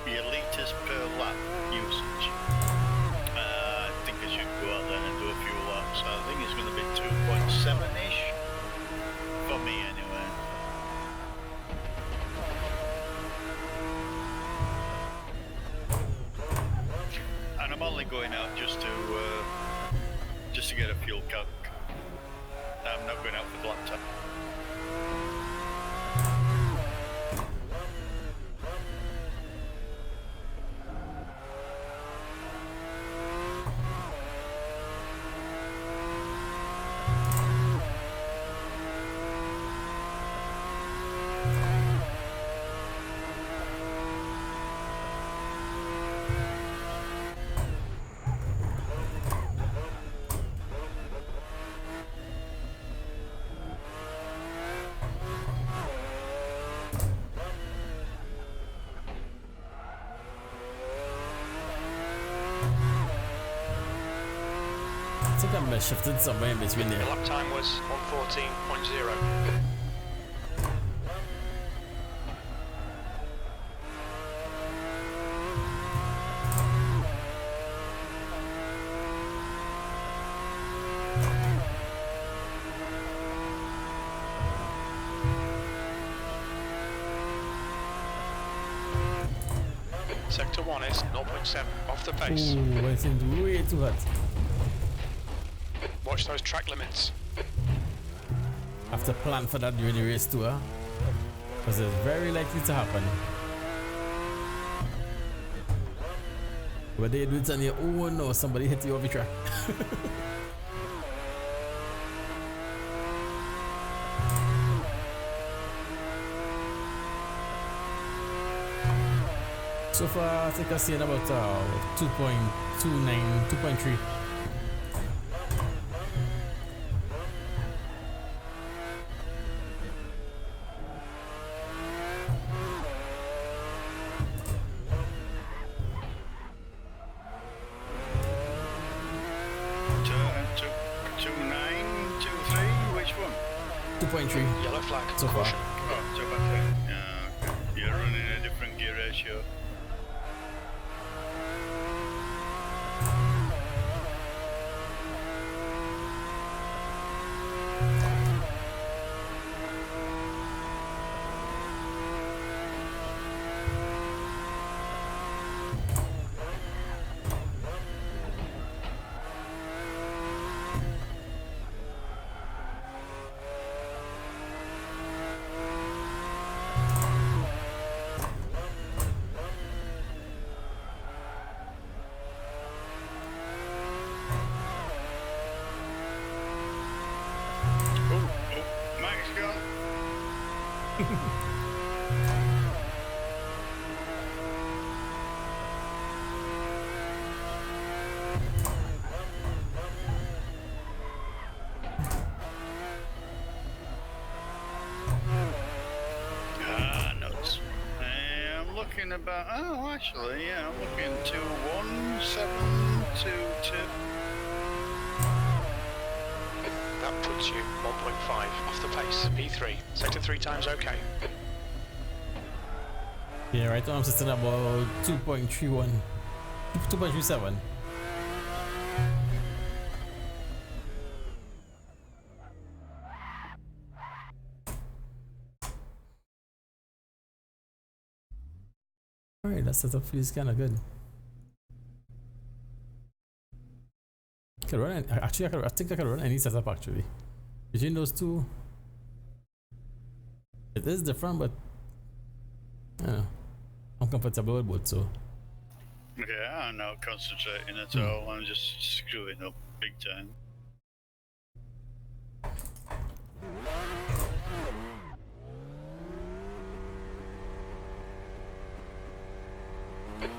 your litres per lap usage. I think I should go out there and do a few laps. I think it's going to be 2.7-ish for me anyway. And I'm only going out just to get a fuel tank. I'm not going out for the lap time. I think I'm shifted somewhere in between The there. lap time was 114.0. Sector 1 is 0.7 off the pace. Ooh, I think way too hot. Watch those track limits. Have to plan for that during the race too, huh? Because it's very likely to happen. Whether you do it on your own or somebody hit you off the track. So far, I think I've seen about 2.29, 2.3. Yellow flag. So far. Oh, 2.3. You're running a different gear ratio. Nuts. I'm looking about, actually, yeah, I'm looking 21722. That puts you 1.5 off the pace. P3. Sector 3 times okay. Yeah, right now I'm sitting about 2.31, 2.37. Alright, that setup feels kind of good. Can run actually, I think I can run any setup actually. Between those two, it is different, but yeah, I'm comfortable with both. So Yeah, I'm not concentrating at all. I'm just screwing up big time.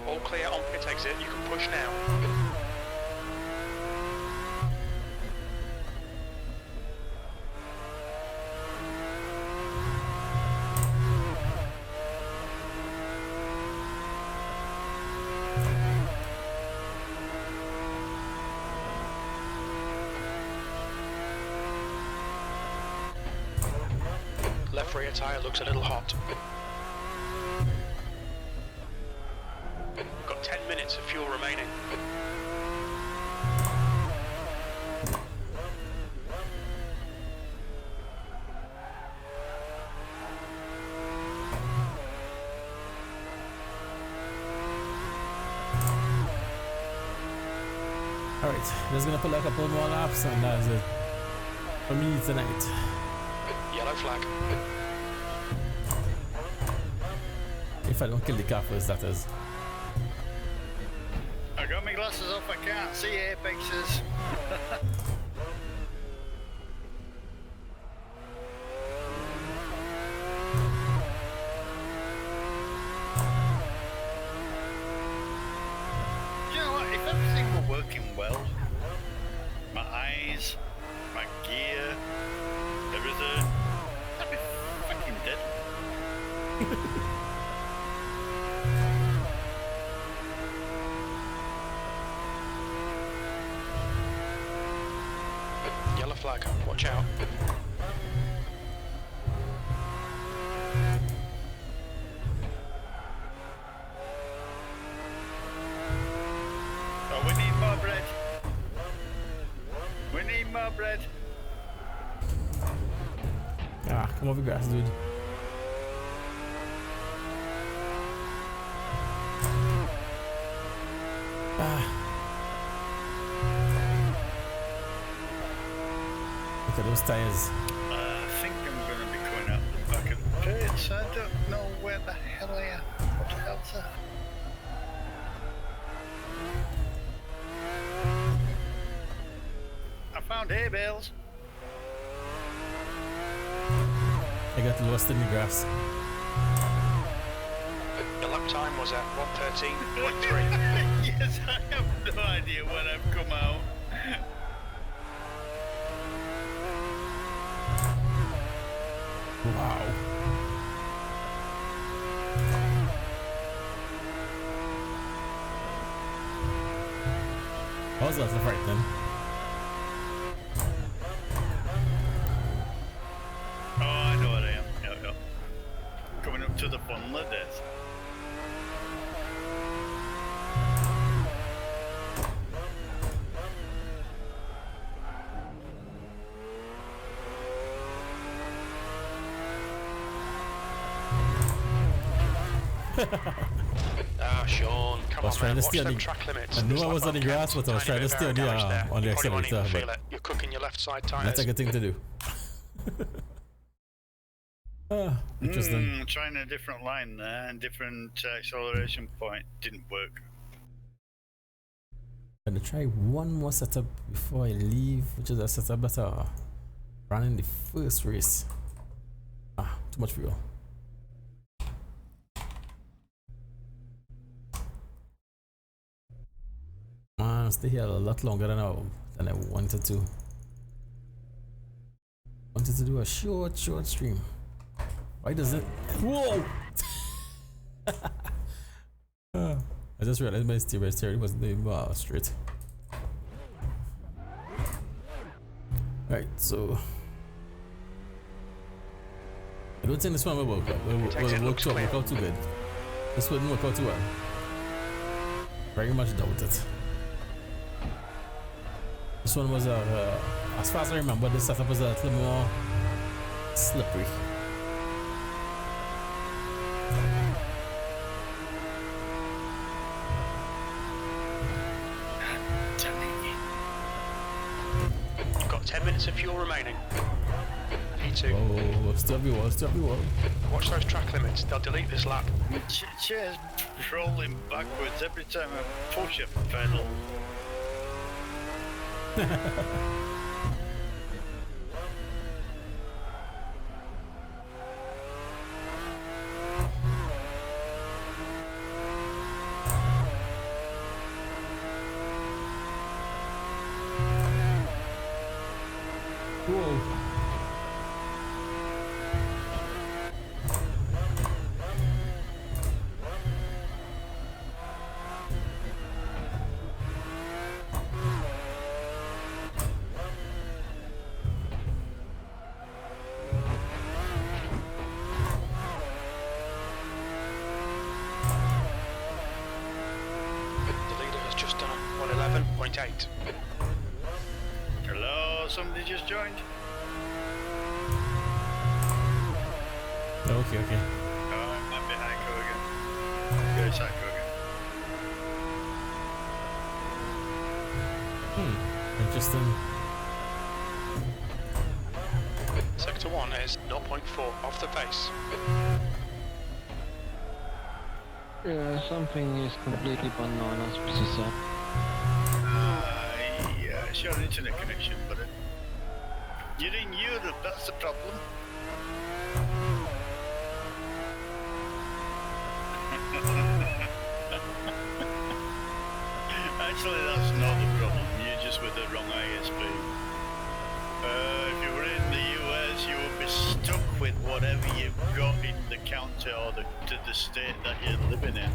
All clear on pit exit. You can push now. Left rear tyre looks a little hot. Got 10 minutes of fuel remaining. alright, just gonna put like a couple more laps and that's it for me tonight. Yellow flag. If I don't kill the car first, that is. I got my glasses off, I can't see apexes. You know what, if everything were working well, my eyes, my gear, everything, I'd be fucking dead. Yellow flag. Watch out. Oh, we need more bread. We need more bread. Ah, come over grass, dude. Look at those tires. I think I'm going to be going out the back of the pits. I don't know where the hell I am. What the hell's that? I found hay bales. I got lost in the grass. The lap time was at 1:13.3. Yes, I have no idea when I've come out. Wow. That was lots of fright then. Oh, I know what I am. No. Coming up to the funnel of death. Sean, come on, man. Watch them track limits. I knew I was on the grass, but I was trying to stay on the accelerator. But you're cooking your left side tires. That's a good thing to do. Interesting. Trying a different line there and different acceleration point didn't work. I'm gonna try one more setup before I leave, which is a setup that ran in the first race. Too much fuel. Man, stay here a lot longer than I wanted to. Wanted to do a short stream. Why does it? Whoa! I just realized my steering wasn't even straight. Alright, so I don't think this one will work out too good. This wouldn't work out too well. Very much doubt it. This one was as far as I remember, this setup was a little more slippery. You've got 10 minutes of fuel remaining. P2. Oh, still be well. Watch those track limits. They'll delete this lap. Chair's rolling backwards every time I push a pedal. Whoa. Hello, somebody just joined? Okay. Oh, I might be Heiko again. Yeah, it's Heiko again. Interesting. Sector 1 is 0.4 off the pace. Yeah, something is completely bananas, Professor. Yeah, it's your internet connection, buddy. You're in Europe, that's the problem. Actually, that's not the problem. You're just with the wrong ISP. If you were in the US, you would be stuck with whatever you've got in the county or the state that you're living in.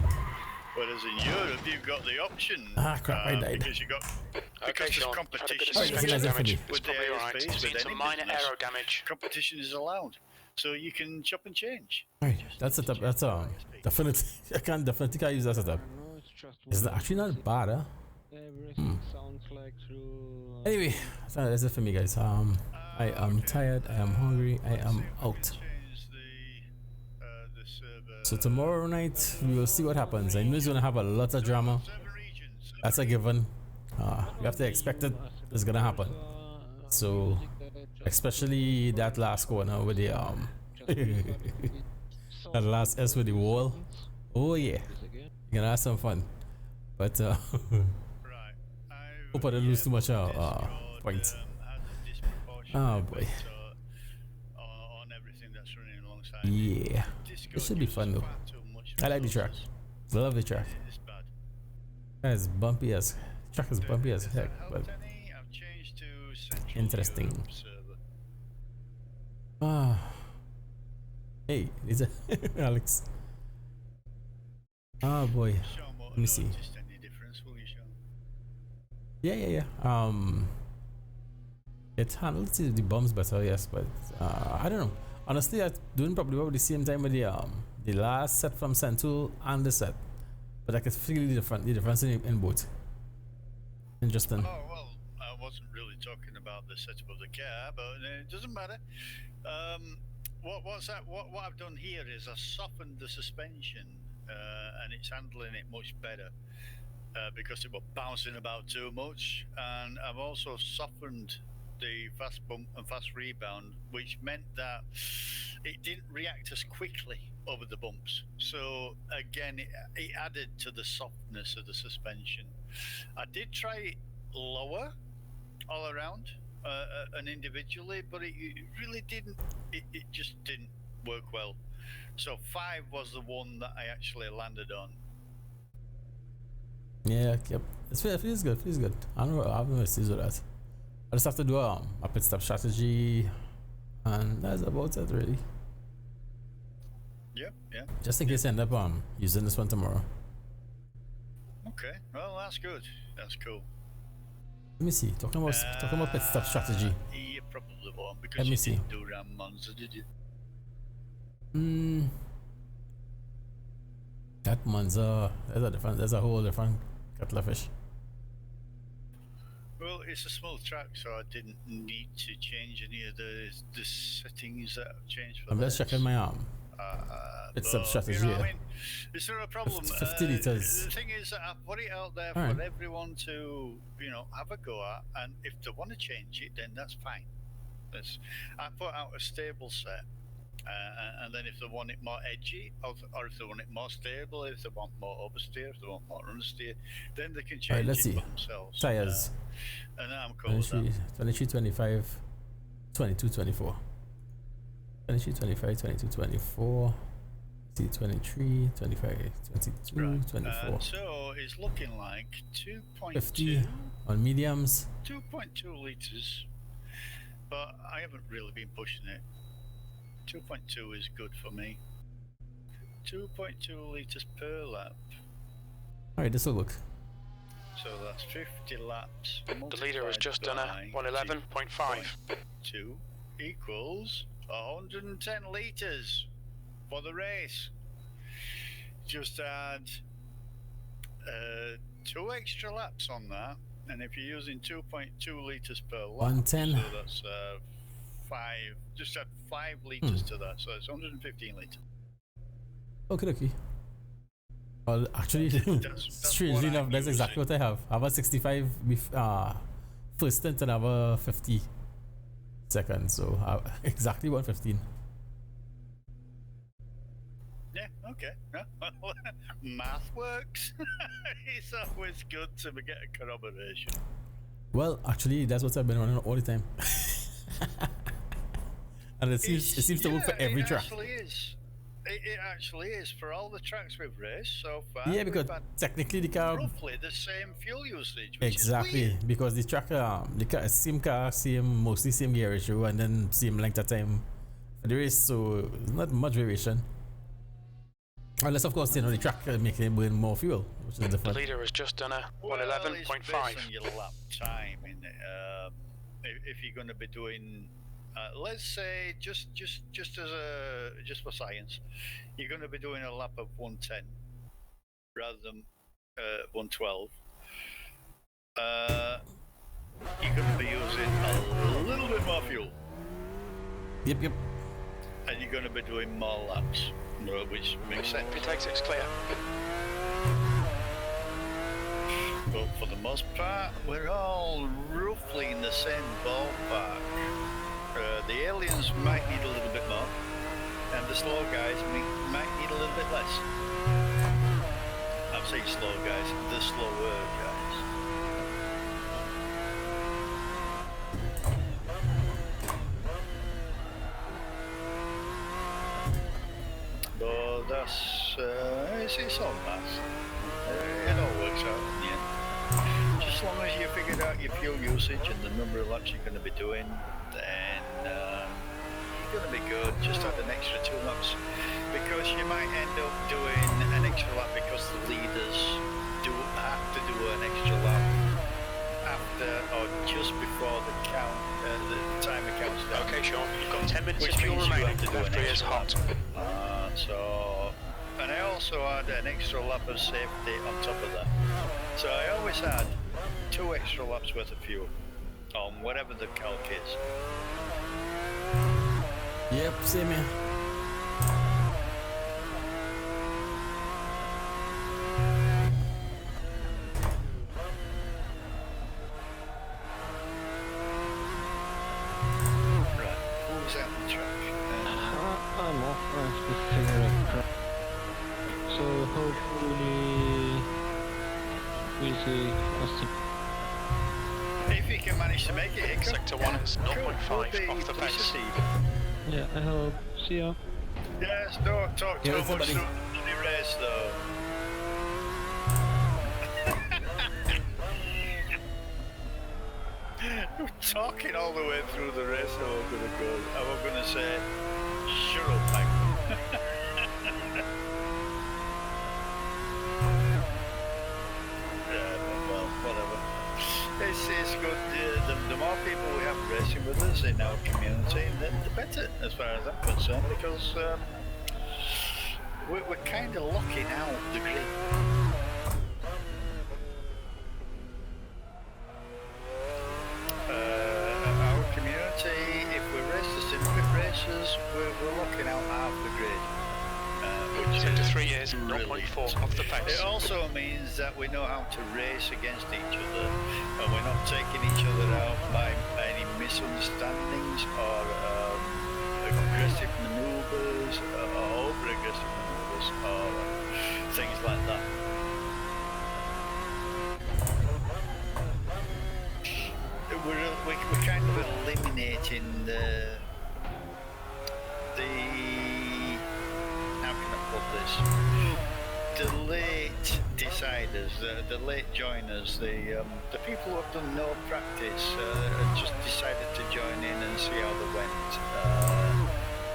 Whereas in Europe, you've got the option. Crap, I died. Because Okay, there's Sean, competition had a bit of suspension damage. with the Probably alright. ISPs, with Some any minor business. aero damage. Competition is allowed, so you can chop and change. Right, that's it. That's definitely. I can't use that setup. It's actually not bad, huh? Everything sounds like through. Anyway, that's it for me, guys. I am tired. I am hungry. I am out. So tomorrow night we will see what happens. I know it's gonna have a lot of drama. That's a given. You have to expect it. It's gonna happen. So, especially that last corner with the that last S with the wall. Oh yeah, you're gonna have some fun. But hope I don't lose too much points. Oh boy. Yeah, it should be fun though. I like the track. Love the track. It's bad. It's bumpy as track is bumpy as heck, but I've changed to Central interesting. Europe server. Ah, hey, is it Alex? Oh boy, let me see. Any difference, will you, Sean? Yeah. It handles the bumps better, yes, but I don't know. Honestly, I'm doing probably about the same time with the last set from Central and the set, but I could feel the difference in both. Interesting. Oh well, I wasn't really talking about the setup of the car, but it doesn't matter. What I've done here is I've softened the suspension, and it's handling it much better because it was bouncing about too much, and I've also softened the fast bump and fast rebound, which meant that it didn't react as quickly over the bumps. So again, it added to the softness of the suspension. I did try it lower all around and individually, but it really didn't. It just didn't work well. So 5 was the one that I actually landed on. Yeah, yep. It feels good. I don't know. I have no issues with that. I just have to do a pit stop strategy, and that's about it, really. Yeah. Just in case I end up using this one tomorrow. Okay, well that's good. That's cool. Let me see. Talking about pit stop strategy. You probably won't because Let me you see. didn't do Ram Monza, did you? That Monza, there's a whole different kettle of fish. Well, it's a small track, so I didn't need to change any of the settings that I've changed for I'm just checking my pit stop strategy. You know, I mean, is there a problem? 50 litres. The thing is that I put it out there All for right. everyone to, have a go at, and if they want to change it, then that's fine. I put out a stable set, and then if they want it more edgy, or if they want it more stable, if they want more oversteer, if they want more understeer, then they can change Alright, let's it see. for themselves. Tires. And I'm cool with 23, that. 23, 25, 22, 24. 23, 25, 22, 24. 23, 25, 22, Right. 24. So it's looking like 2.2. 50 on mediums. 2.2 litres, but I haven't really been pushing it. 2.2 is good for me. 2.2 litres per lap. Alright, this will look. So that's 50 laps. The leader has just done a 111.5. 2 equals 110 litres for the race. Just add 2 extra laps on that, and if you're using 2.2 litres per lap, 110. so that's 5. Just add 5 litres to that, so it's 115 litres. Okay. Well, actually, strangely enough, that's exactly what I have. I have a 65 first stint and I have a 50 second, so exactly 115. Yeah, okay. Math works. It's always good to get a corroboration. Well, actually, that's what I've been running all the time. And it seems to work for every track. It actually is for all the tracks we've raced so far. Yeah, because technically the car roughly the same fuel usage. Which exactly is weird. because the track, same car, mostly same gear ratio, and then same length of time for the race, so not much variation. Unless, of course, the track making it burn more fuel, which is The different. leader has just done a Well, it's 111.5. based on your lap time, isn't it? If you're going to be doing, let's say, just for science, you're going to be doing a lap of 110 rather than 112. You're going to be using a little bit more fuel. Yep. And you're going to be doing more laps, which makes sense. If it takes it's clear. But for the most part, we're all roughly in the same ballpark. The aliens might need a little bit more, and the slow guys might need a little bit less. I'm saying slow guys, the slower guys. But that's it's all maths. It all works out in the end. Just as long as you figured out your fuel usage and the number of laps you're going to be doing, then you're going to be good. Just add an extra 2 laps, because you might end up doing an extra lap because the leaders have to do an extra lap after or just before the timer counts down. Okay, Sean, you've got 10 minutes of fuel remaining after it's hot. And I also had an extra lap of safety on top of that. So I always had 2 extra laps worth of fuel on whatever the calc is. Yep, same here. Right, who's out on the track? I'm off. I have to figure out crap. So hopefully we'll see us to. If you can manage to make it, Sector 1 is 0.5 off the pace. Yeah, I hope. See ya. Yes, don't talk too much through the race though. You're talking all the way through the race, how I'm gonna say, shut up, Mike. Well, whatever. It's good. The more people we have racing with us in our community, the better, as far as I'm concerned, because we're kind of locking out the grid. Our community, if we race the Simpit races, we're locking out half the grid. Sector 3 is 0.4 off the pace. It also means that we know how to race against each other, and we're not taking each other out by any misunderstandings or aggressive manoeuvres or over-aggressive manoeuvres or things like that. We're kind of eliminating the how can I put this? The late deciders, the late joiners, the people who have done no practice and just decided to join in and see how they went.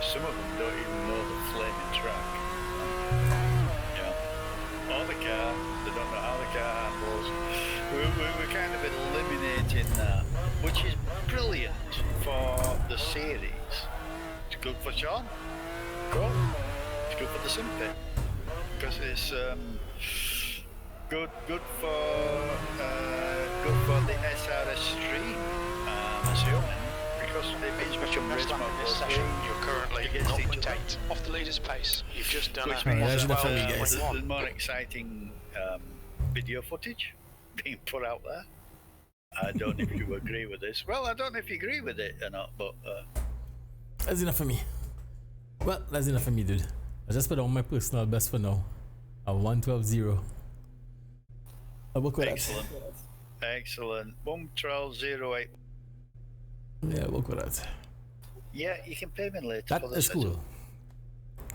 Some of them don't even know the flaming track. Yeah. Or the car, they don't know how the car handles. We're kind of eliminating that, which is brilliant for the series. It's good for Sean. Cool. It's good for the Simpit, because it's good for the SRS stream. I'm assuming, because they've been special race In this session, you're currently 0.8 off the leader's pace. You've just done which means there's more exciting video footage being put out there. I don't know if you agree with this. Well, I don't know if you agree with it or not, but that's enough for me. Well, that's enough for me, dude. I just put on my personal best for now. A 112.0. I'll work with excellent. Excellent. 112.08. Yeah, work with that. Yeah, you can pay me later. That is cool.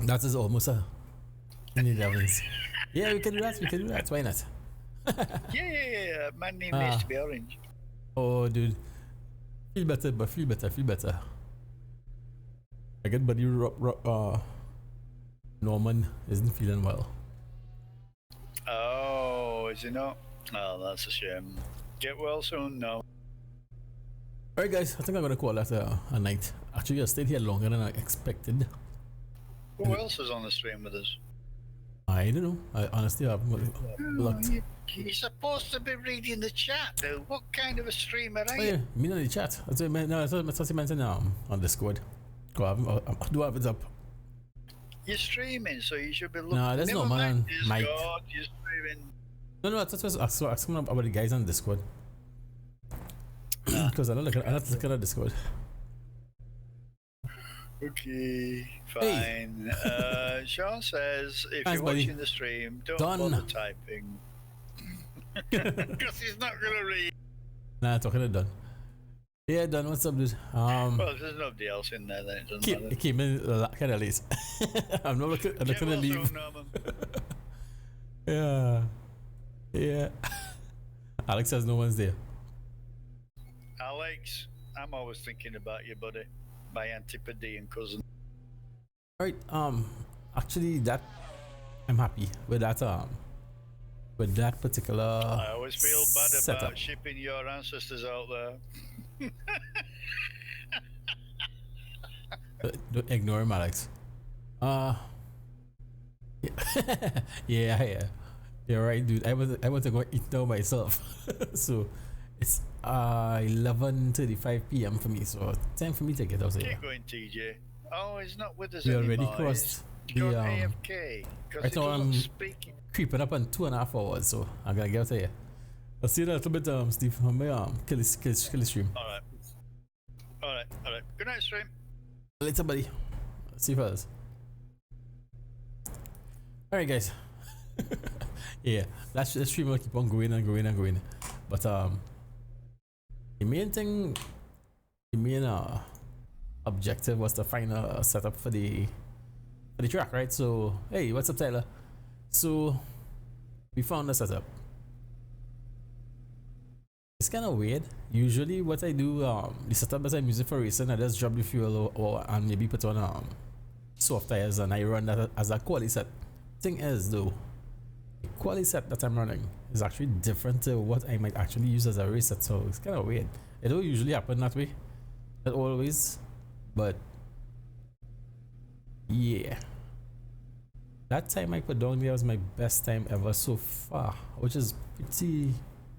That is almost a $11. Yeah, we can do that. We can do that. Why not? yeah. My name needs to be orange. Oh, dude. Feel better, but feel better. I get buddy Norman isn't feeling well. Oh, is he not? Oh, that's a shame. Get well soon now. Alright guys, I think I'm gonna call that a night. Actually, I stayed here longer than I expected. Who else is on the stream with us? I don't know. I honestly haven't looked. You're supposed to be reading the chat, though. What kind of a streamer are you? Yeah, me on the chat. That's what you mentioned on Discord. I do have it up. You're streaming, so you should be looking. Nah, there's no man on mic. God, you're streaming. No, that's what I was asking about the guys on Discord. Because I'm not looking at Discord. Okay, fine. Hey. Sean says if you're watching the stream, don't bother typing. Because he's not gonna read. Nah, talking to Don. Yeah, Don, what's up, dude? Well, if there's nobody else in there, then it doesn't matter. It came in kind of late. I'm not looking to leave. Yeah. Yeah. Alex says no one's there. Alex, I'm always thinking about you, buddy. My Antipodean cousin. Alright, actually that I'm happy with that particular I always feel bad setup. about shipping your ancestors out there. Don't ignore him, Alex. Yeah. You're right, dude. I want to go eat now myself. So it's 11:35 p.m. for me, so time for me to get out of here. Keep going, TJ. Oh, he's not with us We anymore. already crossed He's the gone AFK. right now I'm creeping up on 2.5 hours, so I gotta get out of here. I'll see you in a little bit, Steve. I'm gonna kill the stream. Alright. Good night, stream. Later, buddy. See you fellas. Alright, guys. Yeah, that stream will keep on going and going. But the main thing, the main objective was to find a setup for the track, right? So hey, what's up, Tyler? So we found a setup. It's kind of weird. Usually what I do, the setup that I'm using for racing, I just drop the fuel or and maybe put on soft tires and I run that as a quali set. Thing is though, the quali set that I'm running is actually different to what I might actually use as a race set, so it's kind of weird. It don't usually happen that way, not always, but yeah. That time I put down there was my best time ever so far, which is pretty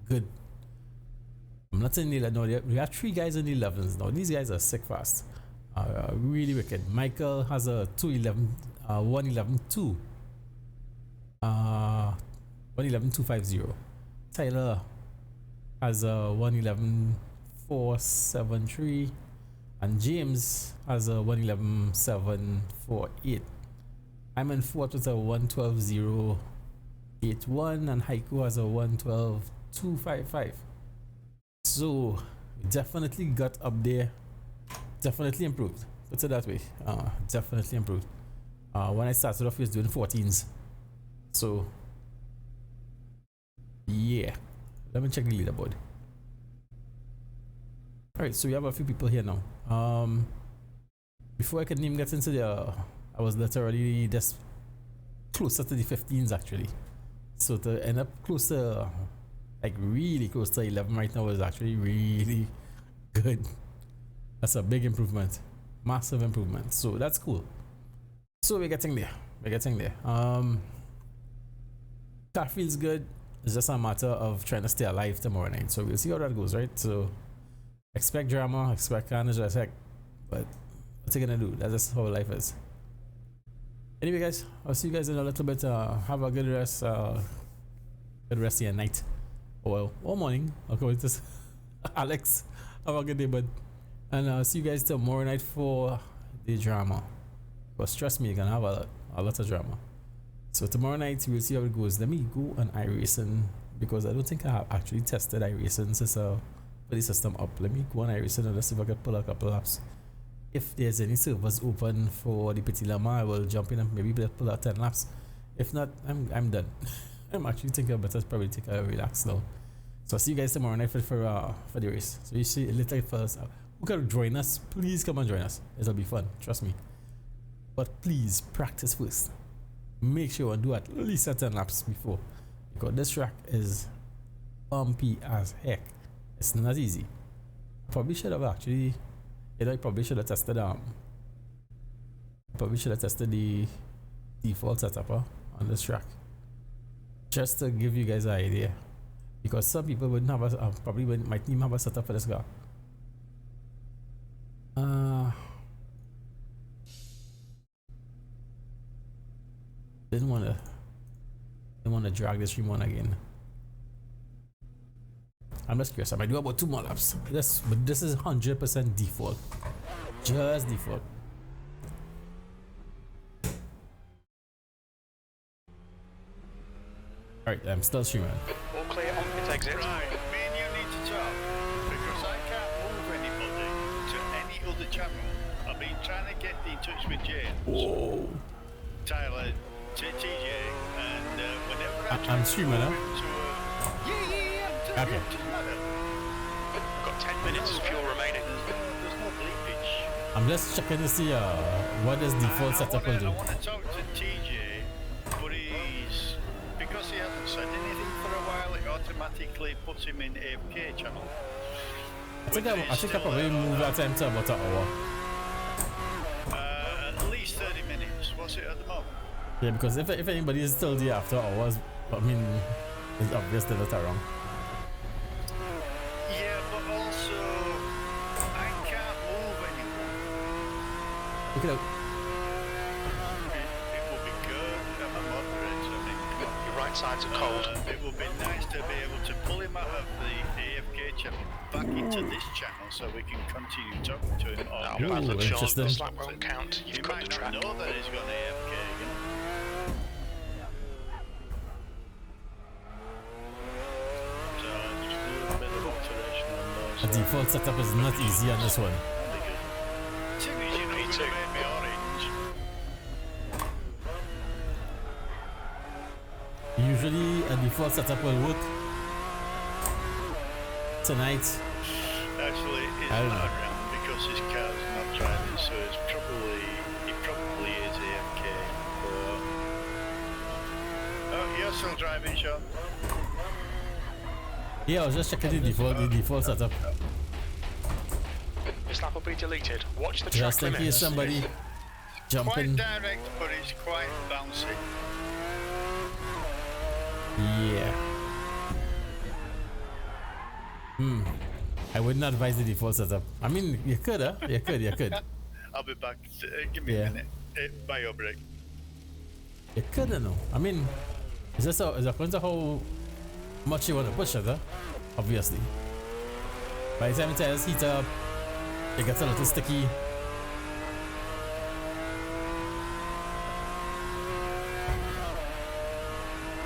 good. I'm not saying no, we have 3 guys in the 11s now. These guys are sick fast, really wicked. Michael has a 111.2, 111.250. Tyler has a 111.473, and James has a 111.748. I'm in fourth with a 112.081, and Haiku has a 112.255. So we definitely got up there, definitely improved. Let's say that way. Definitely improved. When I started off, we was doing 14s. So yeah, let me check the leaderboard. All right, so we have a few people here now. Before I could even get into the, I was literally just closer to the 15s actually. So to end up closer, like really close to 11 right now is actually really good. That's a big improvement, massive improvement. So that's cool. So we're getting there. Car feels good. It's just a matter of trying to stay alive tomorrow night. So we'll see how that goes, right? So expect drama, expect carnage, but what's it gonna do? That's just how life is. Anyway, guys, I'll see you guys in a little bit. Have a good rest of your night. Or morning. Okay, it's just Alex. Have a good day, bud. And I'll see you guys tomorrow night for the drama. Because trust me, you're gonna have a lot of drama. So tomorrow night we'll see how it goes. Let me go on iRacing because I don't think I have actually tested iRacing since I put the system up. Let me go on iRacing and let's see if I can pull a couple laps. If there's any servers open for the Petit Le Mans, I will jump in and maybe pull out 10 laps. If not, I'm done. I'm actually thinking I better probably take a relax now. So I'll see you guys tomorrow night for the race. So you see a little first. Who can join us? Please come and join us. It'll be fun, trust me. But please practice first. Make sure and do at least 10 laps before, because this track is bumpy as heck. It's not easy. Probably should have actually, I probably should have tested the default setup on this track, just to give you guys an idea, because some people wouldn't have might even have a setup for this car. Didn't want to drag this stream on again. I'm just curious. I might do about 2 more laps. But this is 100% default. Just default. Alright, I'm still streaming. All clear on pit exit. Right, me and you need to talk because I can't move anybody to any other channel. I've been trying to get in touch with James, Whoa. Tyler, TJ, and whenever I I'm streaming, huh? Yeah. Okay. Got 10 minutes of fuel remaining. There's no bleepage. I'm just checking to see what this default setup will do. I want to talk to TJ, but because he hasn't said anything for a while, it automatically puts him in AFK channel. I think I probably move that time to about an hour. At least 30 minutes. What's it at the moment? Yeah, because if anybody is still there after hours, I mean, it's obvious that that's wrong. Yeah, but also, I can't move anymore. Look it out. It will be good. I'm a moderator, I think. Your right sides are cold. It would be nice to be able to pull him out of the AFK channel back into this channel so we can continue talking to him. Ooh, interesting. This lap won't count. You've got the track. Know that he's gone AFK again. So just a little bit of alteration on those. The default setup is not easy on this one. Too easy, you know, you made me orange. Usually a default setup will work. Tonight, Actually, he's I don't not know. around because his car's not driving, so he probably is AFK. But... Oh, you're still driving, Sean? Yeah, I was just checking the default setup. This lap will be deleted. Watch the Just track in case limits. somebody Quite jumping. direct, but it's quite bouncy. Yeah. I wouldn't advise the default setup. I mean, you could, huh? You could. I'll be back. Give me a minute. Buy your break. You could, no. I mean, it's according to how much you want to push it, huh? Obviously. By the time it tells heat up, it gets a little sticky.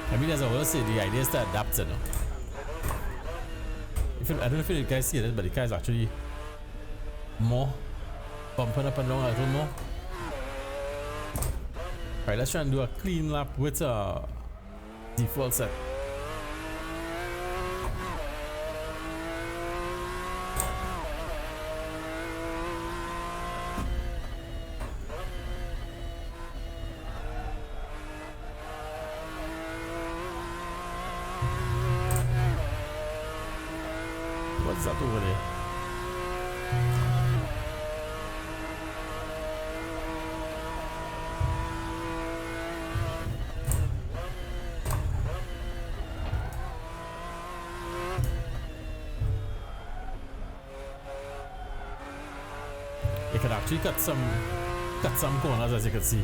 I mean, as I always say, the idea is to adapt, you know. I don't know if you guys see it, but the car is actually more bumping up and down a little more. Alright, let's try and do a clean lap with default set. What's that over there? You can actually cut some corners, as you can see.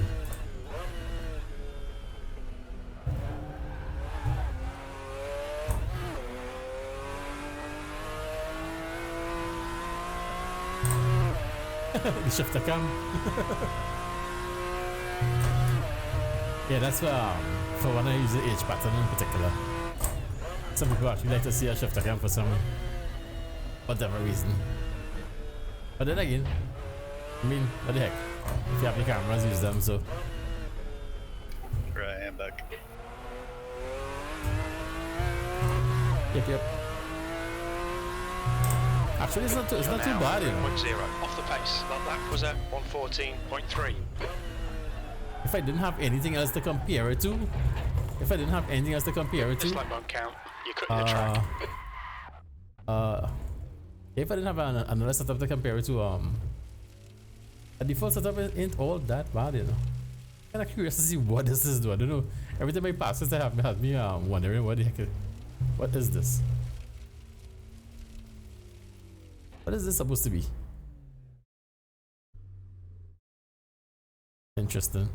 The shifter cam. Yeah, that's for when I use the H pattern in particular. Some people actually like to see a shifter cam for some whatever reason. But then again, I mean, what the heck? If you have your cameras, use them, so. Right, I'm back. Yep. Actually, it's not too bad, you know. 1.0 off the pace. That was at 114.3. If I didn't have anything else to compare it to, This lap won't count. You're cutting the track. if I didn't have another setup to compare it to, a default setup ain't all that bad, you know. Kind of curious to see what this is doing. I don't know. Every time I pass this, I have me wondering what the heck, what is this? What is this supposed to be? Interesting.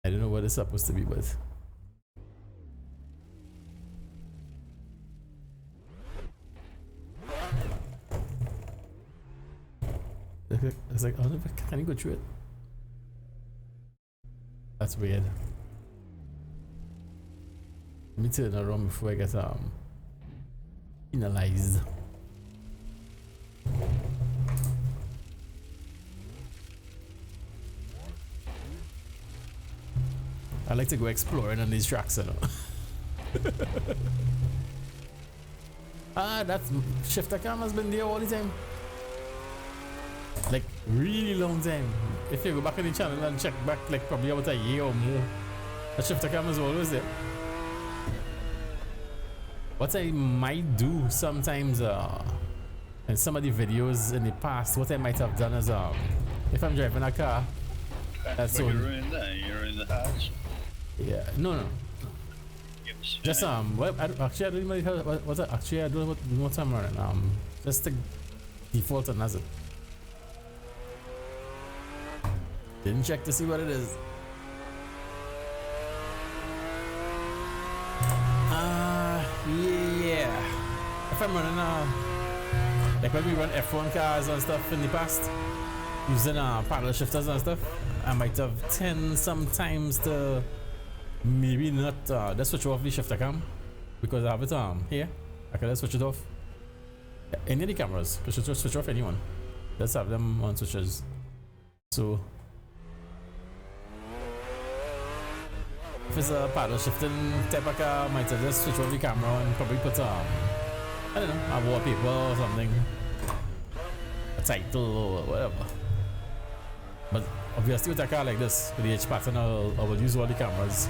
I don't know what it's supposed to be, but it's like, oh, can you go through it? That's weird. Let me turn around before I get penalized. like to go exploring on these tracks, you know. That shifter cam has been there all the time. Like really long time. If you go back in the channel and check back like probably about a year or more, the shifter cam is always there. What I might do sometimes in some of the videos in the past, what I might have done is if I'm driving a car that's you're in there, you're in the house. Yeah, no. Just well, actually I don't even know what actually I don't know what I'm running. Just the default on as it. Didn't check to see what it is. Yeah. If I'm running like when we run F1 cars and stuff in the past, using paddle shifters and stuff, I might have tend sometimes to maybe not just switch off the shifter cam because I have it here. I can just switch it off. Any of the cameras, you should just switch off anyone. Let's have them on switches. So if it's a paddle shifting type of car, I might just switch off the camera and probably put I don't know, a wallpaper or something, a title or whatever. But obviously with a car like this, with the H pattern, I will use all the cameras.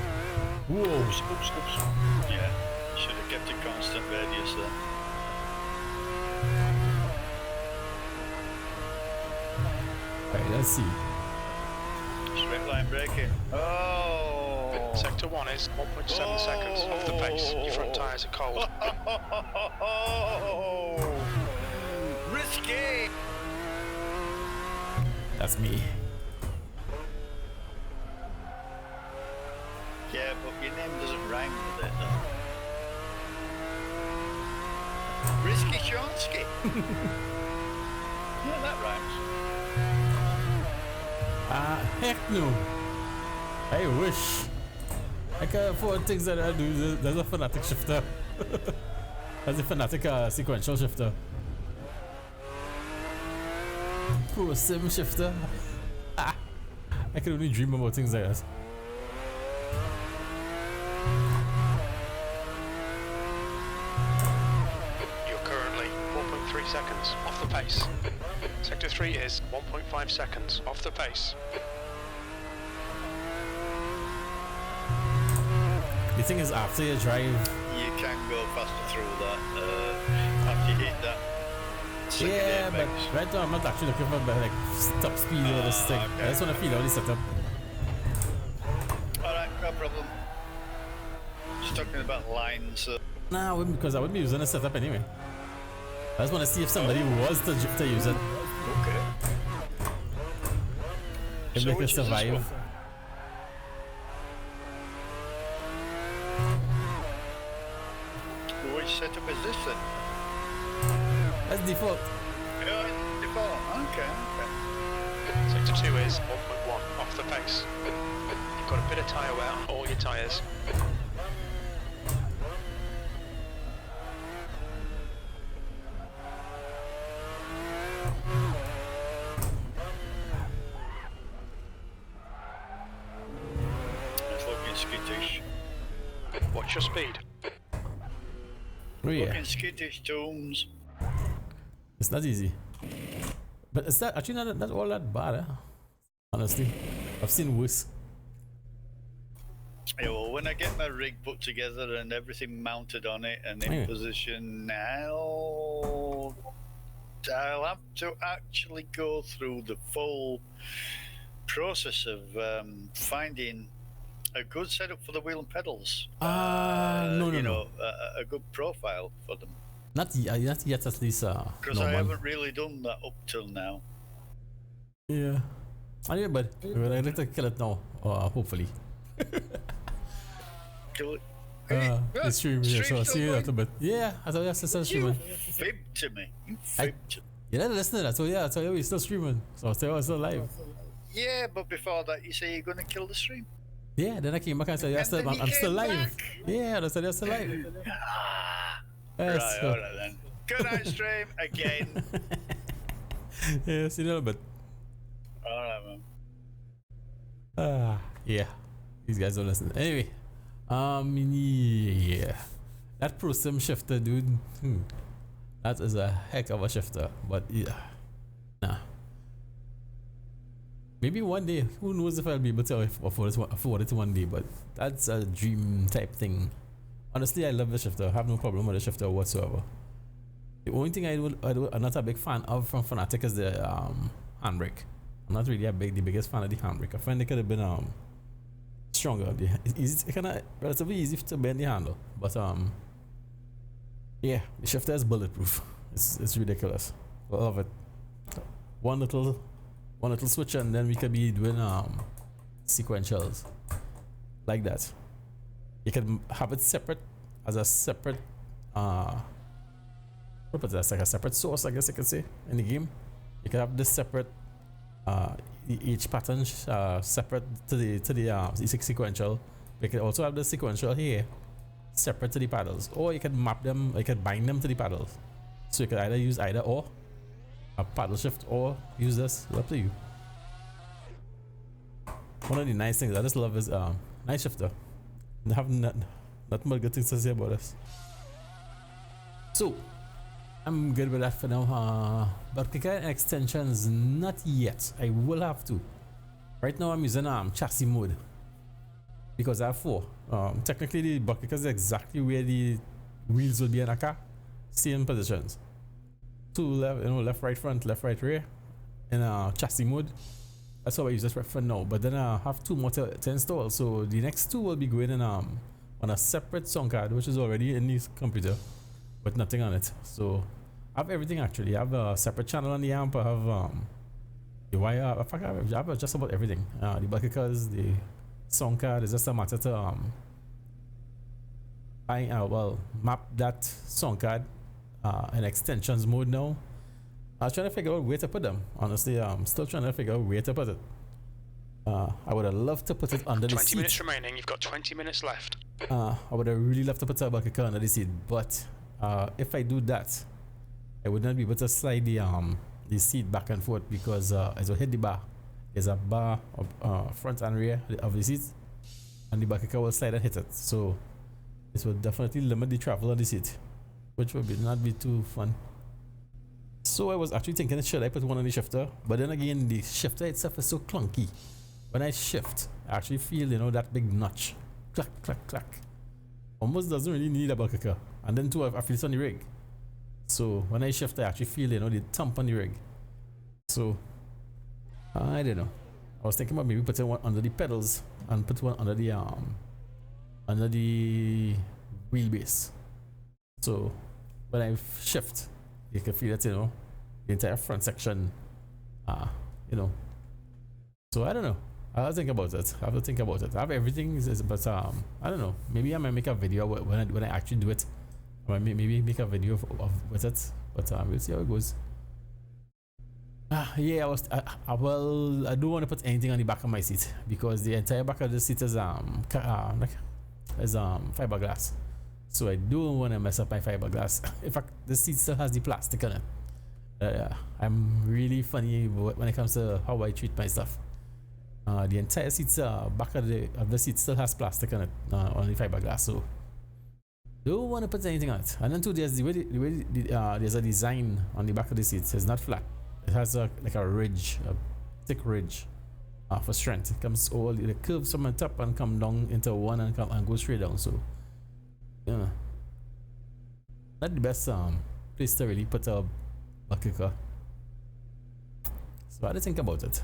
Whoa! Oops. Yeah, should have kept a constant radius there. Right, let's see. Straight line braking. Oh! Sector 1 is 1.7 seconds off the pace. Your front tyres are cold. Risky! That's me. Yeah, but your name doesn't rhyme with it, though. Risky Shonsky. Yeah, that rhymes. Heck no. I wish. I can afford things that I do. There's a FANATEC shifter. There's a FANATEC sequential shifter. Pro sim shifter. I can only dream about things like that. You're currently 4.3 seconds off the pace. Sector 3 is 1.5 seconds off the pace. The thing is, after you drive, you can go faster through that after you hit that. Yeah, but right now I'm not actually looking for like top speed or this thing. Okay. I just want to feel out the setup. Alright, no problem. Just talking about lines. Nah, I wouldn't, because I wouldn't be using the setup anyway. I just want to see if somebody was to use it. Okay. If they could survive. Which setup is this then? That's default. Yeah, default. Okay. Sector 2 is 1.1 off the pace. You've got a bit of tyre wear on all your tyres. It's looking skittish. Watch your speed. Oh, yeah. Looking skittish, Tombs. It's not easy. But it's not, actually not all that bad, honestly. I've seen worse. Yeah, well, when I get my rig put together and everything mounted on it and in position now, I'll have to actually go through the full process of finding a good setup for the wheel and pedals. No. A good profile for them. Not yet, at least. Because I haven't really done that up till now. Yeah. Anyway, but I'd like to kill it now, hopefully. Kill it. The stream, yeah, so I'll see you after, but yeah, I thought that's still streaming. You fibbed to me. You fibbed to me. You didn't listen to that, so yeah, I tell you, we're still streaming. So I was still live. Yeah, but before that, you say you're going to kill the stream. Yeah, then I came back and said, I'm still live. Yeah, I said, you're still live. Right, alright then. Good night, stream again. Yeah, see you in a little bit. Alright, man. Yeah. These guys don't listen. Anyway, yeah, that ProSim shifter, dude. That is a heck of a shifter. But yeah, nah. Maybe one day, who knows if I'll be able to afford it one day, but that's a dream type thing. Honestly, I love the shifter. I have no problem with the shifter whatsoever. The only thing I'm not a big fan of from FANATEC is the handbrake. I'm not really the biggest fan of the handbrake. I find it could have been stronger. It's kind of relatively easy to bend the handle, but yeah, the shifter is bulletproof. It's ridiculous. I love it. One little switch and then we could be doing sequentials like that. You can have it separate as a separate that's like a separate source, I guess you could say, in the game. You can have this separate each pattern separate to the sequential. You can also have the sequential here separate to the paddles, or you can map them, you can bind them to the paddles. So you can either use either or a paddle shift or use this. It's up to you. One of the nice things I just love is nice shifter. I have nothing but good things to say about this. So I'm good with that for now. But kicker extensions, not yet. I will have to. Right now I'm using chassis mode because I have 4. Technically the bucket is exactly where the wheels will be in a car. Same positions. 2 left, left, right, front, left, right, rear, in chassis mode. That's how I use this for now. But then I have 2 more to install. So the next 2 will be going in on a separate sound card, which is already in this computer, but nothing on it. So I have everything actually. I have a separate channel on the amp. I have the wire. In fact, I have just about everything. The bucket cars, the sound card. It's just a matter to map that sound card in extensions mode now. I was trying to figure out where to put them. Honestly, I'm still trying to figure out where to put it. I would have loved to put it under the seat. 20 minutes remaining. You've got 20 minutes left. I would have really loved to put a bucket car under the seat, but if I do that, I would not be able to slide the seat back and forth because as I hit the bar, there's a bar of front and rear of the seat, and the bucket car will slide and hit it. So this will definitely limit the travel on the seat, which would not be too fun. So I was actually thinking, should I put one on the shifter? But then again, the shifter itself is so clunky. When I shift, I actually feel, that big notch. Clack, clack, clack. Almost doesn't really need a bucket car. And then too, I feel it on the rig. So when I shift, I actually feel, the thump on the rig. So, I don't know. I was thinking about maybe putting one under the pedals and put one under the wheelbase. So when I shift, you can feel it, the entire front section, So I don't know. I'll think about it. I have to think about it. I have everything, but I don't know. Maybe I might make a video when I actually do it. Or maybe make a video with it. But we'll see how it goes. Yeah, I don't want to put anything on the back of my seat because the entire back of the seat is fiberglass. So I don't want to mess up my fiberglass. In fact, the seat still has the plastic on it. I'm really funny when it comes to how I treat my stuff. The entire seats, back of the seat still has plastic on it, on the fiberglass. So don't want to put anything on it. And then too, there's there's a design on the back of the seats. It's not flat. It has like a ridge, a thick ridge, for strength. It comes it curves from the top and come down into one and go straight down. So yeah, not the best place to really put a bucket car. So I had to think about it.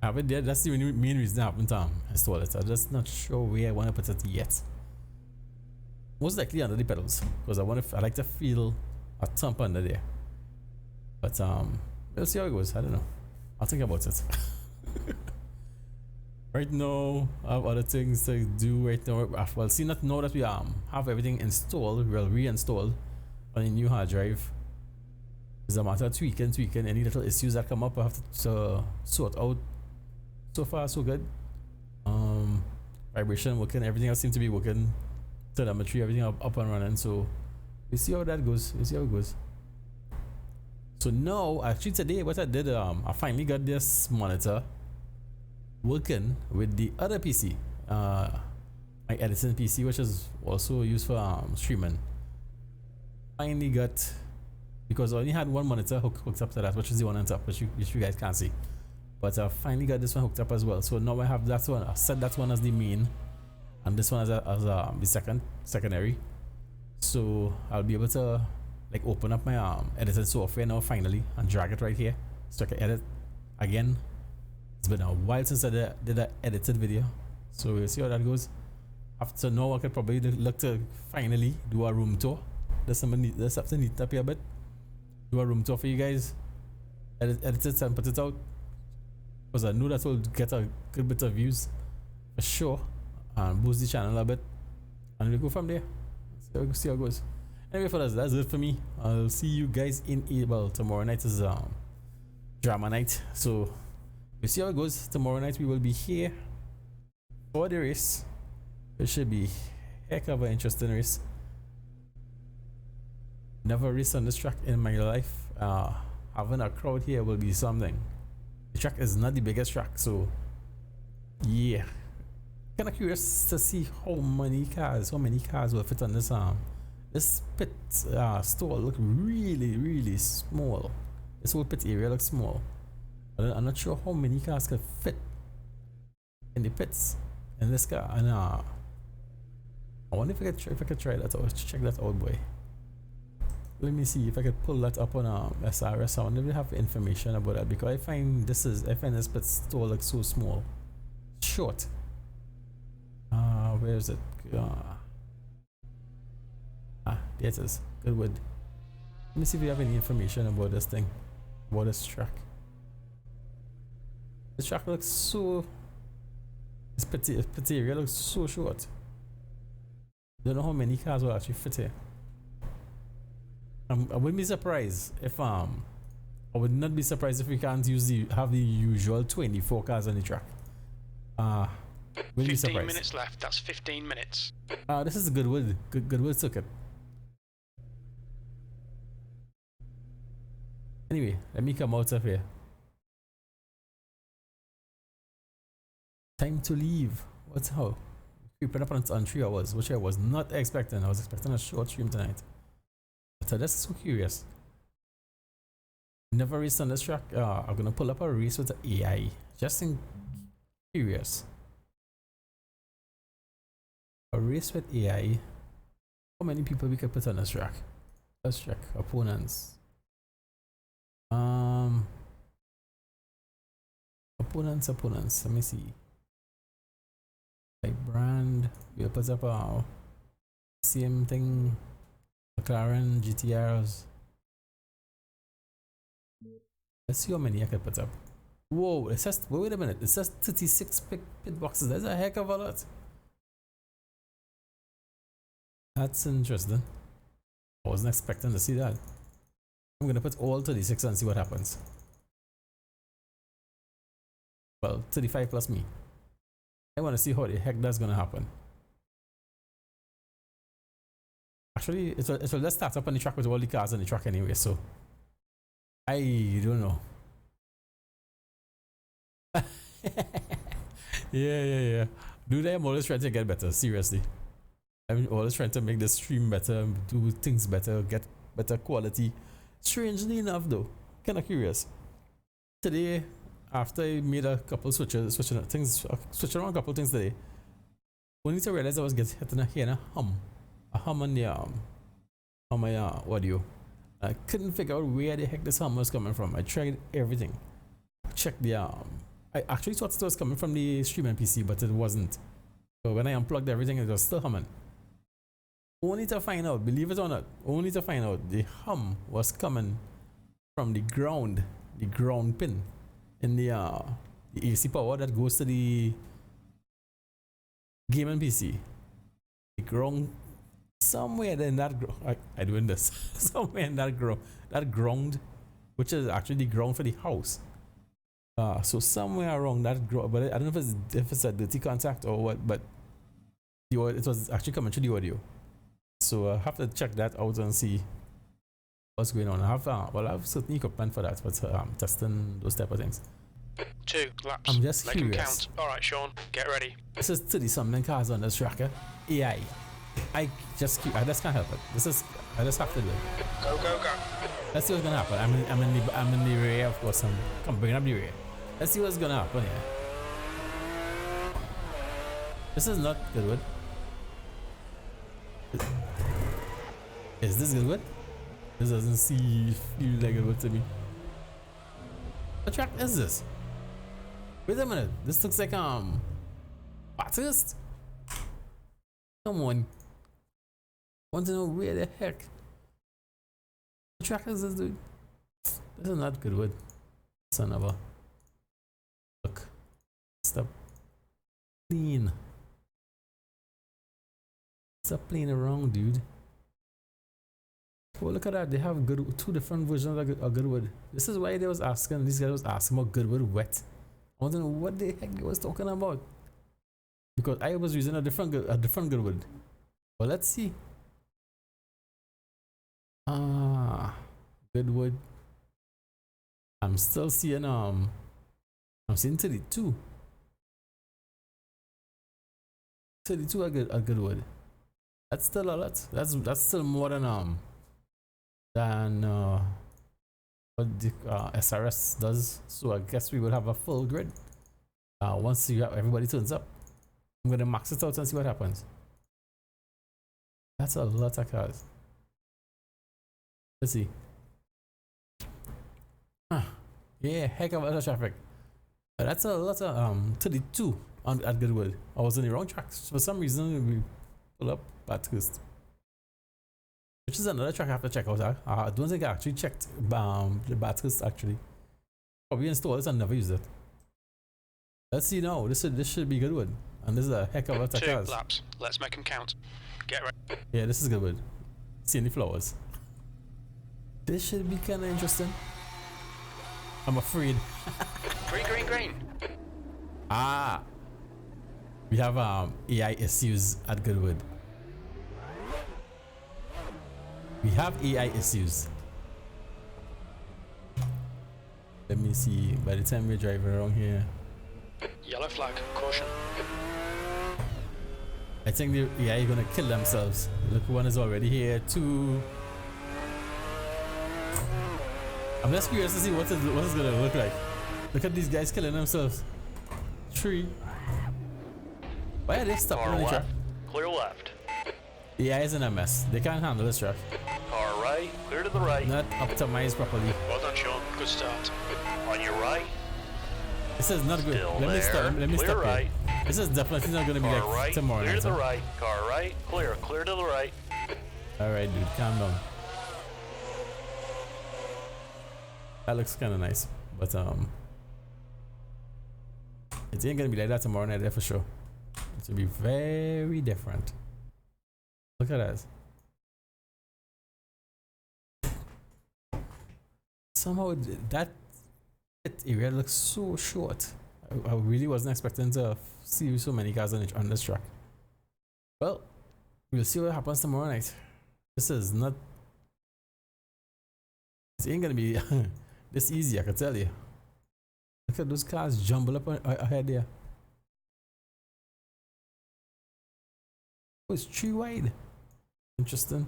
I have it there. That's the main reason I haven't installed it. I'm just not sure where I want to put it yet. Most likely under the pedals because I like to feel a thump under there. But we'll see how it goes. I don't know. I'll think about it. Right now, I have other things to do right now. Well, see, not now that we have everything installed, we'll reinstall on a new hard drive. It's a matter of tweaking. Any little issues that come up, I have to sort out. So far, so good. Vibration working, everything else seems to be working. Telemetry, everything up and running. So we see how that goes. We see how it goes. So now, actually today, what I did, I finally got this monitor working with the other PC. my editing PC, which is also used for streaming. Finally got, because I only had one monitor hooked up to that, which is the one on top, which you guys can't see. But I finally got this one hooked up as well. So now I have that one. I set that one as the main, and this one as the secondary. So I'll be able to like open up my editing software now finally and drag it right here, so I can edit again. It's been a while since I did an edited video, so we'll see how that goes. After now, I could probably look to finally do a room tour. Let's have to neat up here a bit. Do a room tour for you guys. Edit it and put it out, because I know that will get a good bit of views for sure, and boost the channel a bit, and we go from there. See how it goes. Anyway, for that's it for me. I'll see you guys in well, tomorrow night is drama night, so we'll see how it goes. Tomorrow night we will be here for the race. It should be heck of an interesting race. Never raced on this track in my life. Having a crowd here will be something. The track is not the biggest track, so yeah. Kind of curious to see how many cars will fit on this this pit stall. Look really small. This whole pit area looks small. I'm not sure how many cars can fit in the pits in this car. And I wonder if I could try that out. Check that out, boy. Let me see if I could pull that up on SRS. I wonder if they have information about that, because I find this pit stall looks so small, short. Where is it? There it is. Goodwood. Let me see if we have any information about this thing, about this track. The track looks so. This pit area looks so short. Don't know how many cars will actually fit here. I wouldn't be surprised if I would not be surprised if we can't have the usual 24 cars on the track. 15 minutes left. That's 15 minutes. This is the Goodwood Circuit. Anyway, let me come out of here. Time to leave. What's how? Creeping up on 3 hours, which I was not expecting. I was expecting a short stream tonight. But I'm just so curious. Never raced on this track. I'm gonna pull up a race with the AI. Just curious. A race with AI. How many people we could put on this track? Let's check. Opponents. Opponents. Let me see. Like brand. We'll put up our same thing. McLaren, GTRs. Let's see how many I can put up. Whoa, it says, wait a minute, it says 36 pit boxes. That's a heck of a lot. That's interesting. I wasn't expecting to see that. I'm gonna put all 36 and see what happens. Well, 35 plus me. I want to see how the heck that's gonna happen. Actually, it will just start up on the track with all the cars on the track anyway, so I don't know. Yeah. Dude, I'm always trying to get better, seriously. I'm always trying to make the stream better, do things better, get better quality. Strangely enough though, kinda curious. Today, after I made a couple switching around a couple things today, only to realize I was getting a hum on the on my audio. I couldn't figure out where the heck this hum was coming from. I tried everything. Checked the I actually thought it was coming from the streaming PC, but it wasn't. So when I unplugged everything, it was still humming. Only to find out, believe it or not, the hum was coming from the ground pin in the AC power that goes to the gaming PC. The ground. Somewhere in that I doing this somewhere in that ground, which is actually the ground for the house. So somewhere around that ground, but I don't know if it's a dirty contact or what, but it was actually coming through the audio. So I have to check that out and see what's going on. I have certain equipment for that, but testing those type of things. 2 laps. I'm just Make them curious. count. Alright, Sean, get ready. This is 30 something cars on this track. AI. I just can't help it. I just have to do it. Go, go, go. Let's see what's gonna happen. I'm in the rear, of course. I'm bringing up the rear. Let's see what's gonna happen here. This is not Goodwood. Is this Goodwood? This doesn't feel like Goodwood to me. What track is this? Wait a minute. This looks like Bathurst. Come on. Want to know where the heck? What track is this, dude? This is not Goodwood. Son of a. Look. Stop. Clean. Stop playing around, dude. Oh, look at that. They have two different versions of Goodwood. This is why these guys was asking about Goodwood wet. I want to know what the heck they was talking about. Because I was using a different Goodwood. Well, let's see. Goodwood. I'm still seeing I'm seeing 32. 32 a Goodwood. That's still a lot. That's still more than what the SRS does. So I guess we will have a full grid once everybody turns up. I'm gonna max it out and see what happens. That's a lot of cars. Let's see. Yeah, heck of a lot of traffic. That's a lot of 32 at Goodwood. I was on the wrong track for some reason. We pull up Bathurst, which is another track I have to check out. I don't think I actually checked the Bathurst actually. Probably installed it and never used it. Let's see now. This should be Goodwood, and this is a heck of a lot of cars. 2 laps. Let's make them count. Get ready. Yeah, this is Goodwood. See any flowers? This should be kind of interesting. I'm afraid. Green, green, green. We have AI issues at Goodwood. We have AI issues. Let me see. By the time we're driving around here, Yellow flag. Caution. I think the AI is gonna kill themselves. Look, one is already here. 2. I'm just curious to see what it's gonna look like. Look at these guys killing themselves. 3. Why are they stopping on the track? Clear left. The AI is in a mess. They can't handle this track. Car right. Clear to the right. Not optimized properly. Well done, Sean. Good start. On your right. This is not good. Still Let me stop. Let me Clear stop right. here. This is definitely not gonna be Car like right. tomorrow Clear night. to the right. Car right. Clear. Clear to the right. Alright, dude, calm down. That looks kind of nice, but it ain't gonna be like that tomorrow night, there for sure. It will be very different. Look at that. Somehow that area looks so short. I really wasn't expecting to see so many cars on this track. Well, we'll see what happens tomorrow night. This is not. It ain't gonna be this easy, I can tell you. Look at those cars jumble up ahead there. Oh, it's 3 wide. Interesting.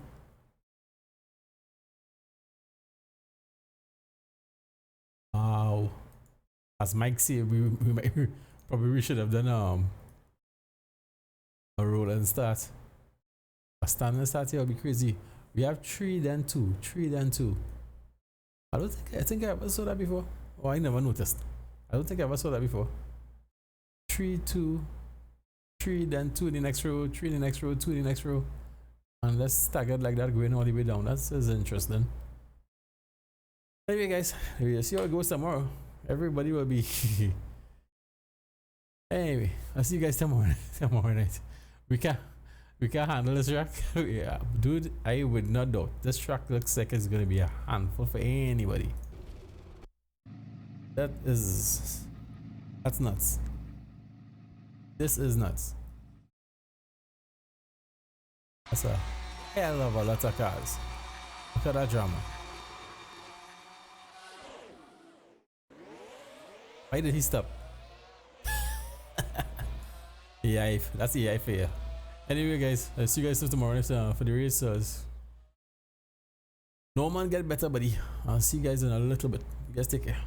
Wow. As Mike said, we should have done a roll and start. A standing start here would be crazy. We have 3 then 2, 3 then 2. I think I ever saw that before. Oh, I never noticed. I don't think I ever saw that before. 3, 2, 3, then 2 in the next row, 3 in the next row, 2 in the next row. And let's staggered like that going all the way down. That's interesting. Anyway, guys, we'll see how it goes tomorrow. Everybody will be. Anyway, I'll see you guys tomorrow night. We can handle this track. Yeah, dude, I would not doubt. This track looks like it's gonna be a handful for anybody. That's nuts. This is nuts. That's a hell of a lot of cars. Look at that drama. Why did he stop? AI, that's AI for you. Anyway, guys, I'll see you guys tomorrow for the race. No man get better, buddy. I'll see you guys in a little bit. You guys take care.